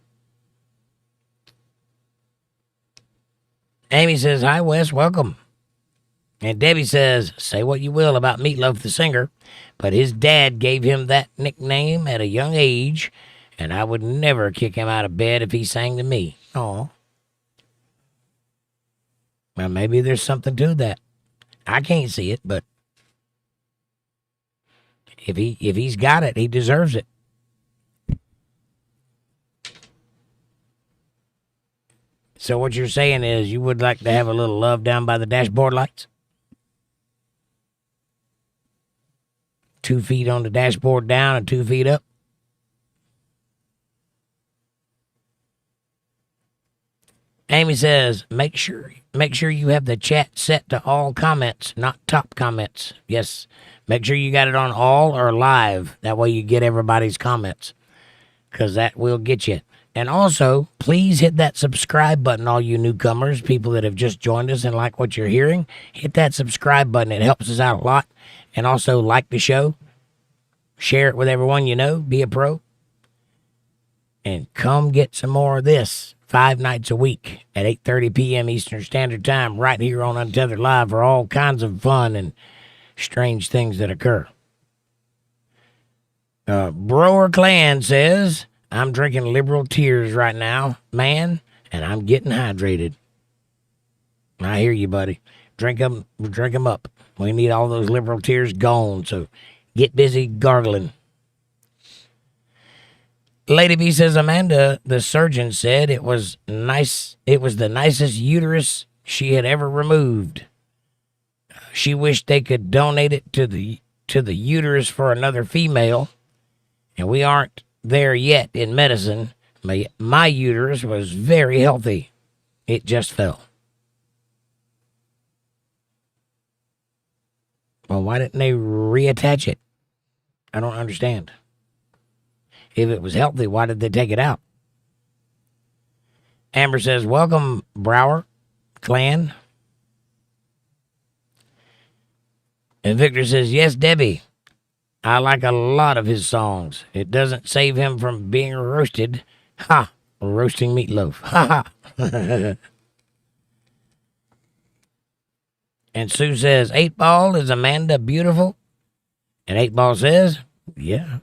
A: Amy says, hi, Wes, welcome. And Debbie says, say what you will about Meatloaf the singer, but his dad gave him that nickname at a young age, and I would never kick him out of bed if he sang to me. Aw. Well, maybe there's something to that. I can't see it, but if he's got it, he deserves it. So what you're saying is you would like to have a little love down by the dashboard lights? 2 feet on the dashboard down and 2 feet up? Amy says, make sure you have the chat set to all comments, not top comments. Yes, Make sure you got it on all or live. That way you get everybody's comments, because that will get you. And also, please hit that subscribe button, all you newcomers, people that have just joined us and like what you're hearing. Hit that subscribe button. It helps us out a lot. And also, like the show. Share it with everyone you know. Be a pro. And come get some more of this 5 nights a week at 8:30 p.m. Eastern Standard Time right here on Untethered Live for all kinds of fun and strange things that occur. Broer Clan says, I'm drinking liberal tears right now, man, and I'm getting hydrated. I hear you, buddy. Drink them up. We need all those liberal tears gone, so get busy gargling. Lady B says, Amanda, the surgeon said it was nice. It was the nicest uterus she had ever removed. She wished they could donate it to the uterus for another female, and we aren't there yet in medicine. My uterus was very healthy. It just fell. Well, why didn't they reattach it? I don't understand. If it was healthy, why did they take it out? Amber says, welcome, Brower Clan. And Victor says, yes, Debbie. I like a lot of his songs. It doesn't save him from being roasted. Ha! Roasting meatloaf. Ha ha. And Sue says, 8-Ball, is Amanda beautiful? And 8-Ball says, yeah.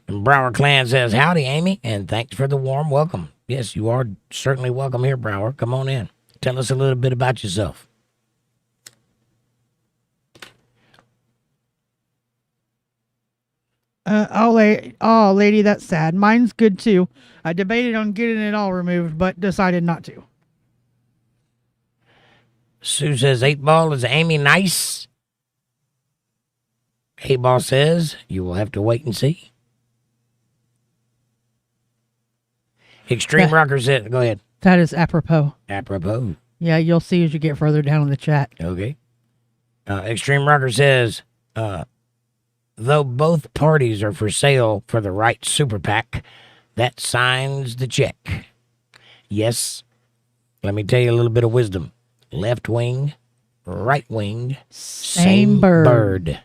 A: And Brower Clan says, howdy, Amy, and thanks for the warm welcome. Yes, you are certainly welcome here, Brower. Come on in. Tell us a little bit about yourself.
B: Oh, lady, that's sad. Mine's good too. I debated on getting it all removed, but decided not to.
A: Sue says, 8-Ball, is Amy nice? 8-Ball says, you will have to wait and see. Extreme Rocker said, go ahead.
B: That is apropos.
A: Apropos.
B: Yeah, you'll see as you get further down in the chat.
A: Okay. Extreme Rocker says, though both parties are for sale for the right super PAC, that signs the check. Yes. Let me tell you a little bit of wisdom. Left wing, right wing, same bird.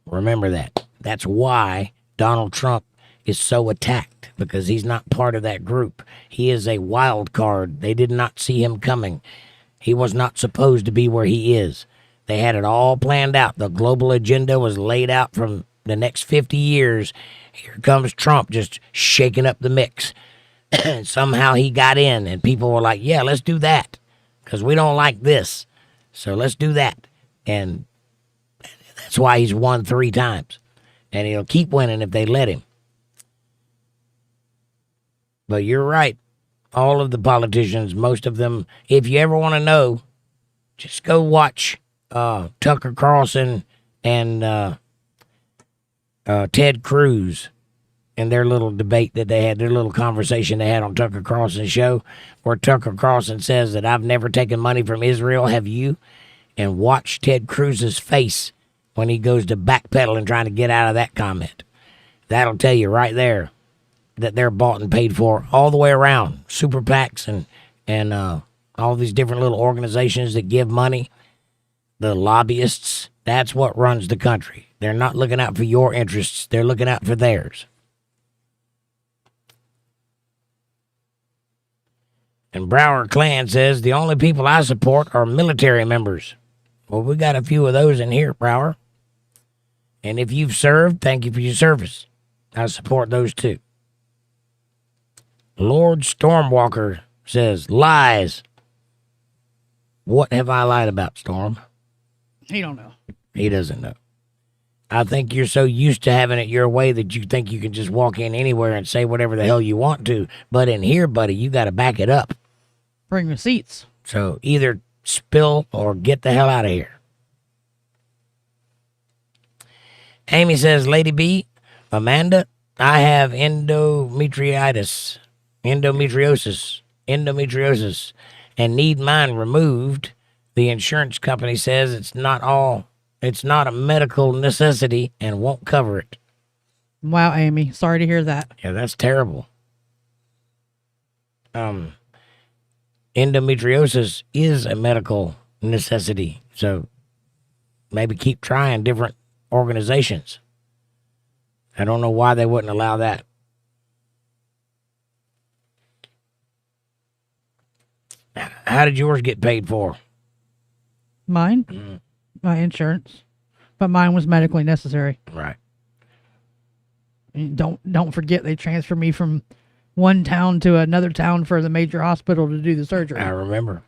A: Remember that. That's why Donald Trump is so attacked, because he's not part of that group. He is a wild card. They did not see him coming. He was not supposed to be where he is. They had it all planned out. The global agenda was laid out from the next 50 years. Here comes Trump just shaking up the mix. And somehow he got in, and people were like, yeah, let's do that, because we don't like this. So let's do that. And that's why he's won 3 times. And he'll keep winning if they let him. But you're right. All of the politicians, most of them, if you ever want to know, just go watch Tucker Carlson and Ted Cruz and their little debate that they had, their little conversation they had on Tucker Carlson's show, where Tucker Carlson says that I've never taken money from Israel, have you? And watch Ted Cruz's face when he goes to backpedal and trying to get out of that comment. That'll tell you right there that they're bought and paid for all the way around. Super PACs and all these different little organizations that give money, the lobbyists, that's what runs the country. They're not looking out for your interests. They're looking out for theirs. And Brower Clan says, the only people I support are military members. Well, we got a few of those in here, Brower. And if you've served, thank you for your service. I support those too. Lord Stormwalker says, lies. What have I lied about, Storm?
B: He don't know.
A: He doesn't know. I think you're so used to having it your way that you think you can just walk in anywhere and say whatever the hell you want to. But in here, buddy, you got to back it up.
B: Bring receipts.
A: So either spill or get the hell out of here. Amy says, Lady B, Amanda, I have endometriosis, and need mine removed. The insurance company says it's not a medical necessity and won't cover it.
B: Wow, Amy. Sorry to hear that.
A: Yeah, that's terrible. Endometriosis is a medical necessity, so maybe keep trying different organizations. I don't know why they wouldn't allow that. How did yours get paid for?
B: Mine? My insurance. But mine was medically necessary.
A: Right.
B: And don't forget they transferred me from one town to another town for the major hospital to do the surgery.
A: I remember.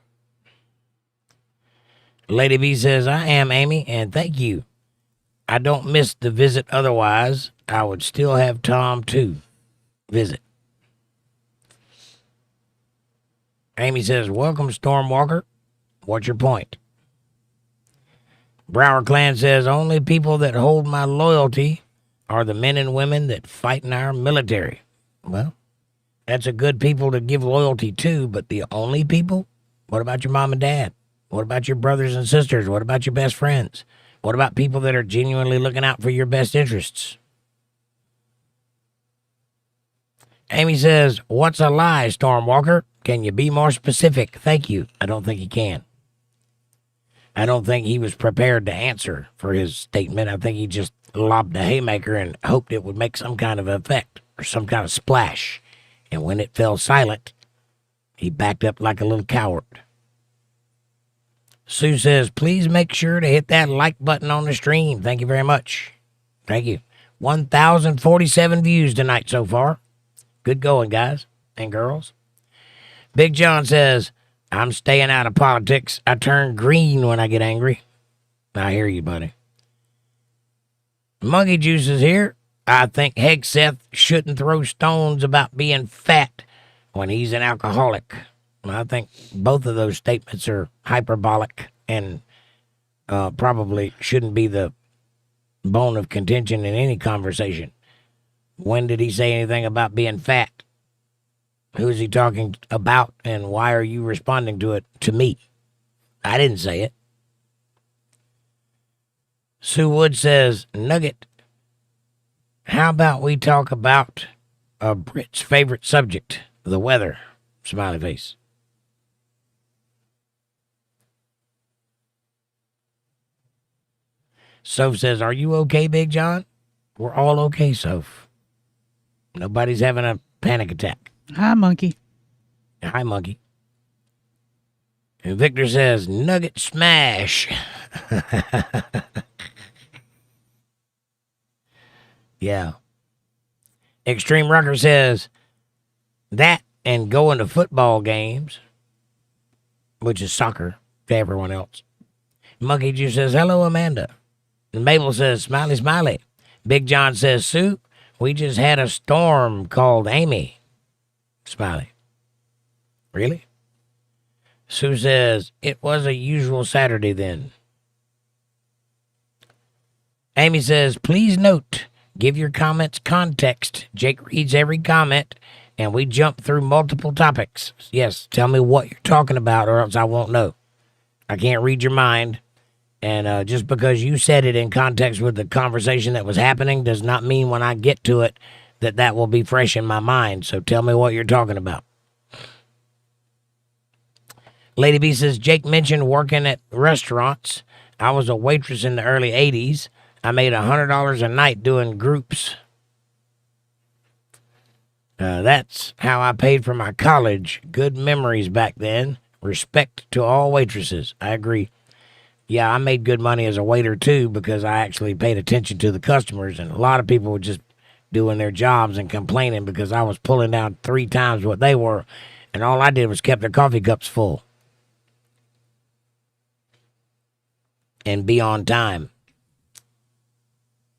A: Lady B says, I am Amy, and thank you. I don't miss the visit otherwise. I would still have Tom to visit. Amy says, welcome, Stormwalker. What's your point? Brower Clan says, only people that hold my loyalty are the men and women that fight in our military. Well, that's a good people to give loyalty to, but the only people? What about your mom and dad? What about your brothers and sisters? What about your best friends? What about people that are genuinely looking out for your best interests? Amy says, what's a lie, Stormwalker? Can you be more specific? Thank you. I don't think he can. I don't think he was prepared to answer for his statement. I think he just lobbed a haymaker and hoped it would make some kind of effect or some kind of splash. And when it fell silent, he backed up like a little coward. Sue says, please make sure to hit that like button on the stream. Thank you very much. Thank you. 1,047 views tonight so far. Good going, guys and girls. Big John says, I'm staying out of politics. I turn green when I get angry. I hear you, buddy. Monkey Juice is here. I think Hegseth shouldn't throw stones about being fat when he's an alcoholic. I think both of those statements are hyperbolic and probably shouldn't be the bone of contention in any conversation. When did he say anything about being fat? Who is he talking about, and why are you responding to it to me? I didn't say it. Sue Wood says, Nugget, how about we talk about a Brit's favorite subject, the weather? Smiley face. Soph says, are you okay, Big John? We're all okay, Soph. Nobody's having a panic attack.
B: Hi, Monkey.
A: Hi, Monkey. And Victor says, Nugget smash. Yeah. Extreme Rocker says, that and going to football games, which is soccer to everyone else. Monkey Juice says, hello, Amanda. And Mabel says, smiley, smiley. Big John says, Sue, we just had a storm called Amy. Smiley. Really? Sue says, it was a usual Saturday then. Amy says, please note, give your comments context. Jake reads every comment, and we jump through multiple topics. Yes, tell me what you're talking about, or else I won't know. I can't read your mind. And just because you said it in context with the conversation that was happening does not mean when I get to it that will be fresh in my mind. So tell me what you're talking about. Lady B says, Jake mentioned working at restaurants. I was a waitress in the early 80s. I made $100 a night doing groups. That's how I paid for my college. Good memories back then. Respect to all waitresses. I agree. Yeah, I made good money as a waiter, too, because I actually paid attention to the customers. And a lot of people were just doing their jobs and complaining because I was pulling down 3 times what they were. And all I did was kept their coffee cups full. And be on time.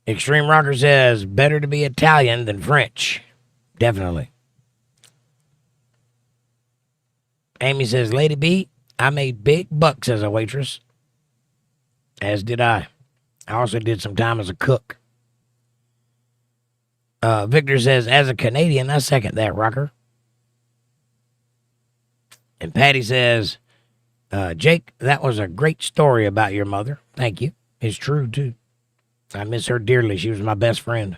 A: Extreme Rocker says, better to be Italian than French. Definitely. Amy says, Lady B, I made big bucks as a waitress. As did I. I also did some time as a cook. Victor says, as a Canadian, I second that, Rocker. And Patty says, Jake, that was a great story about your mother. Thank you. It's true, too. I miss her dearly. She was my best friend.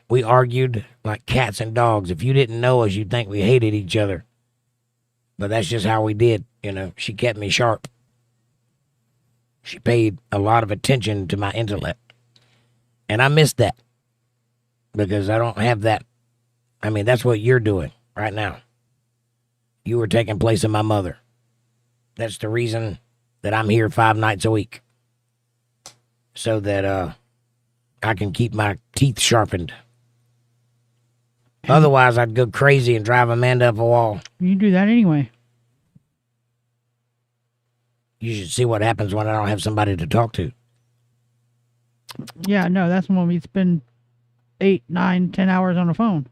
A: We argued like cats and dogs. If you didn't know us, you'd think we hated each other. But that's just how we did. You know, she kept me sharp. She paid a lot of attention to my intellect. And I miss that. Because I don't have that. I mean, that's what you're doing right now. You were taking place of my mother. That's the reason that I'm here 5 nights a week. So that I can keep my teeth sharpened. Otherwise, I'd go crazy and drive Amanda up a wall.
B: You do that anyway.
A: You should see what happens when I don't have somebody to talk to.
B: Yeah, no, that's when we spend 8, 9, 10 hours on the phone.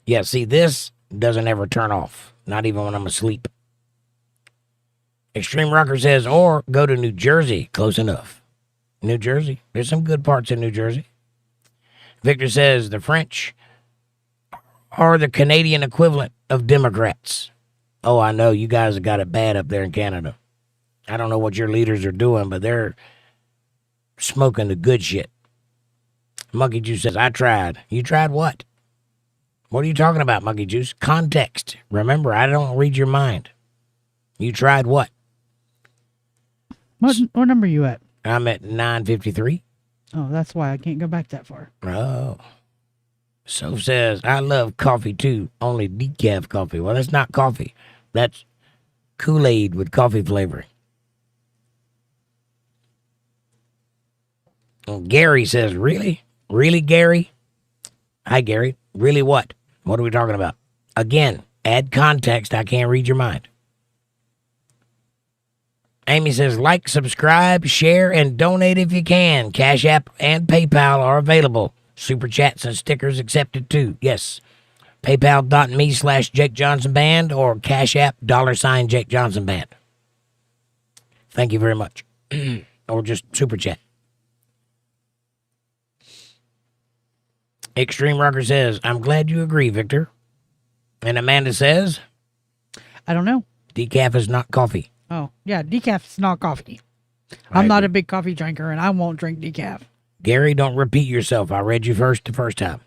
A: Yeah, see, this doesn't ever turn off. Not even when I'm asleep. Extreme Rocker says, or go to New Jersey. Close enough. New Jersey. There's some good parts in New Jersey. Victor says, the French are the Canadian equivalent of Democrats. Oh, I know. You guys have got it bad up there in Canada. I don't know what your leaders are doing, but they're smoking the good shit. Monkey Juice says, I tried. You tried what? What are you talking about, Monkey Juice? Context. Remember, I don't read your mind. You tried what?
B: What number are you at?
A: I'm at 953.
B: Oh, that's why I can't go back that far.
A: Oh. So says, I love coffee too. Only decaf coffee. Well, that's not coffee. That's Kool-Aid with coffee flavoring. And Gary says, really? Really, Gary? Hi, Gary. Really what? What are we talking about? Again, add context. I can't read your mind. Amy says, like, subscribe, share, and donate if you can. Cash App and PayPal are available. Super chats and stickers accepted too. Yes. PayPal.me/JakeJohnsonBand or Cash App $JakeJohnsonBand. Thank you very much. Or just super chat. Extreme Rocker says, I'm glad you agree, Victor. And Amanda says,
B: I don't know.
A: decaf is not coffee.
B: Oh, yeah, decaf is not coffee. I'm not a big coffee drinker, and I won't drink decaf.
A: Gary, don't repeat yourself. I read you first the first time.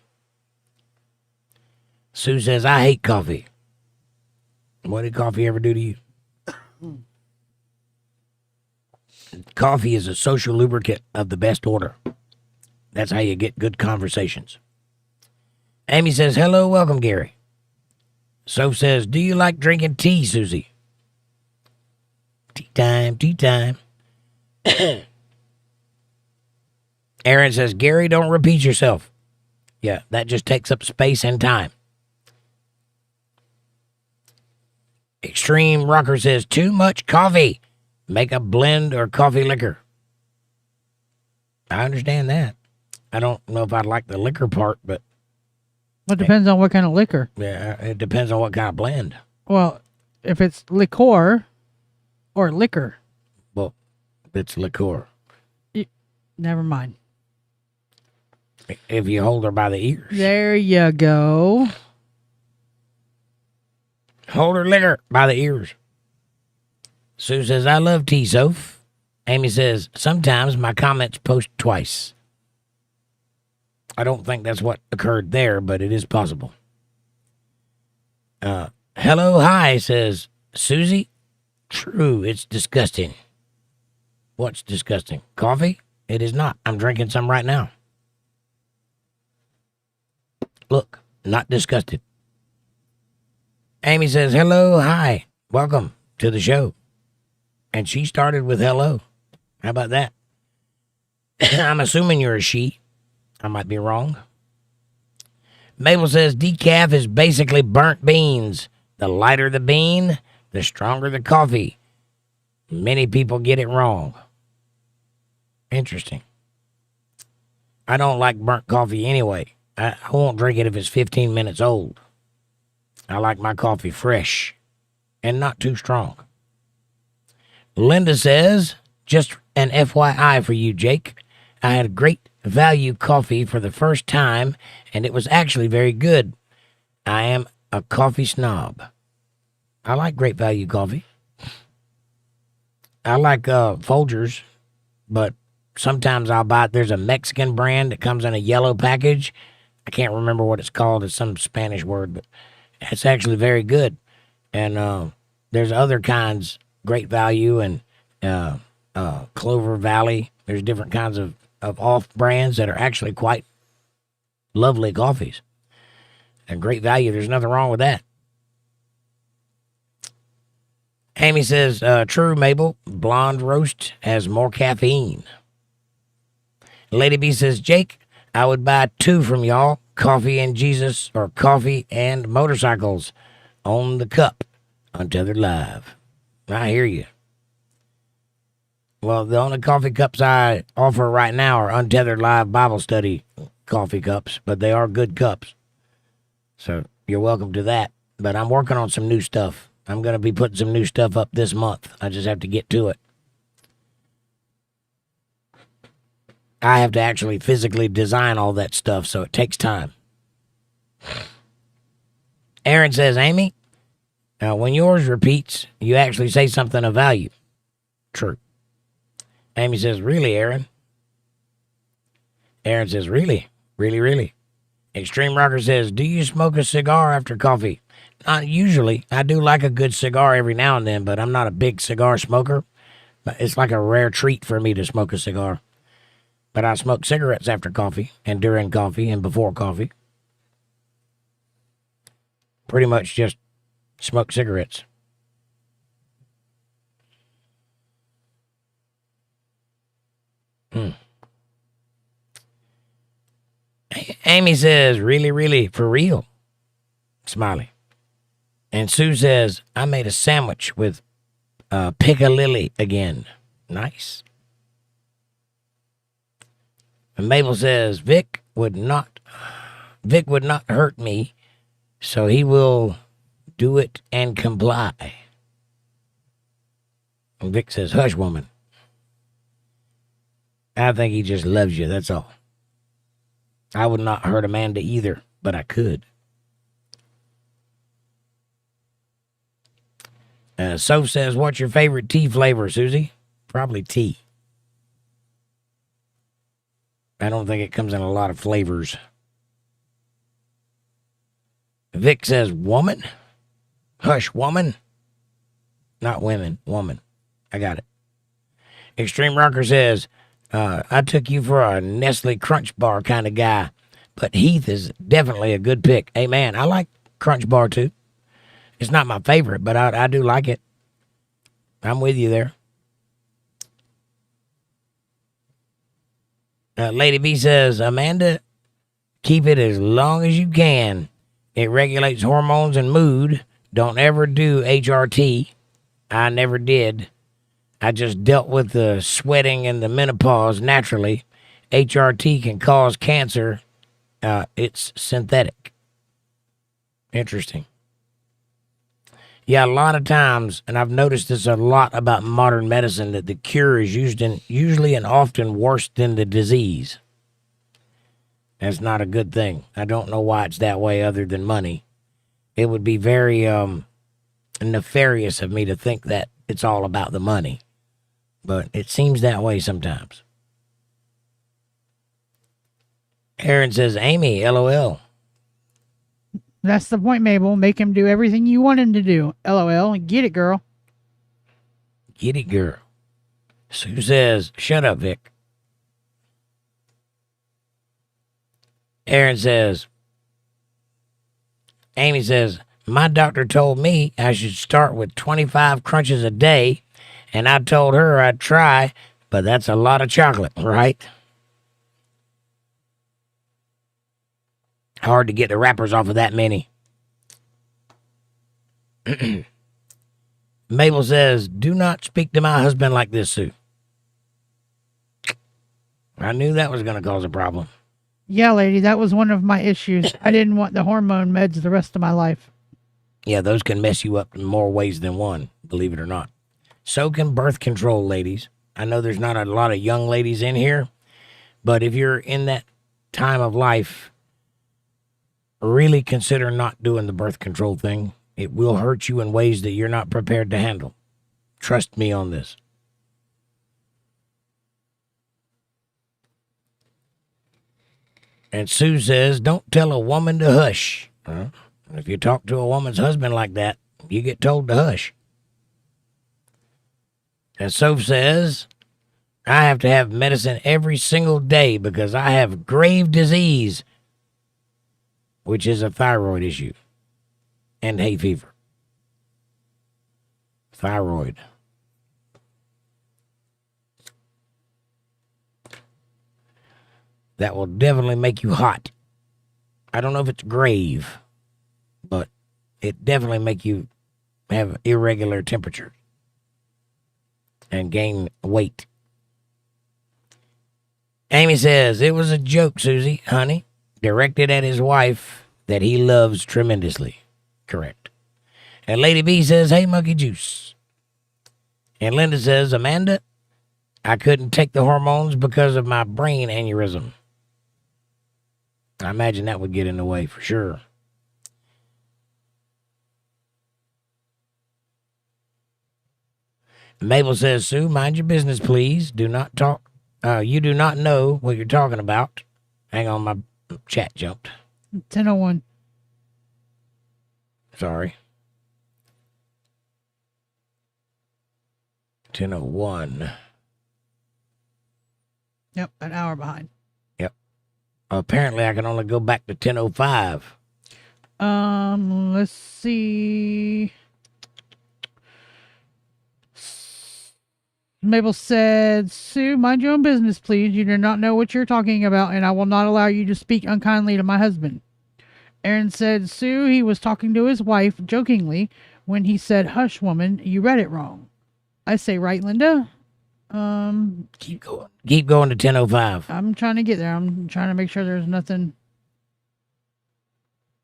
A: Sue says, I hate coffee. What did coffee ever do to you? Coffee is a social lubricant of the best order. That's how you get good conversations. Amy says, hello, welcome, Gary. Soph says, do you like drinking tea, Susie? Tea time, tea time. Aaron says, Gary, don't repeat yourself. Yeah, that just takes up space and time. Extreme Rocker says, too much coffee. Make a blend or coffee liquor. I understand that. I don't know if I'd like the liquor part, but...
B: Well, it depends on what kind of liquor.
A: Yeah, it depends on what kind of blend.
B: Well, if it's liqueur or liquor.
A: Well, it's liqueur.
B: Never mind.
A: If you hold her by the ears.
B: There you go.
A: Hold her liquor by the ears. Sue says, I love tea, Soph. Amy says, sometimes my comments post twice. I don't think that's what occurred there, but it is possible. Hello, hi, says Susie. True, it's disgusting. What's disgusting? Coffee? It is not. I'm drinking some right now. Look, not disgusted. Amy says, hello, hi, welcome to the show. And she started with hello. How about that? I'm assuming you're a she. I might be wrong. Mabel says, decaf is basically burnt beans. The lighter the bean, the stronger the coffee. Many people get it wrong. Interesting. I don't like burnt coffee anyway. I won't drink it if it's 15 minutes old. I like my coffee fresh and not too strong. Linda says, just an FYI for you, Jake. I had a great value coffee for the first time, and it was actually very good. I am a coffee snob. I like Great Value coffee. I like Folgers, but sometimes I'll buy it. There's a Mexican brand that comes in a yellow package. I can't remember what it's called. It's some Spanish word, but it's actually very good. And there's other kinds, Great Value and Clover Valley. There's different kinds of off brands that are actually quite lovely coffees. And Great Value, there's nothing wrong with that. Amy says, true, Mabel, blonde roast has more caffeine. Lady B says, Jake, I would buy 2 from y'all, coffee and Jesus, or coffee and motorcycles on the cup, Untethered Live. I hear you. Well, the only coffee cups I offer right now are Untethered Live Bible Study coffee cups, but they are good cups. So you're welcome to that. But I'm working on some new stuff. I'm going to be putting some new stuff up this month. I just have to get to it. I have to actually physically design all that stuff, so it takes time. Aaron says, Amy, when yours repeats, you actually say something of value. True. Amy says, really, Aaron? Aaron says, really? Really, really? Extreme Rocker says, do you smoke a cigar after coffee? Not usually. I do like a good cigar every now and then, but I'm not a big cigar smoker. But it's like a rare treat for me to smoke a cigar. But I smoke cigarettes after coffee and during coffee and before coffee. Pretty much just smoke cigarettes. Amy says, really, really, for real? Smiley. And Sue says, I made a sandwich with piccalilli again. Nice. And Mabel says, Vic would not hurt me, so he will do it and comply. And Vic says, hush, woman. I think he just loves you, that's all. I would not hurt Amanda either, but I could. Soph says, what's your favorite tea flavor, Susie? Probably tea. I don't think it comes in a lot of flavors. Vic says, woman? Hush, woman? Not women, woman. I got it. Extreme Rocker says, I took you for a Nestle Crunch Bar kind of guy, but Heath is definitely a good pick. Hey, man, I like Crunch Bar too. It's not my favorite, but I do like it. I'm with you there. Lady B says, Amanda, keep it as long as you can. It regulates hormones and mood. Don't ever do HRT. I never did. I just dealt with the sweating and the menopause naturally. HRT can cause cancer. It's synthetic. Interesting. Yeah, a lot of times, and I've noticed this a lot about modern medicine, that the cure is usually and often worse than the disease. That's not a good thing. I don't know why it's that way other than money. It would be very nefarious of me to think that it's all about the money. But it seems that way sometimes. Aaron says, Amy, LOL.
B: That's the point, Mabel. Make him do everything you want him to do. LOL. Get it, girl.
A: Get it, girl. Sue says, shut up, Vic. Aaron says, Amy says, my doctor told me I should start with 25 crunches a day, and I told her I'd try, but that's a lot of chocolate, right? Hard to get the wrappers off of that many. Mabel says, do not speak to my husband like this, Sue. I knew that was going to cause a problem.
B: Yeah, lady, that was one of my issues. I didn't want the hormone meds the rest of my life.
A: Yeah, those can mess you up in more ways than one, believe it or not. So can birth control, ladies. I know there's not a lot of young ladies in here, but if you're in that time of life, really consider not doing the birth control thing. It will hurt you in ways that you're not prepared to handle. Trust me on this. And Sue says, don't tell a woman to hush. If you talk to a woman's husband like that, you get told to hush. And Soph says, I have to have medicine every single day because I have grave disease, which is a thyroid issue, and hay fever. Thyroid. That will definitely make you hot. I don't know if it's grave, but it definitely make you have irregular temperature and gain weight. Amy says, it was a joke, Susie, honey, directed at his wife that he loves tremendously. Correct. And Lady B says, hey, Monkey Juice. And Linda says, Amanda, I couldn't take the hormones because of my brain aneurysm. I imagine that would get in the way for sure. Mabel says, Sue, mind your business, please. Do not talk. You do not know what you're talking about. Hang on, my chat jumped.
B: 10:01.
A: Sorry. 10:01.
B: Yep, an hour behind.
A: Yep. Apparently, I can only go back to 10:05.
B: Let's see. Mabel said, Sue, mind your own business, please. You do not know what you're talking about, and I will not allow you to speak unkindly to my husband. Aaron said, Sue, he was talking to his wife jokingly when he said, hush, woman, you read it wrong. I say, right, Linda?
A: Keep going. Keep going to 10:05.
B: I'm trying to get there. I'm trying to make sure there's nothing.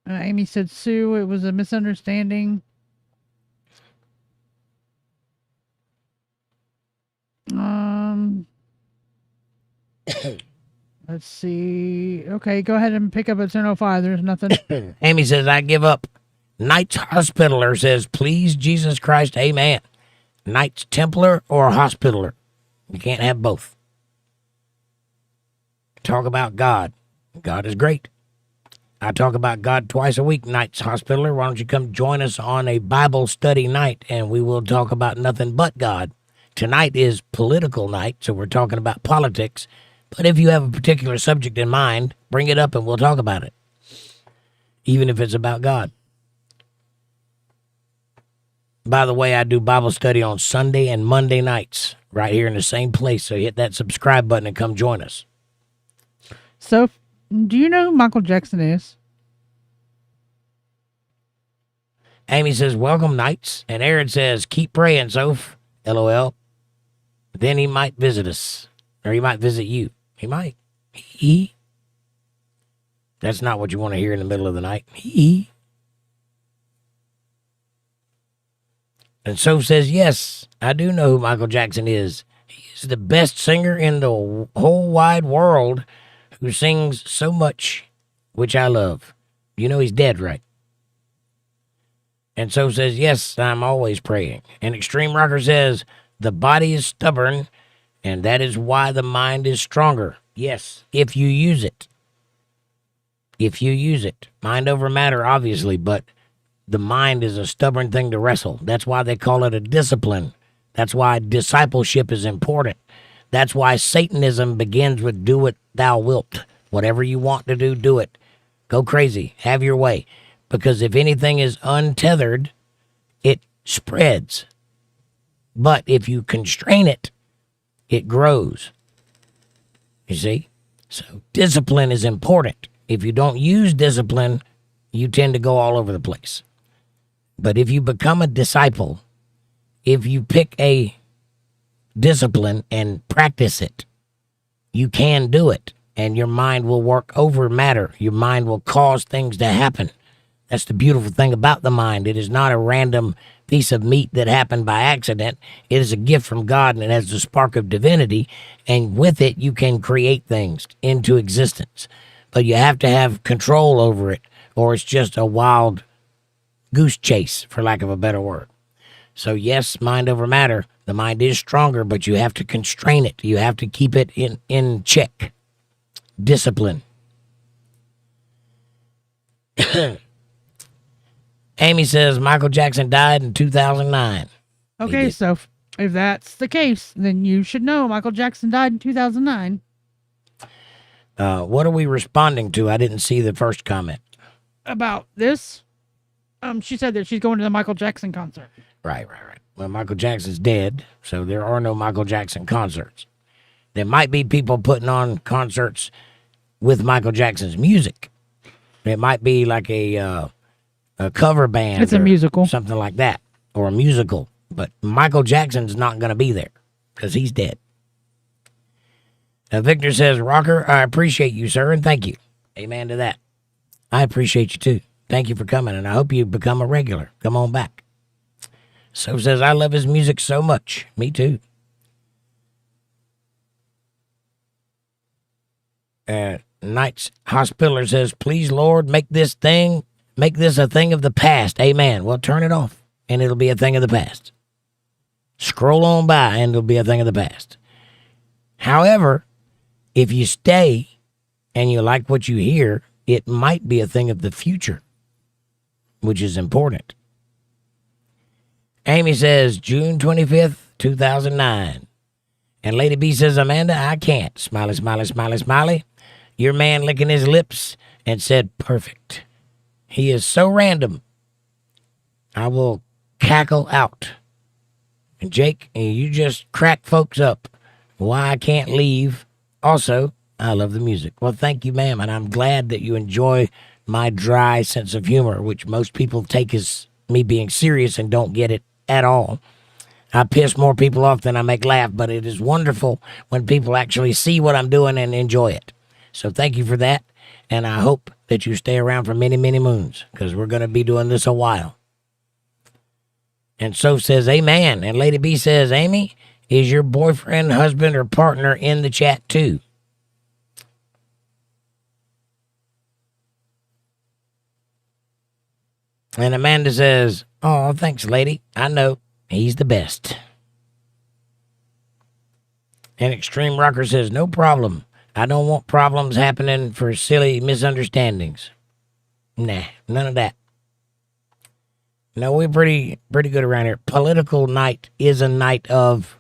B: Amy said, Sue, it was a misunderstanding. Let's see. Okay, go ahead and pick up at 10:05. There's nothing.
A: Amy says, I give up. Knights Hospitaler says, please, Jesus Christ, amen. Knights Templar or Hospitaler. You can't have both. Talk about God. God is great. I talk about God twice a week, Knights Hospitaler. Why don't you come join us on a Bible study night, and we will talk about nothing but God. Tonight is political night, so we're talking about politics. But if you have a particular subject in mind, bring it up and we'll talk about it, even if it's about God. By the way, I do Bible study on Sunday and Monday nights right here in the same place, so hit that subscribe button and come join us.
B: So, do you know who Michael Jackson is?
A: Amy says, welcome, Knights. And Aaron says, keep praying, Soph. LOL. Then he might visit us, or he might visit you. He might. That's not what you want to hear in the middle of the night. And Soph says, yes, I do know who Michael Jackson is. He is the best singer in the whole wide world who sings so much, which I love. You know he's dead, right? And Soph says, yes, I'm always praying. And Extreme Rocker says, the body is stubborn, and that is why the mind is stronger. Yes, if you use it. If you use it. Mind over matter, obviously, but the mind is a stubborn thing to wrestle. That's why they call it a discipline. That's why discipleship is important. That's why Satanism begins with do what thou wilt. Whatever you want to do, do it. Go crazy. Have your way. Because if anything is untethered, it spreads. But if you constrain it, it grows. You see? So discipline is important. If you don't use discipline, you tend to go all over the place. But if you become a disciple, if you pick a discipline and practice it, you can do it. And your mind will work over matter. Your mind will cause things to happen. That's the beautiful thing about the mind. It is not a random piece of meat that happened by accident. It is a gift from God, and it has the spark of divinity. And with it, you can create things into existence. But you have to have control over it, or it's just a wild goose chase, for lack of a better word. So yes, mind over matter. The mind is stronger, but you have to constrain it. You have to keep it in check. Discipline. Amy says Michael Jackson died in 2009.
B: Okay, so if that's the case, then you should know Michael Jackson died in 2009.
A: What are we responding to? I didn't see the first comment.
B: About this? She said that she's going to the Michael Jackson concert.
A: Right. Well, Michael Jackson's dead, so there are no Michael Jackson concerts. There might be people putting on concerts with Michael Jackson's music. It might be like a cover band.
B: It's a musical.
A: Something like that, or a musical. But Michael Jackson's not going to be there because he's dead. Victor says, Rocker, I appreciate you, sir, and thank you. Amen to that. I appreciate you, too. Thank you for coming, and I hope you become a regular. Come on back. So says, I love his music so much. Me, too. Knights Hospitaller says, please, Lord, make this a thing of the past. Amen. Well, turn it off, and it'll be a thing of the past. Scroll on by, and it'll be a thing of the past. However, if you stay and you like what you hear, it might be a thing of the future, which is important. Amy says, June 25th, 2009. And Lady B says, Amanda, I can't. Smiley, smiley, smiley, smiley. Your man licking his lips and said, perfect. He is so random. I will cackle out. And Jake, you just crack folks up. Why I can't leave. Also, I love the music. Well, thank you, ma'am. And I'm glad that you enjoy my dry sense of humor, which most people take as me being serious and don't get it at all. I piss more people off than I make laugh, but it is wonderful when people actually see what I'm doing and enjoy it. So thank you for that. And I hope that you stay around for many, many moons, because we're going to be doing this a while. And so says, amen. And Lady B says, Amy, is your boyfriend, husband, or partner in the chat too? And Amanda says, oh, thanks, lady. I know. He's the best. And Extreme Rocker says, no problem. I don't want problems happening for silly misunderstandings. Nah, none of that. No, we're pretty good around here. Political night is a night of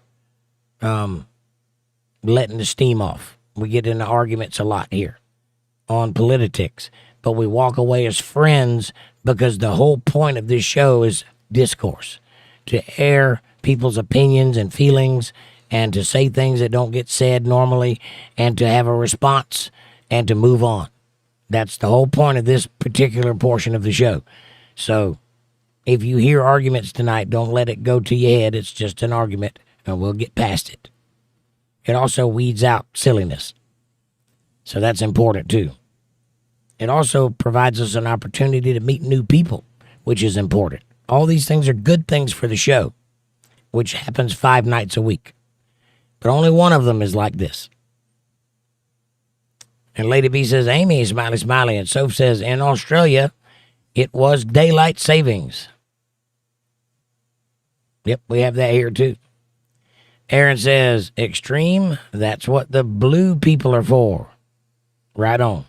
A: letting the steam off. We get into arguments a lot here on Politi-tics, but we walk away as friends because the whole point of this show is discourse, to air people's opinions and feelings and to say things that don't get said normally and to have a response and to move on. That's the whole point of this particular portion of the show. So if you hear arguments tonight, don't let it go to your head. It's just an argument, and we'll get past it. It also weeds out silliness. So that's important, too. It also provides us an opportunity to meet new people, which is important. All these things are good things for the show, which happens 5 nights a week. But only one of them is like this. And Lady B says, Amy, smiley, smiley. And Soph says, in Australia, it was daylight savings. Yep, we have that here too. Aaron says, extreme, that's what the blue people are for. Right on.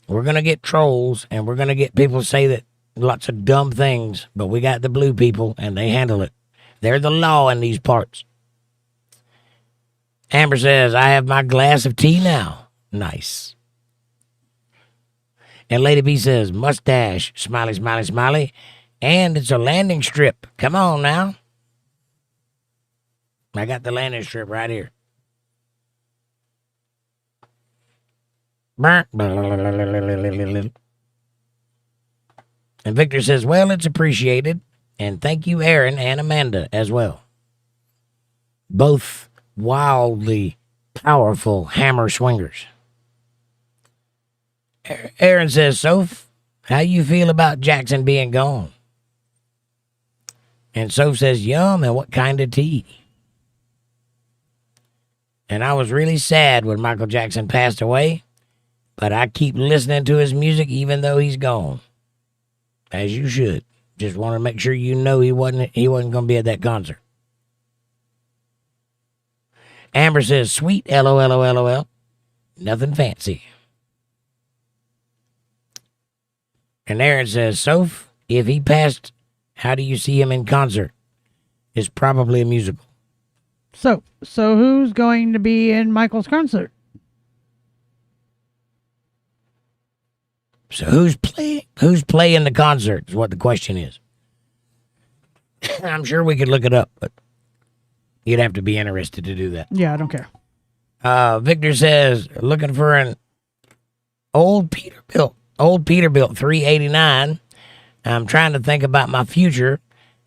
A: We're going to get trolls, and we're going to get people say that lots of dumb things, but we got the blue people, and they handle it. They're the law in these parts. Amber says, I have my glass of tea now. Nice. And Lady B says, mustache, smiley, smiley, smiley. And it's a landing strip. Come on now. I got the landing strip right here. And Victor says, well, it's appreciated. And thank you, Aaron and Amanda, as well. Both wildly powerful hammer swingers. Aaron says, Soph, how you feel about Jackson being gone? And Soph says, yum, and what kind of tea? And I was really sad when Michael Jackson passed away, but I keep listening to his music even though he's gone. As you should. Just want to make sure you know he wasn't going to be at that concert. Amber says, sweet, LOL. Nothing fancy. And Aaron says, Soph, if he passed, how do you see him in concert? It's probably a musical.
B: So who's going to be in Michael's concert?
A: So who's playing the concert is what the question is. I'm sure we could look it up, but you'd have to be interested to do that.
B: Yeah, I don't care.
A: Victor says, looking for an old Peterbilt 389. I'm trying to think about my future.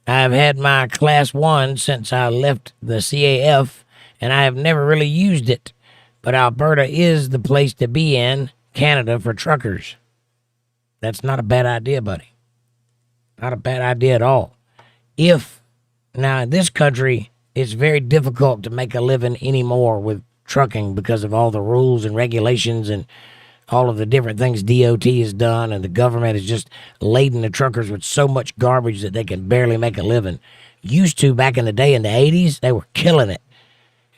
A: I've had my class 1 since I left the CAF, and I have never really used it. But Alberta is the place to be in Canada for truckers. That's not a bad idea, buddy. Not a bad idea at all. Now in this country, it's very difficult to make a living anymore with trucking because of all the rules and regulations and all of the different things DOT has done, and the government has just laden the truckers with so much garbage that they can barely make a living. Used to, back in the day in the 80s, they were killing it.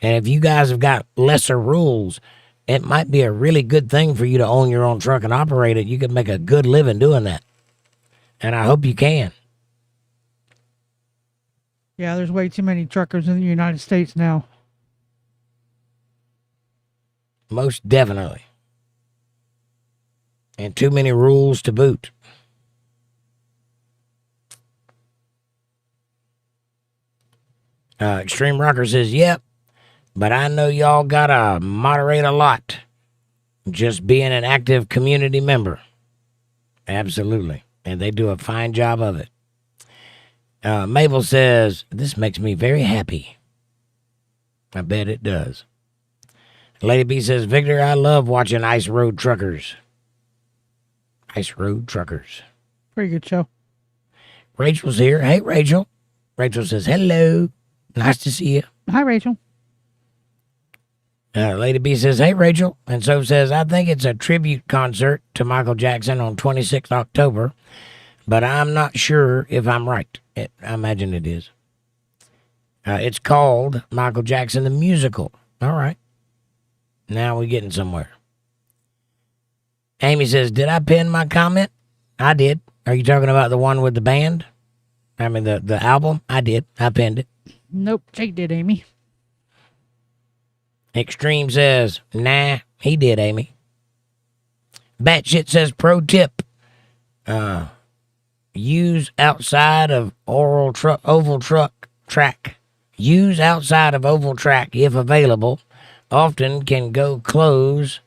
A: And if you guys have got lesser rules, it might be a really good thing for you to own your own truck and operate it. You could make a good living doing that. And I hope you can.
B: Yeah, there's way too many truckers in the United States now.
A: Most definitely. And too many rules to boot. Extreme Rocker says, yep, but I know y'all gotta moderate a lot. Just being an active community member. Absolutely. And they do a fine job of it. Mabel says, this makes me very happy. I bet it does. Lady B says, Victor, I love watching Ice Road Truckers. Ice Road Truckers.
B: Pretty good show.
A: Rachel's here. Hey, Rachel. Rachel says, hello. Nice to see you.
B: Hi, Rachel.
A: Lady B says, hey, Rachel. And so says, I think it's a tribute concert to Michael Jackson on 26th October, but I'm not sure if I'm right. I imagine it is. It's called Michael Jackson the Musical. All right. Now we're getting somewhere. Amy says, did I pin my comment? I did. Are you talking about the one with the band? I mean, the album? I did. I pinned it.
B: Nope, Jake did, Amy.
A: Extreme says, nah, he did, Amy. Batshit says, pro tip. Use outside of oval track. Use outside of oval track if available. Often can go clockwise.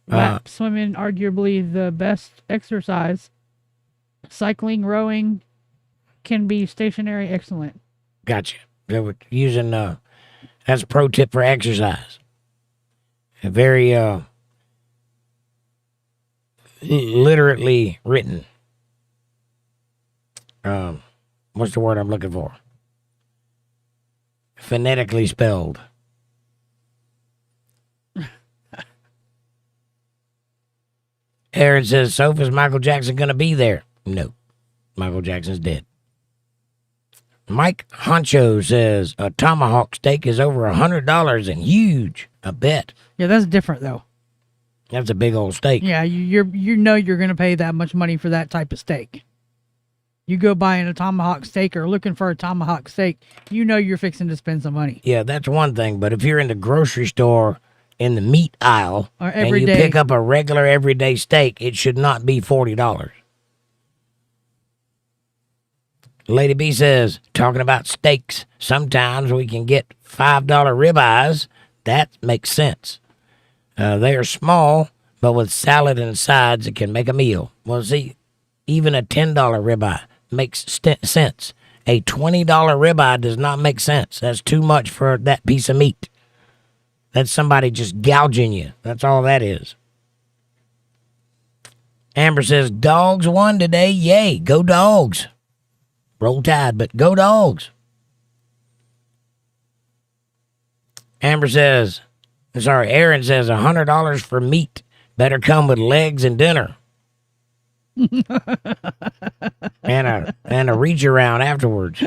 B: Lap swimming, arguably the best exercise. Cycling, rowing can be stationary, excellent.
A: Gotcha. They were using, that's a pro tip for exercise. A very, literally written. What's the word I'm looking for? Phonetically spelled. Aaron says, Soph, is Michael Jackson going to be there? No. Michael Jackson's dead. Mike Honcho says, a tomahawk steak is over $100 and huge. I bet.
B: Yeah, that's different, though.
A: That's a big old steak.
B: Yeah, you know you're going to pay that much money for that type of steak. You go buying a tomahawk steak or looking for a tomahawk steak, you know you're fixing to spend some money.
A: Yeah, that's one thing. But if you're in the grocery store in the meat aisle and you pick up a regular everyday steak, it should not be $40. Lady B says, talking about steaks, sometimes we can get $5 ribeyes. That makes sense. They are small, but with salad and sides, it can make a meal. Well, see, even a $10 ribeye makes sense. A $20 ribeye does not make sense. That's too much for that piece of meat. That's somebody just gouging you. That's all that is. Amber says, dogs won today. Yay, go dogs. Roll Tide, but go dogs. Amber says, Sorry, Aaron says $100 for meat. Better come with legs and dinner. and a reach around afterwards.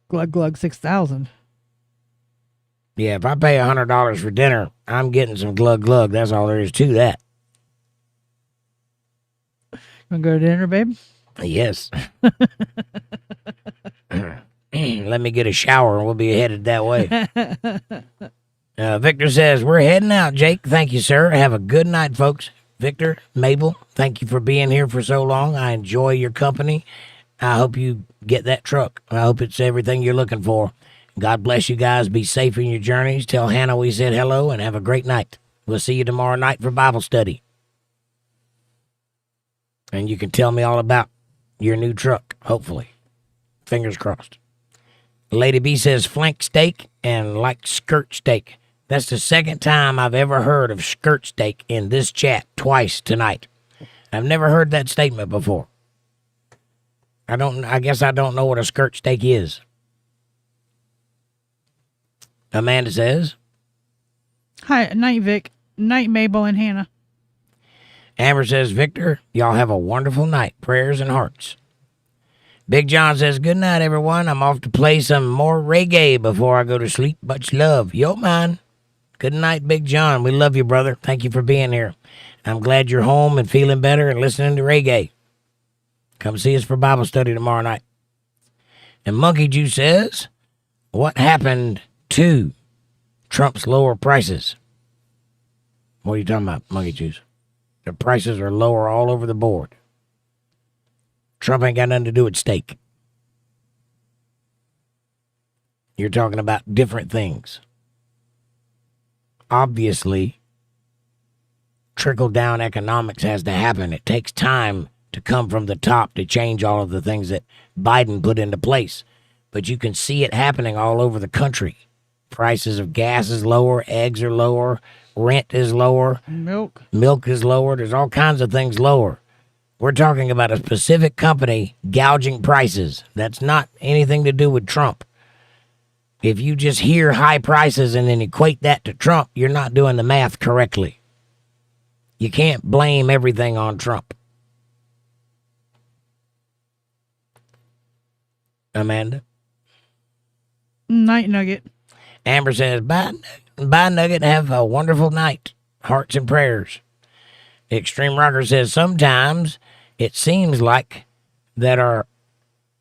B: Glug glug 6,000.
A: Yeah, if I pay $100 for dinner, I'm getting some glug glug. That's all there is to that.
B: Wanna go to dinner, babe?
A: Yes. Let me get a shower and we'll be headed that way. Victor says, we're heading out, Jake. Thank you, sir. Have a good night, folks. Victor, Mabel, thank you for being here for so long. I enjoy your company. I hope you get that truck. I hope it's everything you're looking for. God bless you guys. Be safe in your journeys. Tell Hannah we said hello and have a great night. We'll see you tomorrow night for Bible study. And you can tell me all about your new truck, hopefully. Fingers crossed. Lady B says flank steak and like skirt steak. That's the second time I've ever heard of skirt steak in this chat twice tonight. I've never heard that statement before. I guess I don't know what a skirt steak is. Amanda says,
B: Hi, night, Vic. Night, Mabel and Hannah.
A: Amber says, Victor, y'all have a wonderful night. Prayers and hearts. Big John says, good night, everyone. I'm off to play some more reggae before I go to sleep. Much love. Yo, man. Good night, Big John. We love you, brother. Thank you for being here. I'm glad you're home and feeling better and listening to reggae. Come see us for Bible study tomorrow night. And Monkey Juice says, what happened to Trump's lower prices? What are you talking about, Monkey Juice? The prices are lower all over the board. Trump ain't got nothing to do with steak. You're talking about different things. Obviously, trickle-down economics has to happen. It takes time to come from the top to change all of the things that Biden put into place. But you can see it happening all over the country. Prices of gas is lower, eggs are lower, rent is lower, milk is lower. There's all kinds of things lower. We're talking about a specific company gouging prices. That's not anything to do with Trump. If you just hear high prices and then equate that to Trump, you're not doing the math correctly. You can't blame everything on Trump. Amanda?
B: Night, Nugget.
A: Amber says, bye, Nugget. Have a wonderful night. Hearts and prayers. Extreme Rocker says, sometimes it seems like they're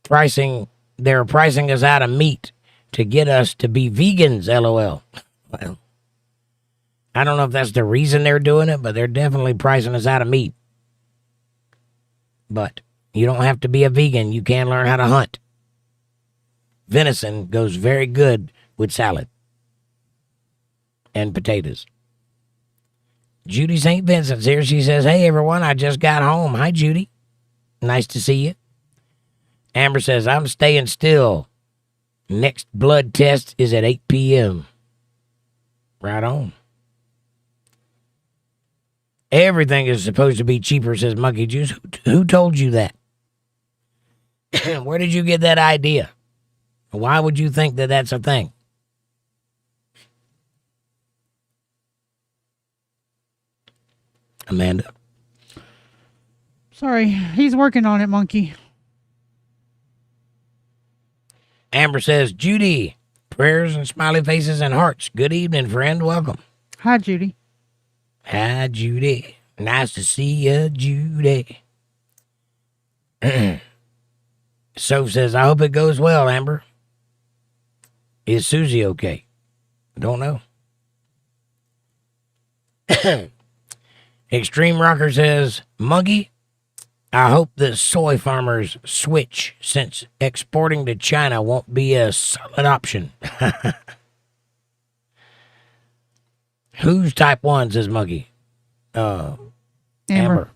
A: pricing us out of meat to get us to be vegans, LOL. Well, I don't know if that's the reason they're doing it, but they're definitely pricing us out of meat. But you don't have to be a vegan. You can learn how to hunt. Venison goes very good with salad and potatoes. Judy St. Vincent's here. She says, hey, everyone, I just got home. Hi, Judy. Nice to see you. Amber says, I'm staying still. Next blood test is at 8 p.m. Right on. Everything is supposed to be cheaper, says Monkey Juice. Who told you that? Where did you get that idea? Why would you think that that's a thing? Amanda?
B: Sorry, he's working on it, Monkey.
A: Amber says, Judy, prayers and smiley faces and hearts. Good evening, friend. Welcome.
B: Hi, Judy.
A: Hi, Judy. Nice to see you, Judy. Soph says, I hope it goes well, Amber. Is Susie okay? Don't know. Extreme Rocker says, Monkey, I hope the soy farmers switch since exporting to China won't be a solid option. Who's type 1, says Monkey? Amber.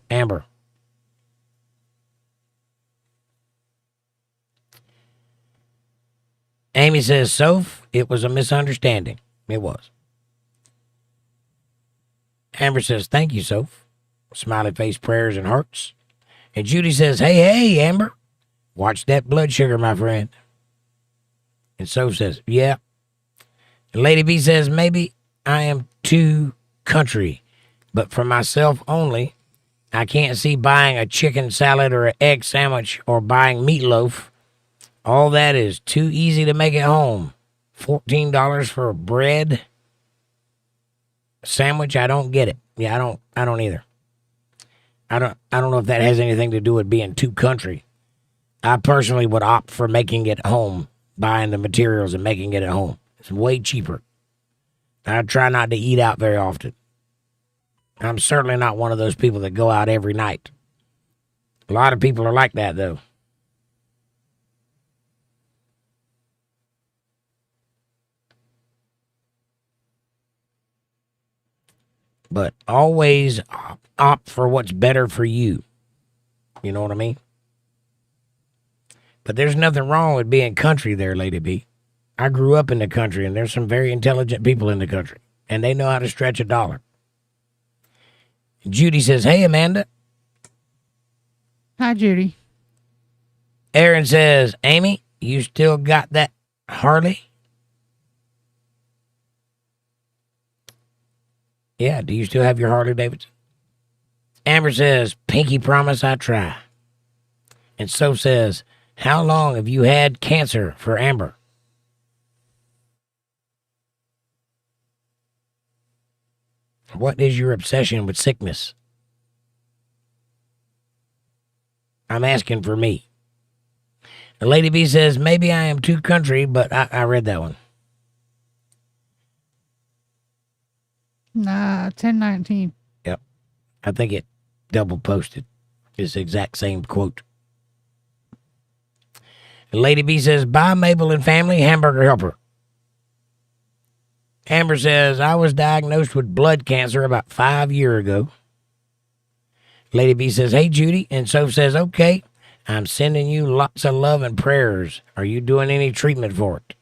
A: Amy says, Soph, it was a misunderstanding. It was. Amber says, thank you, Soph. Smiley face, prayers, and hearts. And Judy says, hey, Amber. Watch that blood sugar, my friend. And Soph says, yeah. Lady B says, maybe I am too country, but for myself only, I can't see buying a chicken salad or an egg sandwich or buying meatloaf. All that is too easy to make at home. $14 for a bread sandwich, I don't get it. Yeah, I don't either. I don't know if that has anything to do with being too country. I personally would opt for making it home, buying the materials and making it at home. It's way cheaper. I try not to eat out very often. I'm certainly not one of those people that go out every night. A lot of people are like that, though. But always opt for what's better for you. You know what I mean? But there's nothing wrong with being country there, Lady B. I grew up in the country, and there's some very intelligent people in the country, and they know how to stretch a dollar. Judy says, hey, Amanda.
B: Hi, Judy.
A: Aaron says, Amy, you still got that Harley? Yeah, do you still have your Harley Davidson? Amber says, pinky promise I try. And so says, how long have you had cancer for Amber? What is your obsession with sickness? I'm asking for me. The Lady B says, maybe I am too country, but I read that one.
B: Nah, 1019.
A: Yep. I think it double posted. It's the exact same quote. The Lady B says, bye, Mabel and family, hamburger helper. Amber says, I was diagnosed with blood cancer about 5 years ago. Lady B says, hey, Judy. And so says, okay, I'm sending you lots of love and prayers. Are you doing any treatment for it?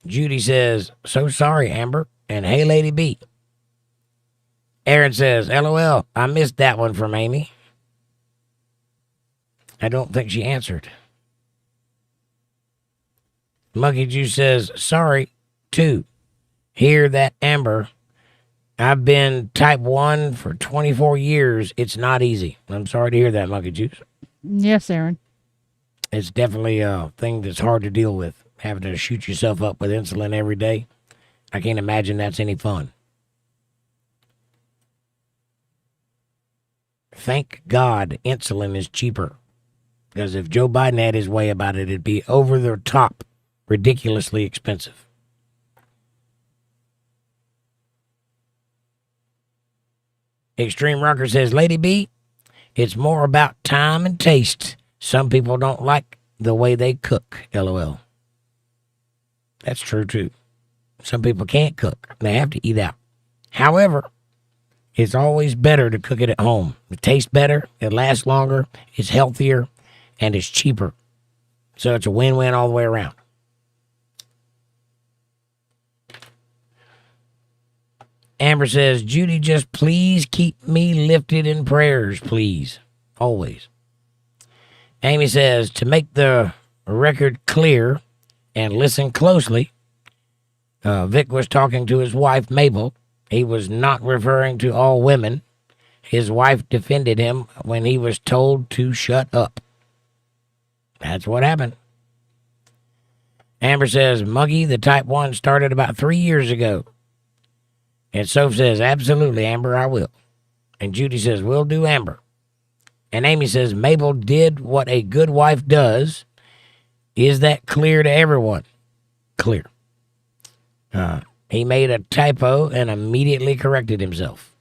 A: Judy says, so sorry, Amber. And hey, Lady B. Aaron says, LOL, I missed that one from Amy. I don't think she answered. Monkey Juice says, sorry, too. Hear that, Amber. I've been type 1 for 24 years. It's not easy. I'm sorry to hear that, Monkey Juice.
B: Yes, Aaron.
A: It's definitely a thing that's hard to deal with, having to shoot yourself up with insulin every day. I can't imagine that's any fun. Thank God insulin is cheaper. Because if Joe Biden had his way about it, it'd be over the top, ridiculously expensive. Extreme Rocker says, Lady B, it's more about time and taste. Some people don't like the way they cook, LOL. That's true, too. Some people can't cook. They have to eat out. However, it's always better to cook it at home. It tastes better, it lasts longer, it's healthier, and it's cheaper. So it's a win-win all the way around. Amber says, Judy, just please keep me lifted in prayers, please. Always. Amy says, to make the record clear and listen closely, Vic was talking to his wife, Mabel. He was not referring to all women. His wife defended him when he was told to shut up. That's what happened. Amber says, Muggy, the type 1 started about 3 years ago. And Soph says, absolutely, Amber, I will. And Judy says, we'll do, Amber. And Amy says, Mabel did what a good wife does. Is that clear to everyone? Clear. He made a typo and immediately corrected himself.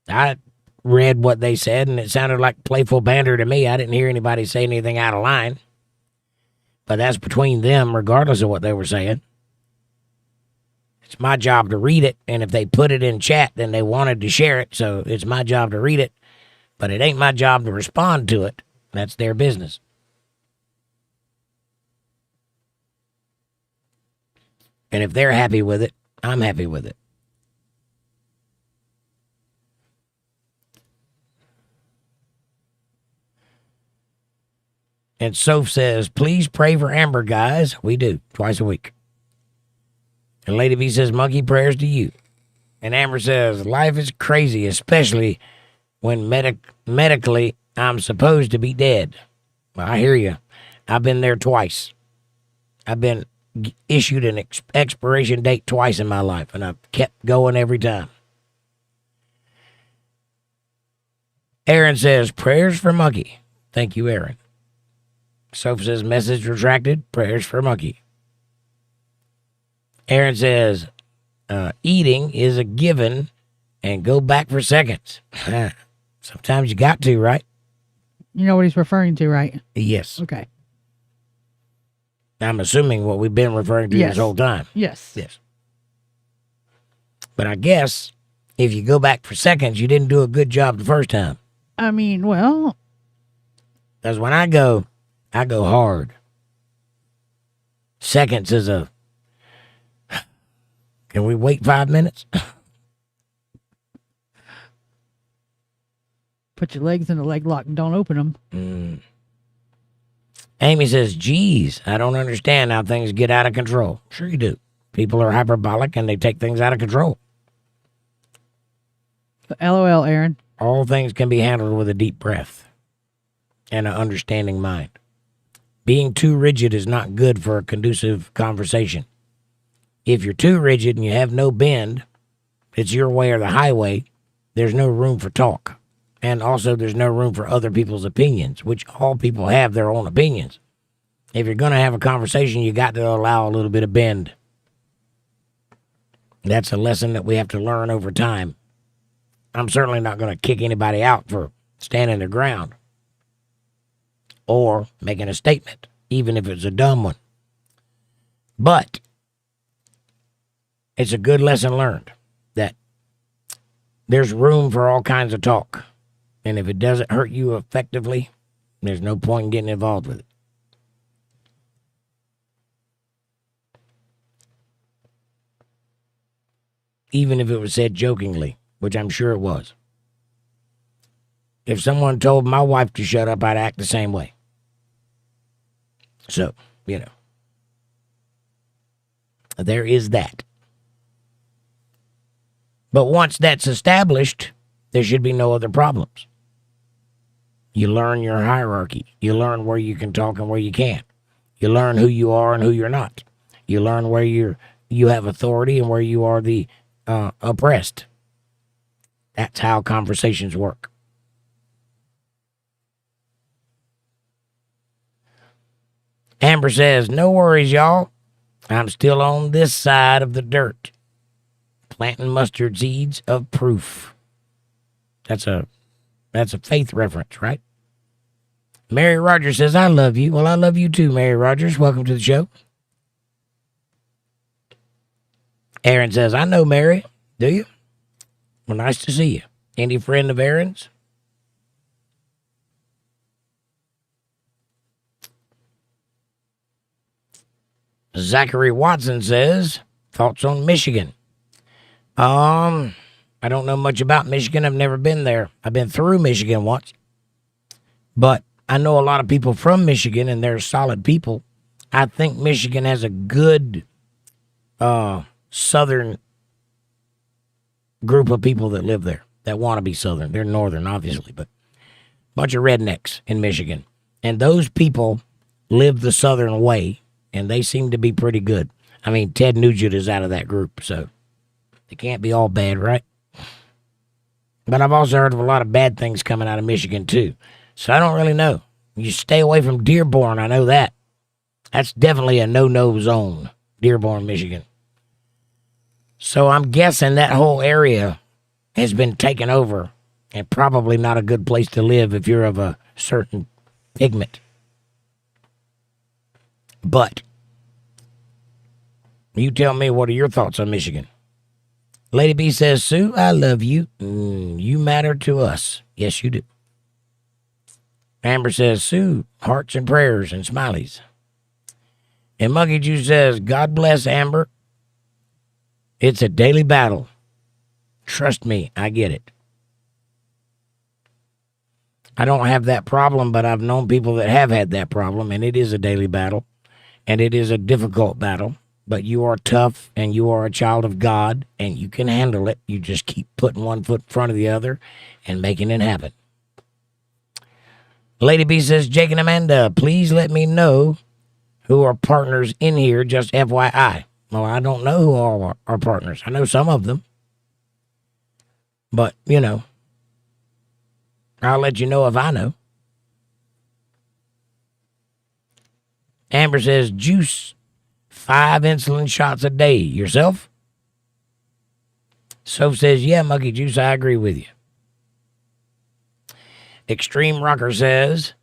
A: I read what they said, and it sounded like playful banter to me. I didn't hear anybody say anything out of line. But that's between them, regardless of what they were saying. It's my job to read it, and if they put it in chat, then they wanted to share it, so it's my job to read it. But it ain't my job to respond to it. That's their business. And if they're happy with it, I'm happy with it. And Soph says, please pray for Amber, guys. We do, twice a week. And Lady B says, monkey prayers to you. And Amber says, life is crazy, especially when medically I'm supposed to be dead. Well, I hear you. I've been there twice. I've been issued an expiration date twice in my life, and I've kept going every time. Aaron says, prayers for monkey. Thank you, Aaron. Soph says, message retracted. Prayers for monkey. Aaron says, eating is a given and go back for seconds. Sometimes you got to, right?
B: You know what he's referring to, right?
A: Yes.
B: Okay.
A: I'm assuming what we've been referring to this whole time.
B: Yes.
A: Yes. But I guess if you go back for seconds, you didn't do a good job the first time.
B: I mean, well.
A: Because when I go hard. Seconds is a... Can we wait 5 minutes?
B: Put your legs in the leg lock and don't open them.
A: Amy says, geez, I don't understand how things get out of control. Sure you do. People are hyperbolic and they take things out of control.
B: LOL, Aaron.
A: All things can be handled with a deep breath and an understanding mind. Being too rigid is not good for a conducive conversation. If you're too rigid and you have no bend, it's your way or the highway, there's no room for talk. And also there's no room for other people's opinions, which all people have their own opinions. If you're going to have a conversation, you got to allow a little bit of bend. That's a lesson that we have to learn over time. I'm certainly not going to kick anybody out for standing their ground or making a statement, even if it's a dumb one. But it's a good lesson learned that there's room for all kinds of talk. And if it doesn't hurt you effectively, there's no point in getting involved with it. Even if it was said jokingly, which I'm sure it was. If someone told my wife to shut up, I'd act the same way. So, you know, there is that. But once that's established, there should be no other problems. You learn your hierarchy. You learn where you can talk and where you can't. You learn who you are and who you're not. You learn where you have authority and where you are the oppressed. That's how conversations work. Amber says, no worries, y'all. I'm still on this side of the dirt. Planting mustard seeds of proof. That's a faith reference, right? Mary Rogers says, I love you. Well, I love you too, Mary Rogers. Welcome to the show. Aaron says, I know Mary. Do you? Well, nice to see you. Any friend of Aaron's? Zachary Watson says, thoughts on Michigan? I don't know much about Michigan. I've never been there. I've been through Michigan once. But I know a lot of people from Michigan, and they're solid people. I think Michigan has a good southern group of people that live there that want to be southern. They're northern, obviously, but a bunch of rednecks in Michigan. And those people live the southern way, and they seem to be pretty good. I mean, Ted Nugent is out of that group, so they can't be all bad, right? But I've also heard of a lot of bad things coming out of Michigan, too. So I don't really know. You stay away from Dearborn, I know that. That's definitely a no-no zone, Dearborn, Michigan. So I'm guessing that whole area has been taken over and probably not a good place to live if you're of a certain pigment. But you tell me, what are your thoughts on Michigan? Lady B says, Sue, I love you. You matter to us. Yes, you do. Amber says, Sue, hearts and prayers and smileys. And Monkey Juice says, God bless Amber. It's a daily battle. Trust me, I get it. I don't have that problem, but I've known people that have had that problem, and it is a daily battle, and it is a difficult battle. But you are tough, and you are a child of God, and you can handle it. You just keep putting one foot in front of the other and making it happen. Lady B says, Jake and Amanda, please let me know who are partners in here, just FYI. Well, I don't know who all are partners. I know some of them. But, you know, I'll let you know if I know. Amber says, juice, 5 insulin shots a day. Yourself? Soph says, yeah, Monkey Juice, I agree with you. Extreme Rocker says,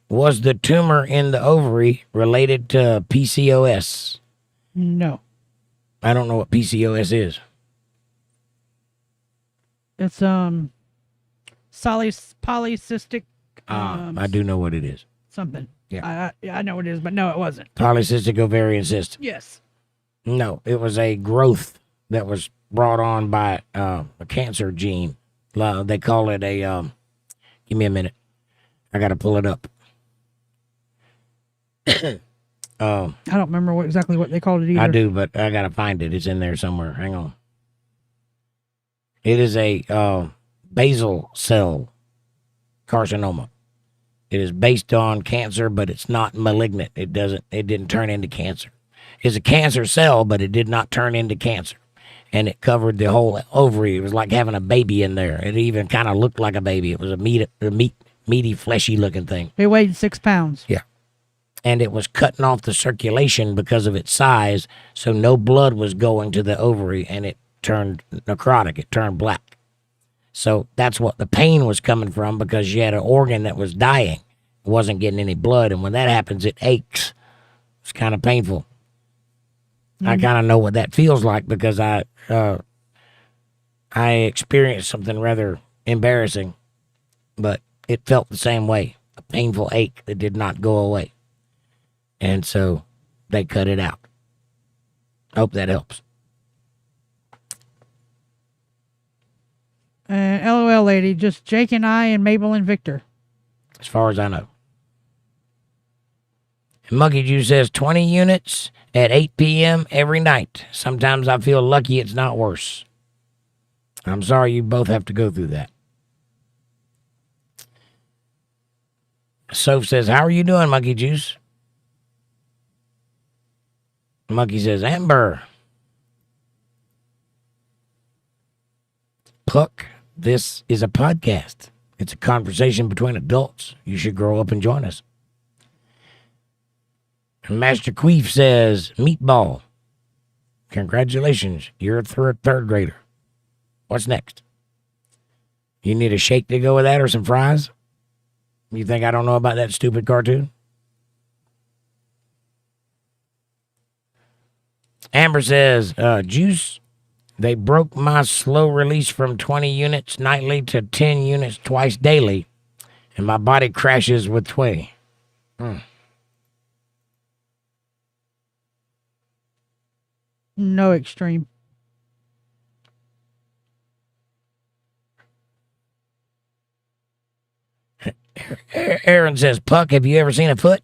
A: was the tumor in the ovary related to PCOS?
B: No.
A: I don't know what PCOS is.
B: It's polycystic.
A: I do know what it is.
B: Something.
A: Yeah.
B: I know it is, but no, it wasn't.
A: Polycystic ovarian cyst.
B: Yes.
A: No, it was a growth that was brought on by a cancer gene. They call it a. Give me a minute. I got to pull it up.
B: I don't remember exactly what they called it either.
A: I do, but I got to find it. It's in there somewhere. Hang on. It is a basal cell carcinoma. It is based on cancer, but it's not malignant. It didn't turn into cancer. It's a cancer cell, but it did not turn into cancer. And it covered the whole ovary. It was like having a baby in there. It even kind of looked like a baby. It was a meaty, fleshy looking thing.
B: It weighed 6 pounds.
A: Yeah. And it was cutting off the circulation because of its size, so no blood was going to the ovary, and it turned necrotic. It turned black. So that's what the pain was coming from, because you had an organ that was dying. It wasn't getting any blood, and when that happens, it aches. It's kind of painful. Mm-hmm. I kind of know what that feels like, because I experienced something rather embarrassing, but it felt the same way, a painful ache that did not go away. And so they cut it out. Hope that helps.
B: LOL lady, just Jake and I and Mabel and Victor.
A: As far as I know. And Monkey Juice says 20 units at 8 p.m. every night. Sometimes I feel lucky it's not worse. I'm sorry you both have to go through that. Soph says, how are you doing, Monkey Juice? Monkey says, Amber. Puck, this is a podcast. It's a conversation between adults. You should grow up and join us. And Master Queef says, Meatball. Congratulations, you're a third grader. What's next? You need a shake to go with that or some fries? You think I don't know about that stupid cartoon? Amber says, Juice, they broke my slow release from 20 units nightly to 10 units twice daily, and my body crashes with 20.
B: No extreme.
A: Aaron says, Puck, have you ever seen a foot?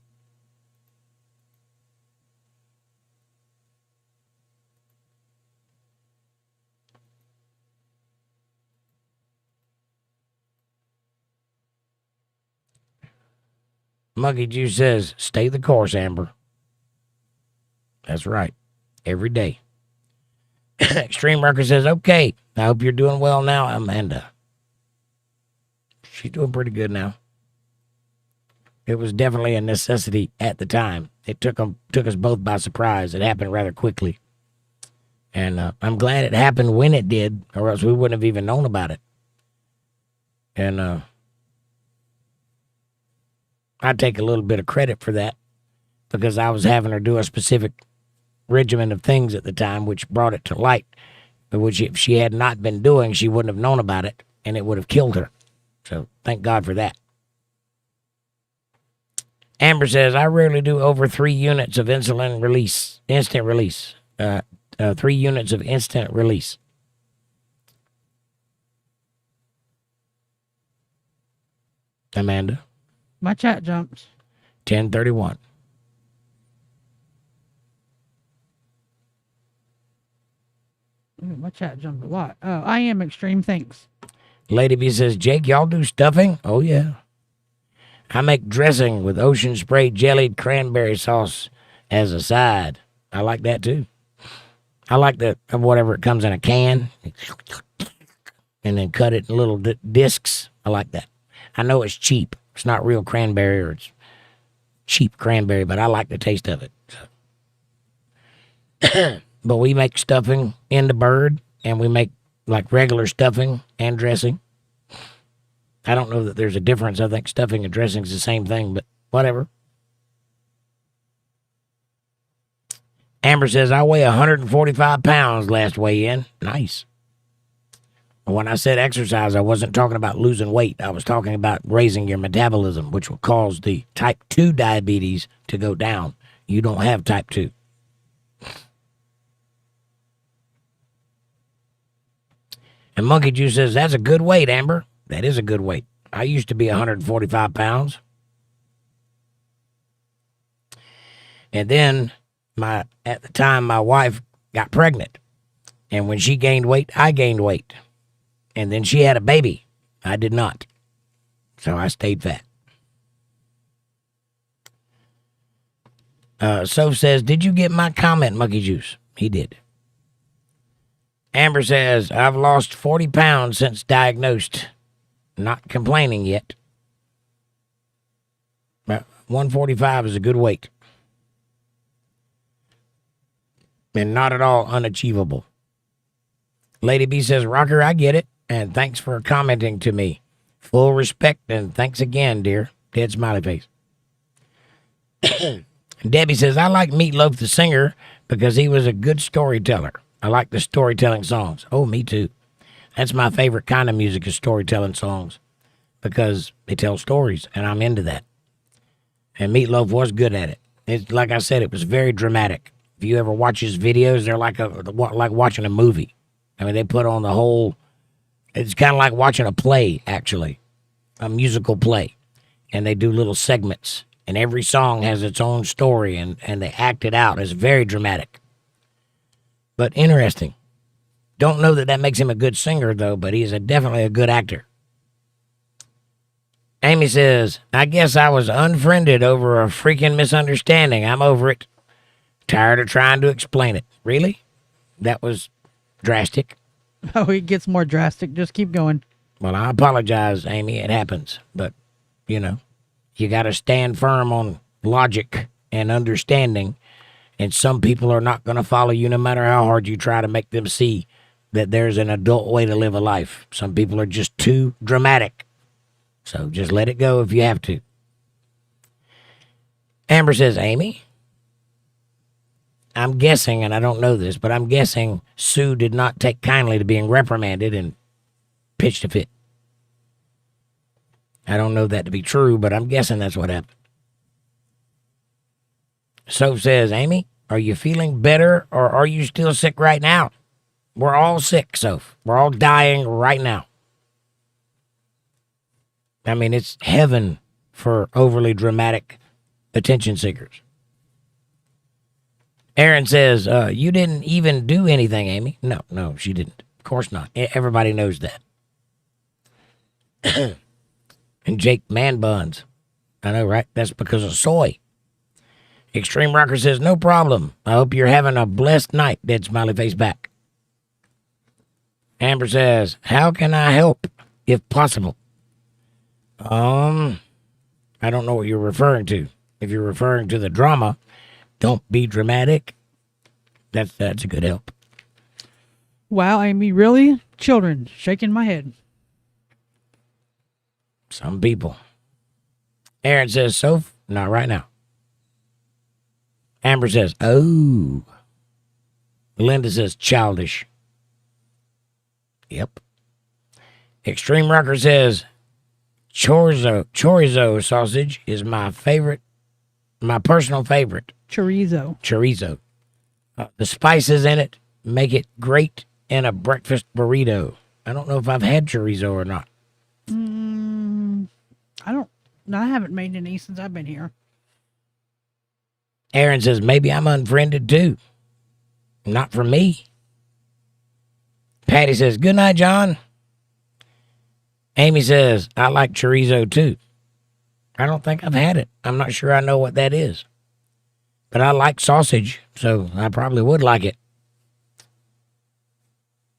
A: Monkey Juice says, stay the course, Amber. That's right. Every day. Extreme Worker says, okay, I hope you're doing well now, Amanda. She's doing pretty good now. It was definitely a necessity at the time. It took us both by surprise. It happened rather quickly. And I'm glad it happened when it did, or else we wouldn't have even known about it. And I take a little bit of credit for that, because I was having her do a specific regimen of things at the time, which brought it to light, which if she had not been doing, she wouldn't have known about it, and it would have killed her. So thank God for that. Amber says, I rarely do over 3 units of insulin release, instant release. 3 units of instant release. Amanda?
B: My chat jumps.
A: 10:31.
B: Ooh, my chat jumped a lot. Oh, I am extreme. Thanks.
A: Lady B says, Jake, y'all do stuffing? Oh, yeah. I make dressing with ocean spray jellied cranberry sauce as a side. I like that, too. I like the whatever it comes in a can and then cut it in little discs. I like that. I know it's cheap. It's not real cranberry or it's cheap cranberry, but I like the taste of it. So. But we make stuffing in the bird, and we make like regular stuffing and dressing. I don't know that there's a difference. I think stuffing and dressing is the same thing, but whatever. Amber says, I weigh 145 pounds last weigh in. Nice. When I said exercise, I wasn't talking about losing weight. I was talking about raising your metabolism, which will cause the type 2 diabetes to go down. You don't have type 2. And Monkey Juice says, that's a good weight, Amber. That is a good weight. I used to be 145 pounds. And then at the time, my wife got pregnant. And when she gained weight, I gained weight. And then she had a baby. I did not. So I stayed fat. Soph says, did you get my comment, Monkey Juice? He did. Amber says, I've lost 40 pounds since diagnosed. Not complaining yet. But 145 is a good weight. And not at all unachievable. Lady B says, Rocker, I get it. And thanks for commenting to me. Full respect and thanks again, dear. Dead smiley face. Debbie says, I like Meatloaf the singer because he was a good storyteller. I like the storytelling songs. Oh, me too. That's my favorite kind of music is storytelling songs because they tell stories, and I'm into that. And Meatloaf was good at it. It's like I said, it was very dramatic. If you ever watch his videos, they're like watching a movie. I mean, they put on the whole. It's kind of like watching a play, actually, a musical play, and they do little segments, and every song has its own story, and they act it out. It's very dramatic. But interesting. Don't know that makes him a good singer, though, but he's definitely a good actor. Amy says, I guess I was unfriended over a freaking misunderstanding. I'm over it. Tired of trying to explain it. Really? That was drastic.
B: Oh, it gets more drastic. Just keep going.
A: Well, I apologize, Amy. It happens. But, you got to stand firm on logic and understanding. And some people are not going to follow you no matter how hard you try to make them see that there's an adult way to live a life. Some people are just too dramatic. So just let it go if you have to. Amber says, Amy, I'm guessing, and I don't know this, but I'm guessing Sue did not take kindly to being reprimanded and pitched a fit. I don't know that to be true, but I'm guessing that's what happened. Soph says, Amy, are you feeling better or are you still sick right now? We're all sick, Soph. We're all dying right now. I mean, it's heaven for overly dramatic attention seekers. Aaron says, you didn't even do anything, Amy. No, she didn't. Of course not. Everybody knows that. And Jake man buns. I know, right? That's because of soy. Extreme Rocker says, no problem. I hope you're having a blessed night. Dead smiley face back. Amber says, how can I help if possible? I don't know what you're referring to. If you're referring to the drama, don't be dramatic. That's a good help.
B: Wow, Amy, really? Children, shaking my head.
A: Some people. Aaron says, Soph, not right now. Amber says, oh. Linda says, childish. Yep. Extreme Rocker says, chorizo sausage is my favorite, my personal favorite. Chorizo. The spices in it make it great in a breakfast burrito. I don't know if I've had chorizo or not.
B: I haven't made any since I've been here.
A: Aaron says, maybe I'm unfriended too. Not for me. Patty says, good night, John. Amy says, I like chorizo too. I don't think I've had it. I'm not sure I know what that is. But I like sausage, so I probably would like it.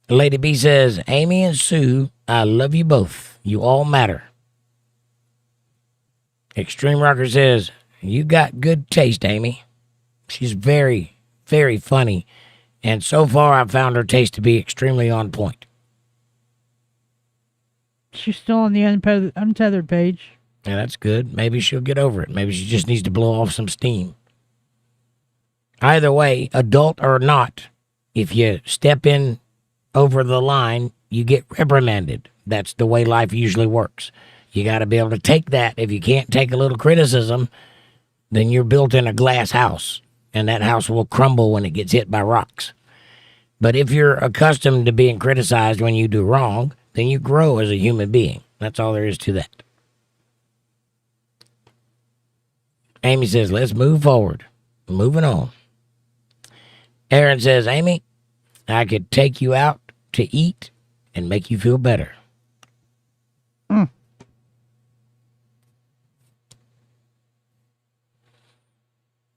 A: Lady B says, Amy and Sue, I love you both. You all matter. Extreme Rocker says, you got good taste, Amy. She's very, very funny. And so far, I've found her taste to be extremely on point.
B: She's still on the Untethered page.
A: Yeah, that's good. Maybe she'll get over it. Maybe she just needs to blow off some steam. Either way, adult or not, if you step in over the line, you get reprimanded. That's the way life usually works. You got to be able to take that. If you can't take a little criticism, then you're built in a glass house, and that house will crumble when it gets hit by rocks. But if you're accustomed to being criticized when you do wrong, then you grow as a human being. That's all there is to that. Amy says, let's move forward. Moving on. Aaron says, Amy, I could take you out to eat and make you feel better.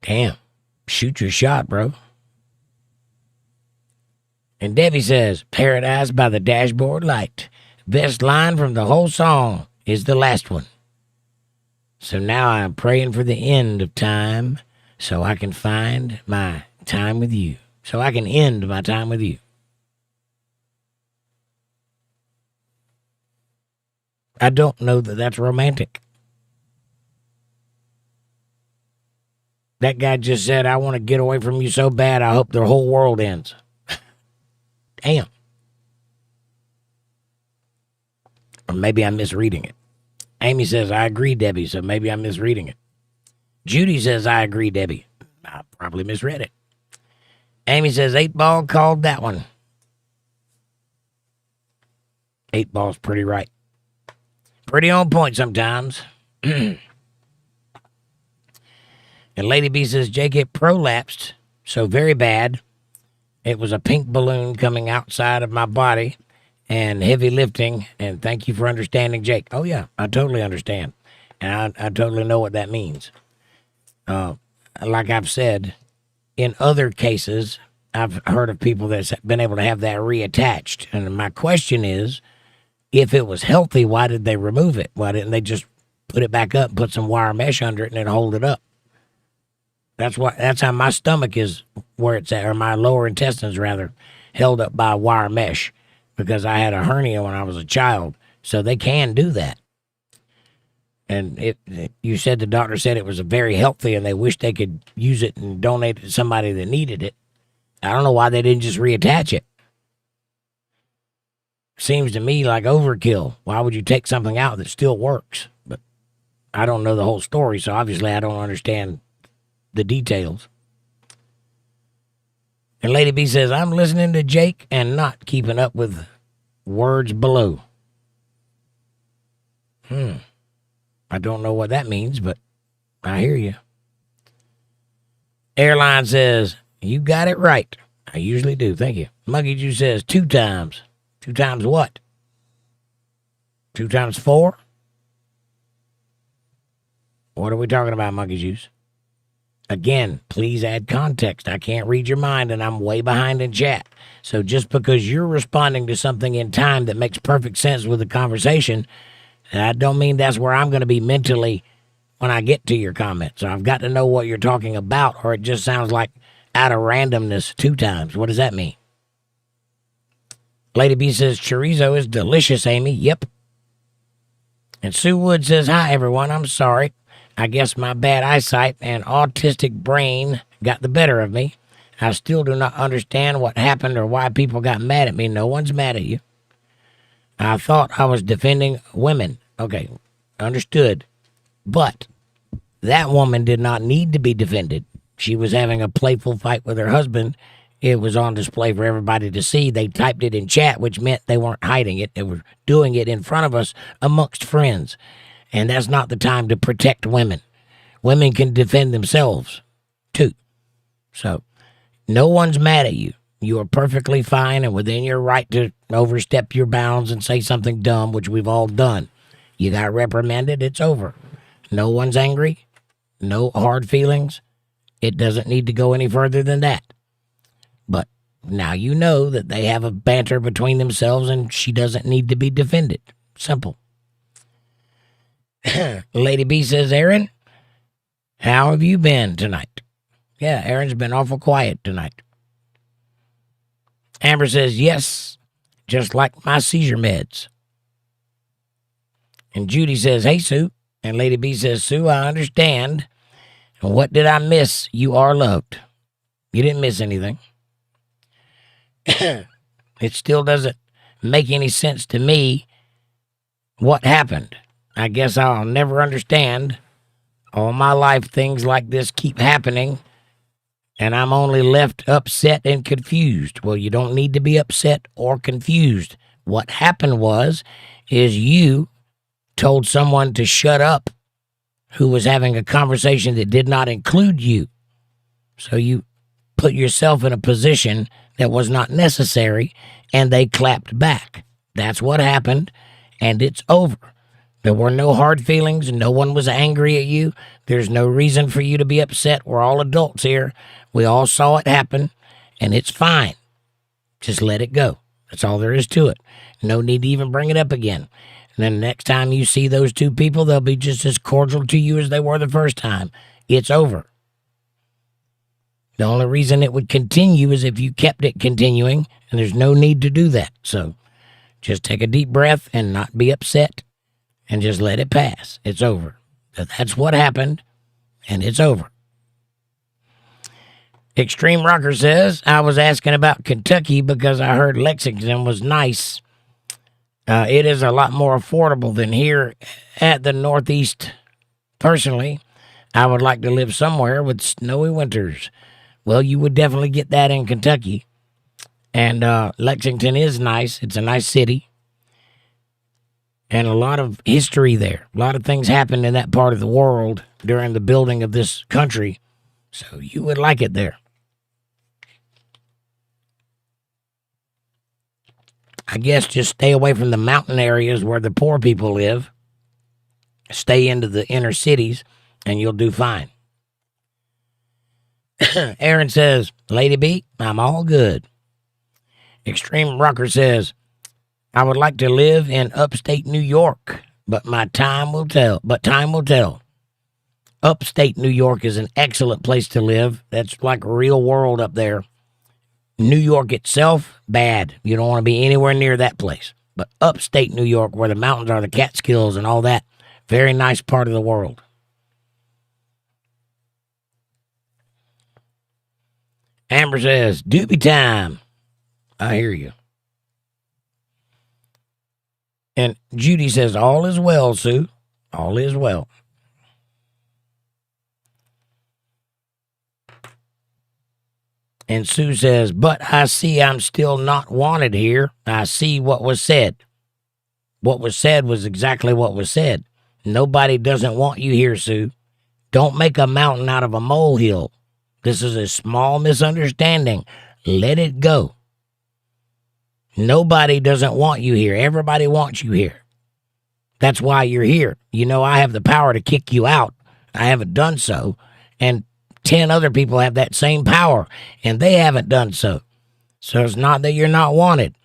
A: Damn. Shoot your shot, bro. And Debbie says, Paradise by the Dashboard Light. Best line from the whole song is the last one. So now I'm praying for the end of time so I can find my time with you. So I can end my time with you. I don't know that that's romantic. That guy just said, I want to get away from you so bad, I hope the whole world ends. Damn. Or maybe I'm misreading it. Amy says, I agree, Debbie, so maybe I'm misreading it. Judy says, I agree, Debbie. I probably misread it. Amy says, 8-ball called that one. 8-ball's pretty right. Pretty on point sometimes. And Lady B says, Jake, it prolapsed so very bad. It was a pink balloon coming outside of my body and heavy lifting. And thank you for understanding, Jake. Oh, yeah, I totally understand. And I totally know what that means. Like I've said, in other cases, I've heard of people that's been able to have that reattached. And my question is, if it was healthy, why did they remove it? Why didn't they just put it back up and put some wire mesh under it and then hold it up? That's how my stomach is where it's at, or my lower intestines rather, held up by wire mesh, because I had a hernia when I was a child. So they can do that. And you said the doctor said it was very healthy and they wish they could use it and donate it to somebody that needed it. I don't know why they didn't just reattach it. Seems to me like overkill. Why would you take something out that still works? But I don't know the whole story, so obviously I don't understand the details. And Lady B says, I'm listening to Jake and not keeping up with words below. I don't know what that means, but I hear you. Airline says, you got it right. I usually do. Thank you. Monkey Juice says 2 times. 2 times what? 2 times 4? What are we talking about, Monkey Juice? Again, please add context. I can't read your mind and I'm way behind in chat. So just because you're responding to something in time that makes perfect sense with the conversation, I don't mean that's where I'm going to be mentally when I get to your comment. So I've got to know what you're talking about, or it just sounds like out of randomness 2 times. What does that mean? Lady B says, chorizo is delicious, Amy. Yep. And Sue Wood says, hi, everyone. I'm sorry. I guess my bad eyesight and autistic brain got the better of me. I still do not understand what happened or why people got mad at me. No one's mad at you. I thought I was defending women. Okay, understood. But that woman did not need to be defended. She was having a playful fight with her husband. It was on display for everybody to see. They typed it in chat, which meant they weren't hiding it. They were doing it in front of us amongst friends. And that's not the time to protect women. Women can defend themselves, too. So, no one's mad at you. You are perfectly fine and within your right to overstep your bounds and say something dumb, which we've all done. You got reprimanded, it's over. No one's angry. No hard feelings. It doesn't need to go any further than that. But now you know that they have a banter between themselves and she doesn't need to be defended. Simple. Lady B says, Aaron, how have you been tonight? Yeah, Aaron's been awful quiet tonight. Amber says, yes, just like my seizure meds. And Judy says, hey, Sue. And Lady B says, Sue, I understand. And what did I miss? You are loved. You didn't miss anything. It still doesn't make any sense to me what happened. I guess I'll never understand. All my life, things like this keep happening, and I'm only left upset and confused. Well, you don't need to be upset or confused. What happened is you told someone to shut up who was having a conversation that did not include you. So you put yourself in a position that was not necessary, and they clapped back. That's what happened, and it's over. There were no hard feelings. No one was angry at you. There's no reason for you to be upset. We're all adults here. We all saw it happen, and it's fine. Just let it go. That's all there is to it. No need to even bring it up again. And then the next time you see those two people, they'll be just as cordial to you as they were the first time. It's over. The only reason it would continue is if you kept it continuing, and there's no need to do that. So just take a deep breath and not be upset. And just let it pass. It's over. That's what happened, and it's over. Extreme Rocker says, I was asking about Kentucky because I heard Lexington was nice. It is a lot more affordable than here at the Northeast. Personally, I would like to live somewhere with snowy winters. Well, you would definitely get that in Kentucky. And Lexington is nice. It's a nice city. And a lot of history there. A lot of things happened in that part of the world during the building of this country. So you would like it there. I guess just stay away from the mountain areas where the poor people live. Stay into the inner cities, and you'll do fine. Aaron says, Lady B, I'm all good. Extreme Rocker says, I would like to live in upstate New York, but time will tell. Upstate New York is an excellent place to live. That's like real world up there. New York itself, bad. You don't want to be anywhere near that place. But upstate New York, where the mountains are, the Catskills and all that, very nice part of the world. Amber says, doobie time. I hear you. And Judy says, all is well, Sue. All is well. And Sue says, but I see I'm still not wanted here. I see what was said. What was said was exactly what was said. Nobody doesn't want you here, Sue. Don't make a mountain out of a molehill. This is a small misunderstanding. Let it go. Nobody doesn't want you here. Everybody wants you here. That's why you're here. You know, I have the power to kick you out. I haven't done so. And 10 other people have that same power, and they haven't done so. So it's not that you're not wanted.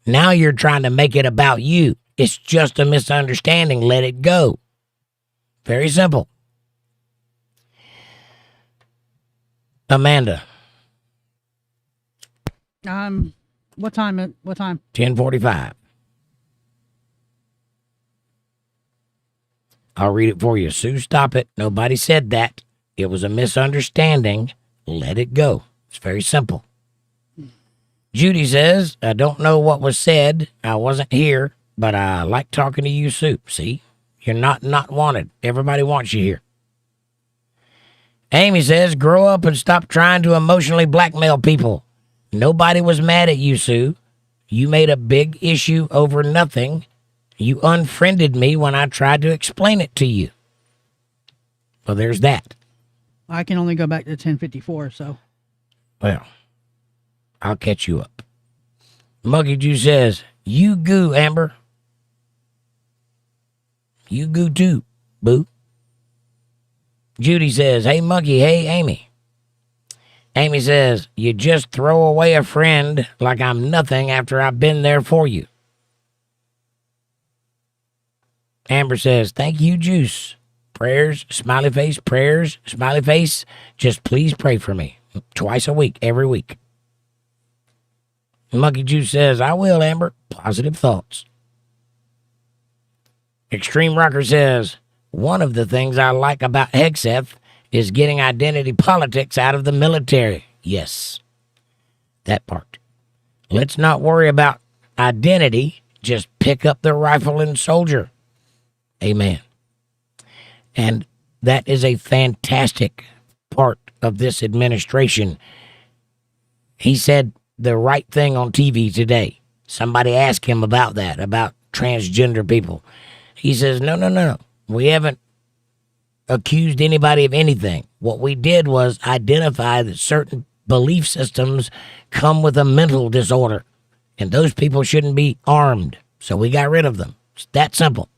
A: Now you're trying to make it about you. It's just a misunderstanding. Let it go. Very simple. Amanda.
B: What time?
A: 10:45. I'll read it for you. Sue, stop it. Nobody said that. It was a misunderstanding. Let it go. It's very simple. Judy says, I don't know what was said. I wasn't here, but I like talking to you, Sue. See, you're not wanted. Everybody wants you here. Amy says, grow up and stop trying to emotionally blackmail people. Nobody was mad at you, Sue. You made a big issue over nothing. You unfriended me when I tried to explain it to you. Well, there's that.
B: I can only go back to 1054, so.
A: Well, I'll catch you up. Monkey Juice says, you goo, Amber. You goo too, boo. Judy says, hey, Monkey, hey, Amy. Amy says, you just throw away a friend like I'm nothing after I've been there for you. Amber says, thank you, Juice. Prayers, smiley face, prayers, smiley face. Just please pray for me. Twice a week, every week. Monkey Juice says, I will, Amber. Positive thoughts. Extreme Rocker says, one of the things I like about Hegseth is getting identity politics out of the military. Yes, that part. Let's not worry about identity. Just pick up the rifle and soldier. Amen. And that is a fantastic part of this administration. He said the right thing on TV today. Somebody asked him about that, about transgender people. He says, no. We haven't accused anybody of anything. What we did was identify that certain belief systems come with a mental disorder, and those people shouldn't be armed. So we got rid of them. It's that simple.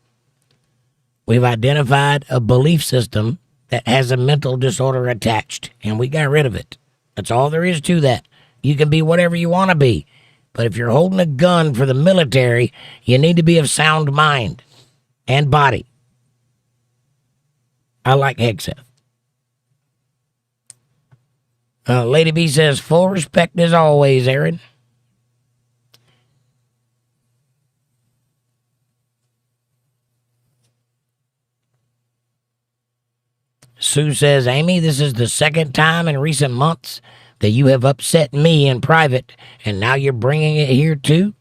A: We've identified a belief system that has a mental disorder attached, and we got rid of it. That's all there is to that. You can be whatever you want to be, but if you're holding a gun for the military, you need to be of sound mind and body. I like Hegseth. Lady B says, full respect as always, Aaron. Sue says, Amy, this is the second time in recent months that you have upset me in private, and now you're bringing it here too?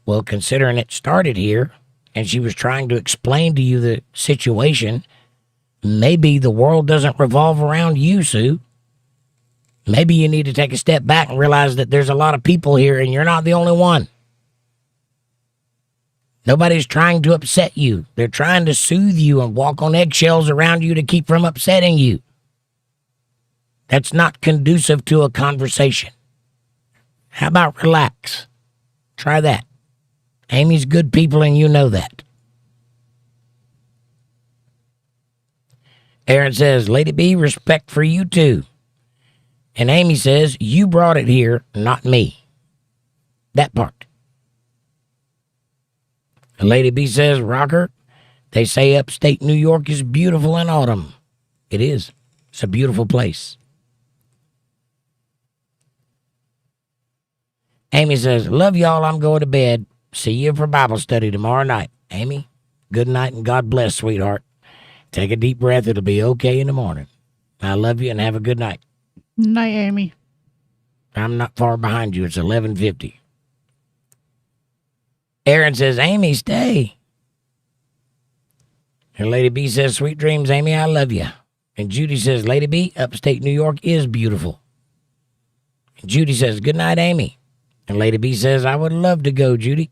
A: Well, considering it started here, and she was trying to explain to you the situation, maybe the world doesn't revolve around you, Sue. Maybe you need to take a step back and realize that there's a lot of people here, and you're not the only one. Nobody's trying to upset you. They're trying to soothe you and walk on eggshells around you to keep from upsetting you. That's not conducive to a conversation. How about relax? Try that. Amy's good people, and you know that. Aaron says, Lady B, respect for you too. And Amy says, you brought it here, not me. That part. And Lady B says, Rocker, they say upstate New York is beautiful in autumn. It is. It's a beautiful place. Amy says, love y'all, I'm going to bed. See you for Bible study tomorrow night. Amy, good night and God bless, sweetheart. Take a deep breath. It'll be okay in the morning. I love you and have a good night.
B: Night, Amy.
A: I'm not far behind you. It's 11:50. Aaron says, Amy, stay. And Lady B says, sweet dreams, Amy, I love you. And Judy says, Lady B, upstate New York is beautiful. And Judy says, good night, Amy. And Lady B says, I would love to go, Judy.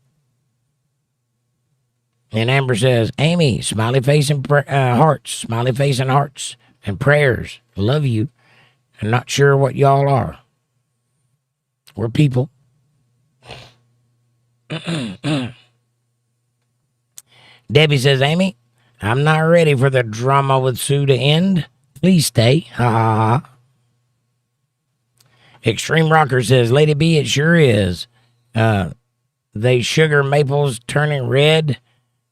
A: And Amber says, Amy, smiley face and hearts, smiley face and hearts and prayers. Love you. I'm not sure what y'all are. We're people. Debbie says, Amy, I'm not ready for the drama with Sue to end. Please stay. Ha ha ha. Extreme Rocker says, Lady B, it sure is. They sugar maples turning red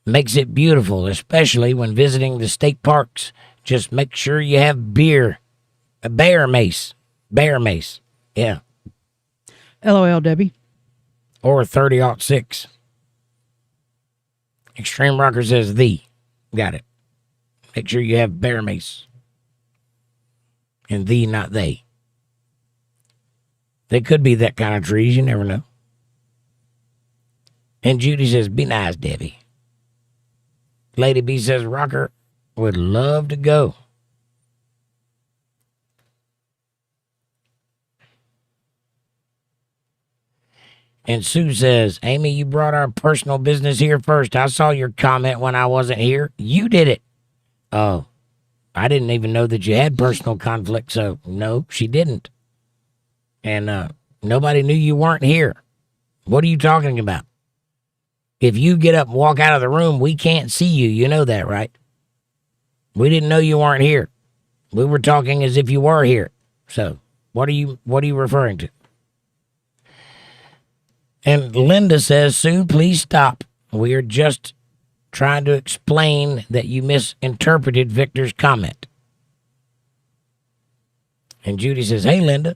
A: makes it beautiful, especially when visiting the state parks. Just make sure you have beer. A bear mace. Bear mace. Yeah.
B: LOL, Debbie.
A: Or 30-06. Extreme Rocker says Got it. Make sure you have bear mace. And not they. They could be that kind of trees. You never know. And Judy says, be nice, Debbie. Lady B says, Rocker would love to go. And Sue says, Amy, you brought our personal business here first. I saw your comment when I wasn't here. You did it. Oh, I didn't even know that you had personal conflict, so no, she didn't. And nobody knew you weren't here. What are you talking about? If you get up and walk out of the room, we can't see you. You know that, right? We didn't know you weren't here. We were talking as if you were here. So what are you referring to? And Linda says, Sue, please stop. We are just trying to explain that you misinterpreted Victor's comment. And Judy says, hey, Linda.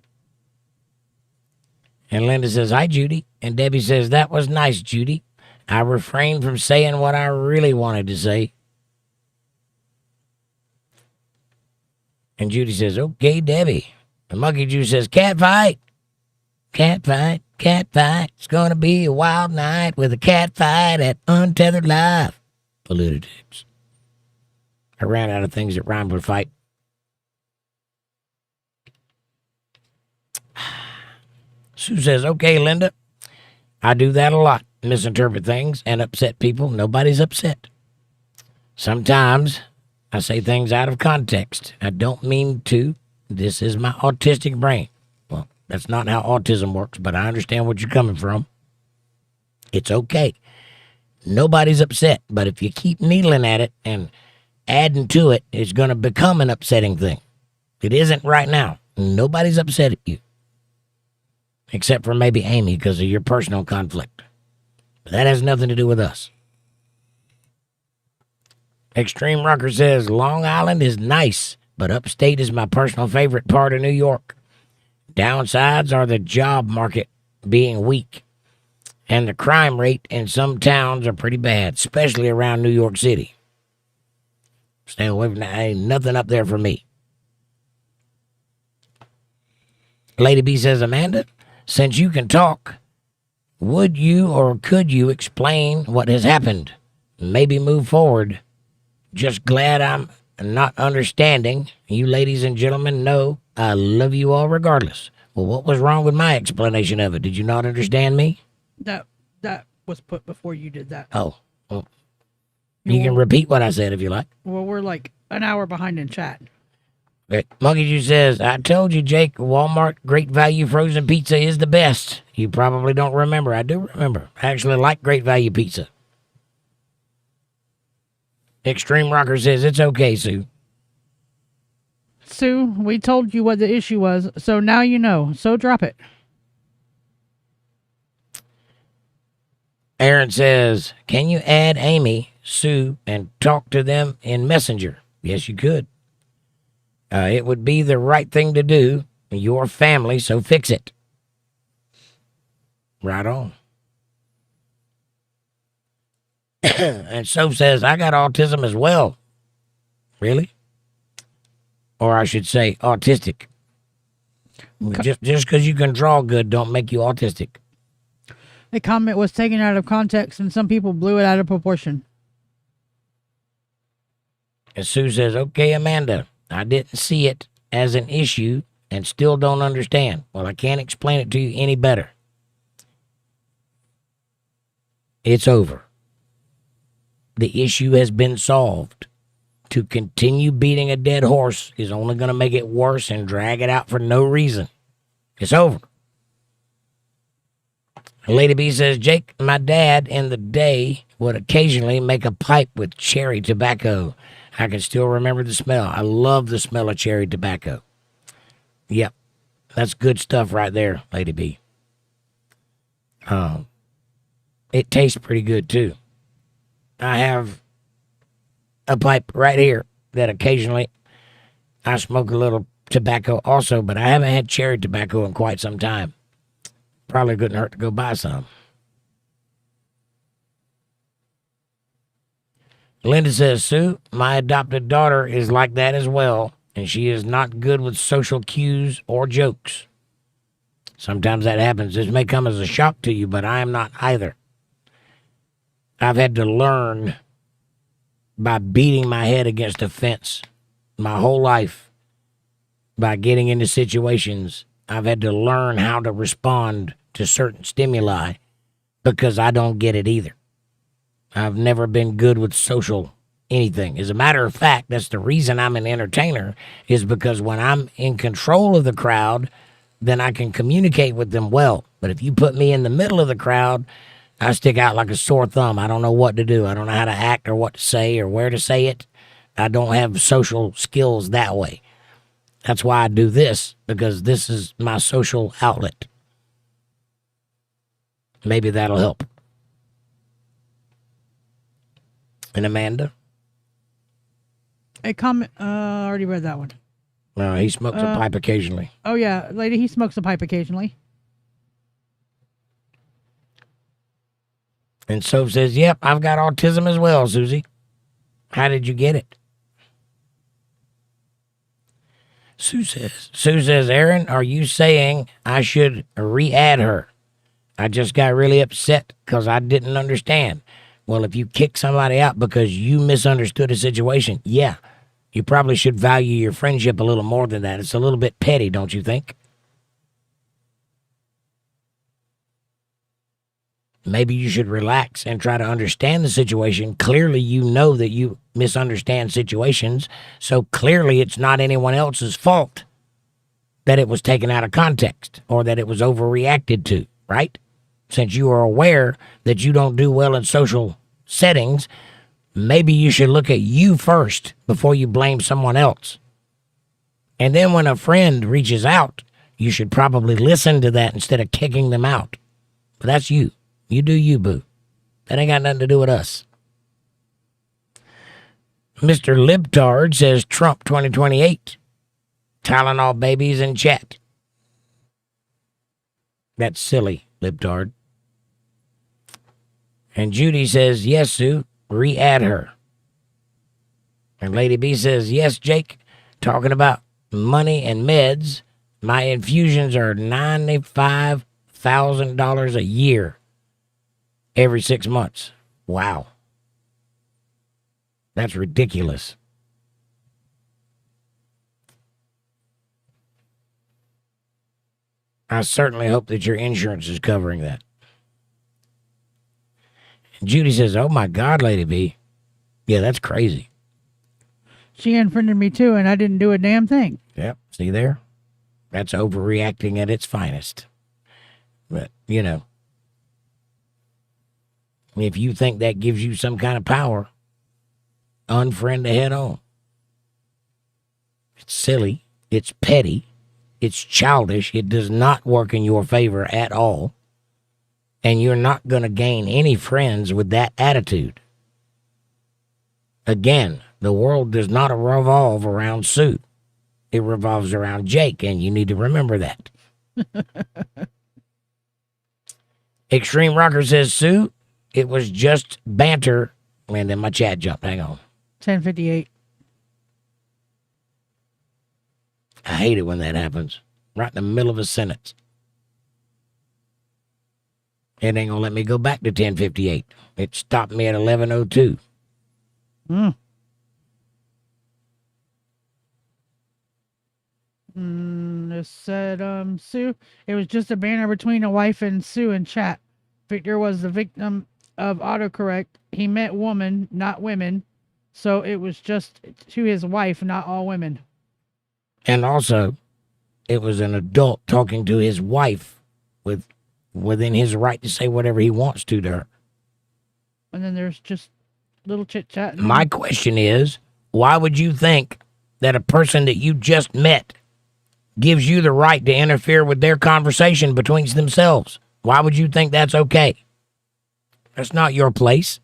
A: And Linda says, hi, Judy. And Debbie says, that was nice, Judy. I refrained from saying what I really wanted to say. And Judy says, okay, Debbie. And Monkey Juice says, cat fight. Cat fight, cat fight. It's going to be a wild night with a cat fight at UntetheredLive. Politi-tics. I ran out of things that rhymed with fight. Sue says, okay, Linda. I do that a lot. Misinterpret things and upset people. Nobody's upset. Sometimes I say things out of context. I don't mean to. This is my autistic brain. Well, that's not how autism works, but I understand what you're coming from. It's okay. Nobody's upset, but if you keep needling at it and adding to it, it's going to become an upsetting thing. It isn't right now. Nobody's upset at you. Except for maybe Amy because of your personal conflict. But that has nothing to do with us. Extreme Rocker says, Long Island is nice, but upstate is my personal favorite part of New York. Downsides are the job market being weak. And the crime rate in some towns are pretty bad, especially around New York City. Stay away from that. Ain't nothing up there for me. Lady B says, Amanda, since you can talk, would you or could you explain what has happened? Maybe move forward. Just glad I'm not understanding. You ladies and gentlemen know I love you all regardless. Well, what was wrong with my explanation of it? Did you not understand me?
B: That was put before you did that.
A: Oh, well, you can repeat what I said if you like.
B: Well, we're like an hour behind in chat.
A: Monkey Juice says, I told you, Jake, Walmart Great Value Frozen Pizza is the best. You probably don't remember. I do remember. I actually like Great Value Pizza. Extreme Rocker says, it's okay, Sue.
B: Sue, we told you what the issue was, so now you know. So drop it.
A: Aaron says, can you add Amy, Sue, and talk to them in Messenger? Yes, you could. It would be the right thing to do. Your family, so fix it. Right on. And Soph says, I got autism as well. Really? Or I should say autistic. Just because you can draw good don't make you autistic.
B: The comment was taken out of context and some people blew it out of proportion.
A: And Sue says, okay, Amanda, I didn't see it as an issue and still don't understand. Well, I can't explain it to you any better. It's over. The issue has been solved. To continue beating a dead horse is only going to make it worse and drag it out for no reason. It's over. Lady B says, Jake, my dad in the day would occasionally make a pipe with cherry tobacco. I can still remember the smell. I love the smell of cherry tobacco. Yep. That's good stuff right there, Lady B. It tastes pretty good, too. I have a pipe right here that occasionally I smoke a little tobacco also, but I haven't had cherry tobacco in quite some time. Probably couldn't hurt to go buy some. Linda says, Sue, my adopted daughter is like that as well, and she is not good with social cues or jokes. Sometimes that happens. This may come as a shock to you, but I am not either. I've had to learn by beating my head against a fence my whole life. By getting into situations, I've had to learn how to respond to certain stimuli because I don't get it either. I've never been good with social anything. As a matter of fact, that's the reason I'm an entertainer, is because when I'm in control of the crowd, then I can communicate with them well. But if you put me in the middle of the crowd, I stick out like a sore thumb. I don't know what to do. I don't know how to act or what to say or where to say it. I don't have social skills that way. That's why I do this, because this is my social outlet. Maybe that'll help. And Amanda?
B: A comment. I already read that one.
A: He smokes a pipe occasionally.
B: Oh, yeah. Lady, he smokes a pipe occasionally.
A: And Soph says, yep, I've got autism as well, Susie. How did you get it? Sue says, Aaron, are you saying I should re-add her? I just got really upset because I didn't understand. Well, if you kick somebody out because you misunderstood a situation, yeah, you probably should value your friendship a little more than that. It's a little bit petty, don't you think? Maybe you should relax and try to understand the situation. Clearly, you know that you misunderstand situations, so clearly it's not anyone else's fault that it was taken out of context or that it was overreacted to, right? Since you are aware that you don't do well in social settings, maybe you should look at you first before you blame someone else. And then when a friend reaches out, you should probably listen to that instead of kicking them out. But that's you. You do you, boo. That ain't got nothing to do with us. Mr. Libtard says Trump 2028. Tylenol babies in chat. That's silly, Libtard. And Judy says, yes, Sue, re-add her. And Lady B says, yes, Jake, talking about money and meds, my infusions are $95,000 a year. Every 6 months. Wow. That's ridiculous. I certainly hope that your insurance is covering that. And Judy says, oh my God, Lady B. Yeah, that's crazy.
B: She unfriended me too, and I didn't do a damn thing.
A: Yep. See there? That's overreacting at its finest. But, you know, if you think that gives you some kind of power, unfriend the head on. It's silly. It's petty. It's childish. It does not work in your favor at all. And you're not going to gain any friends with that attitude. Again, the world does not revolve around Sue. It revolves around Jake, and you need to remember that. Extreme Rocker says, Sue, it was just banter. And then my chat jumped. Hang on.
B: 10:58.
A: I hate it when that happens. Right in the middle of a sentence. It ain't gonna let me go back to 10:58. It stopped me at 11:02.
B: It said, Sue, it was just a banner between a wife and Sue in chat. Victor was the victim of autocorrect. He meant woman, not women. So it was just to his wife, not all women.
A: And also, it was an adult talking to his wife within his right to say whatever he wants to her.
B: And then there's just little chit-chat.
A: My question is, why would you think that a person that you just met gives you the right to interfere with their conversation between themselves? Why would you think that's okay? That's not your place.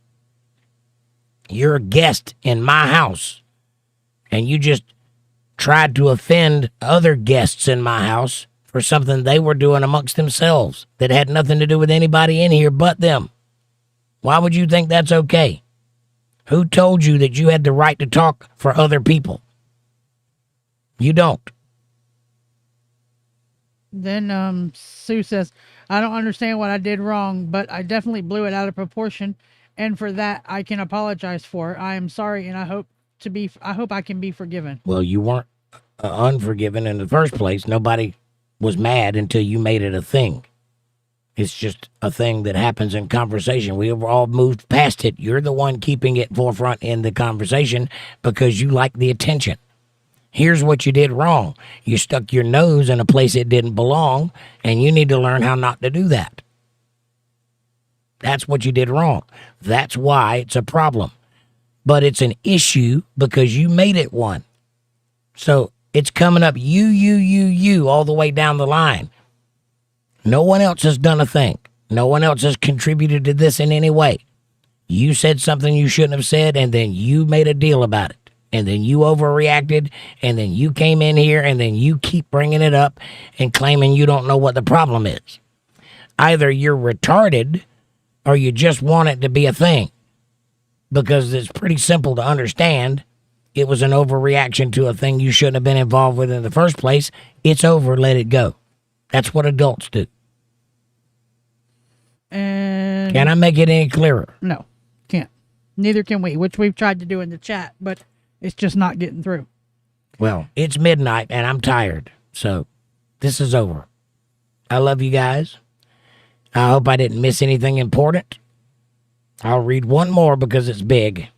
A: You're a guest in my house, and you just tried to offend other guests in my house for something they were doing amongst themselves that had nothing to do with anybody in here but them. Why would you think that's okay? Who told you that you had the right to talk for other people? You don't.
B: Then Sue says, I don't understand what I did wrong, but I definitely blew it out of proportion, and for that I can apologize for. I am sorry, and I hope I can be forgiven.
A: Well, you weren't unforgiven in the first place. Nobody was mad until you made it a thing. It's just a thing that happens in conversation. We have all moved past it. You're the one keeping it forefront in the conversation because you like the attention. Here's what you did wrong. You stuck your nose in a place it didn't belong, and you need to learn how not to do that. That's what you did wrong. That's why it's a problem. But it's an issue because you made it one. So it's coming up you, all the way down the line. No one else has done a thing. No one else has contributed to this in any way. You said something you shouldn't have said, and then you made a deal about it. And then you overreacted, and then you came in here, and then you keep bringing it up and claiming you don't know what the problem is. Either you're retarded or you just want it to be a thing. Because it's pretty simple to understand. It was an overreaction to a thing you shouldn't have been involved with in the first place. It's over, let it go. That's what adults do.
B: And
A: Can I make it any clearer?
B: no, can't. Neither can we, which we've tried to do in the chat, but it's just not getting through.
A: Well, it's midnight and I'm tired. So this is over. I love you guys. I hope I didn't miss anything important. I'll read one more because it's big.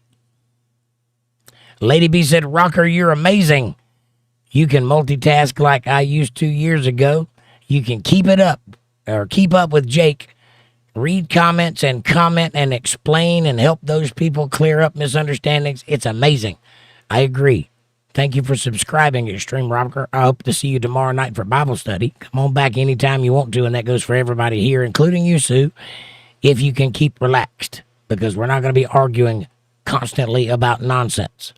A: Lady B said, Rocker, you're amazing. You can multitask like I used 2 years ago. You can keep it up or keep up with Jake. Read comments and comment and explain and help those people clear up misunderstandings. It's amazing. I agree. Thank you for subscribing, Extreme Rocker. I hope to see you tomorrow night for Bible study. Come on back anytime you want to, and that goes for everybody here, including you, Sue, if you can keep relaxed, because we're not going to be arguing constantly about nonsense.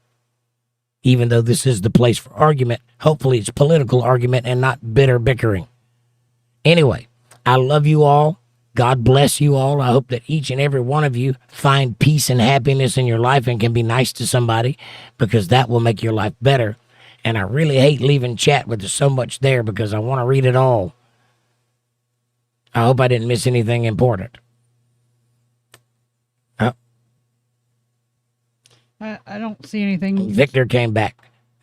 A: Even though this is the place for argument, hopefully it's political argument and not bitter bickering. Anyway, I love you all. God bless you all. I hope that each and every one of you find peace and happiness in your life and can be nice to somebody, because that will make your life better. And I really hate leaving chat with so much there because I want to read it all. I hope I didn't miss anything important.
B: I don't see anything.
A: Victor came back.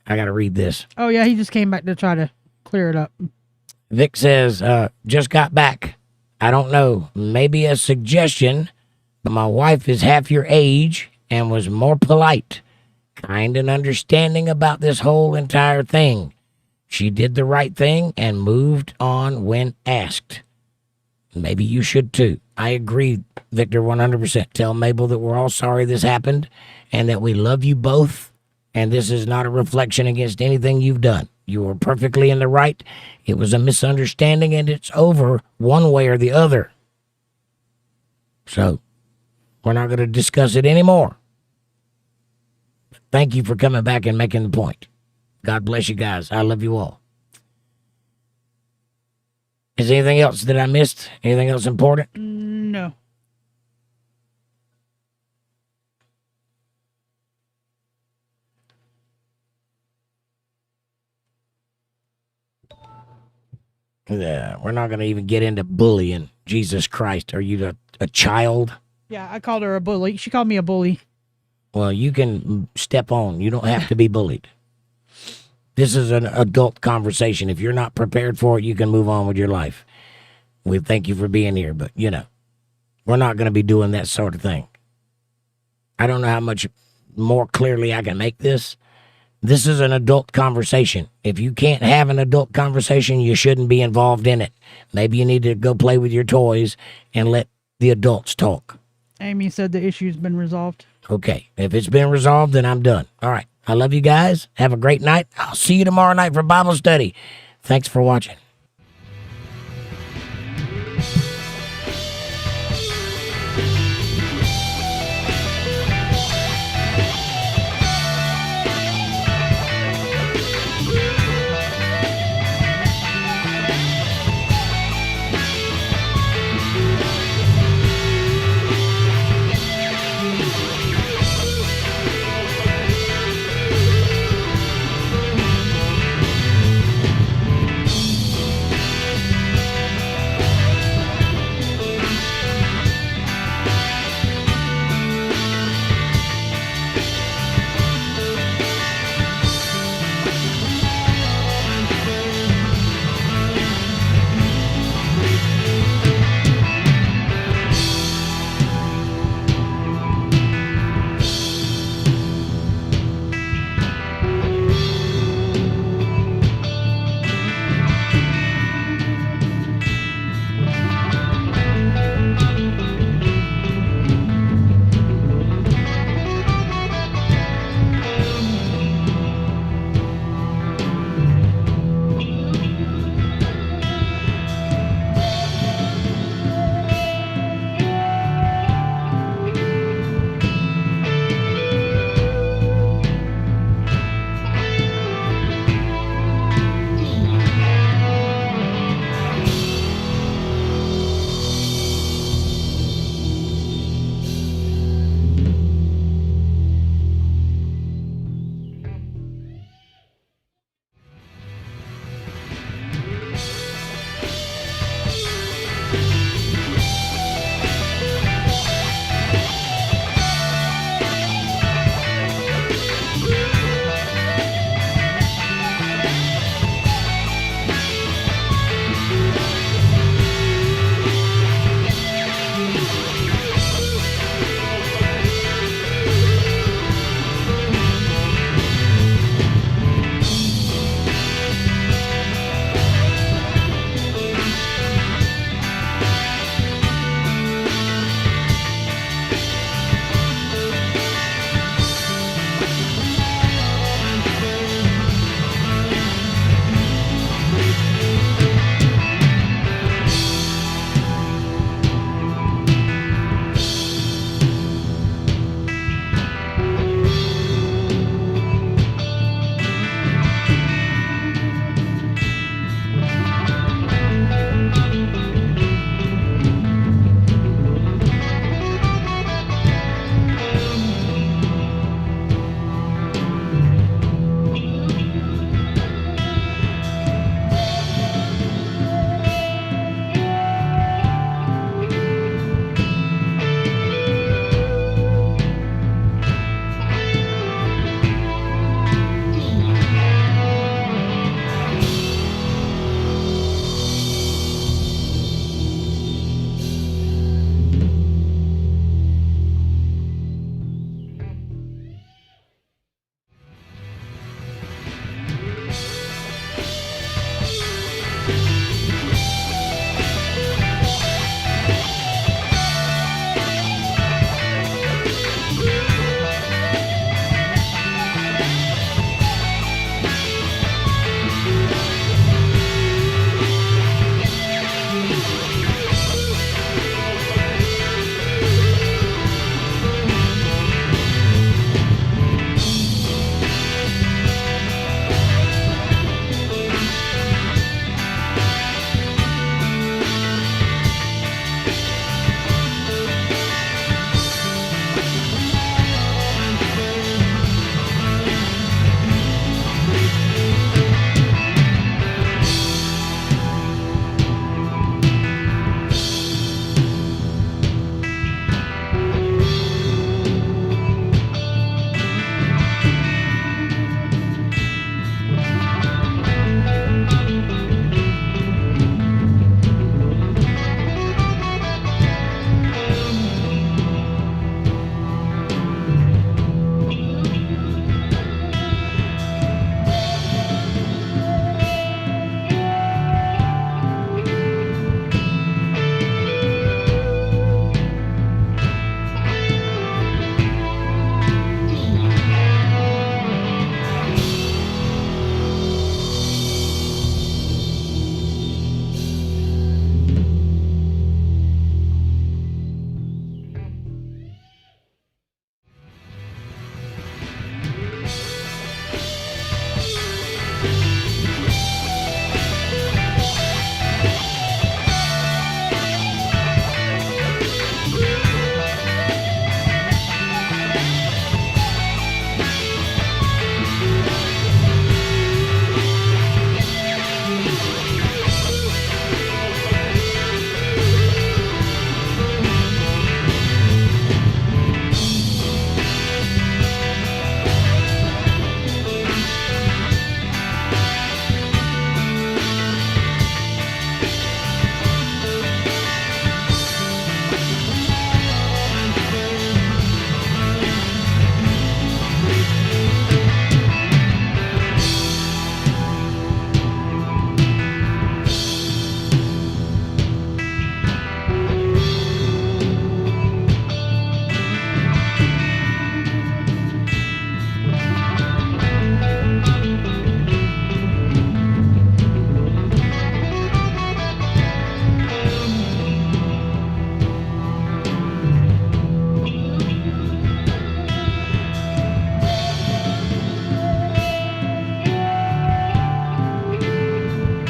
A: I got to read this.
B: Oh, yeah, he just came back to try to clear it up.
A: Vic says, just got back. I don't know, maybe a suggestion, but my wife is half your age and was more polite, kind and understanding about this whole entire thing. She did the right thing and moved on when asked. Maybe you should too. I agree, Victor, 100%. Tell Mabel that we're all sorry this happened and that we love you both, and this is not a reflection against anything you've done. You were perfectly in the right. It was a misunderstanding, and it's over one way or the other. So, we're not going to discuss it anymore. Thank you for coming back and making the point. God bless you guys. I love you all. Is there anything else that I missed? Anything else important?
B: No.
A: Yeah, we're not going to even get into bullying. Jesus Christ, are you a child?
B: Yeah, I called her a bully. She called me a bully.
A: Well, you can step on. You don't have to be bullied. This is an adult conversation. If you're not prepared for it, you can move on with your life. We thank you for being here, but, we're not going to be doing that sort of thing. I don't know how much more clearly I can make this. This is an adult conversation. If you can't have an adult conversation, you shouldn't be involved in it. Maybe you need to go play with your toys and let the adults talk.
B: Amy said the issue's been resolved.
A: Okay. If it's been resolved, then I'm done. All right. I love you guys. Have a great night. I'll see you tomorrow night for Bible study. Thanks for watching.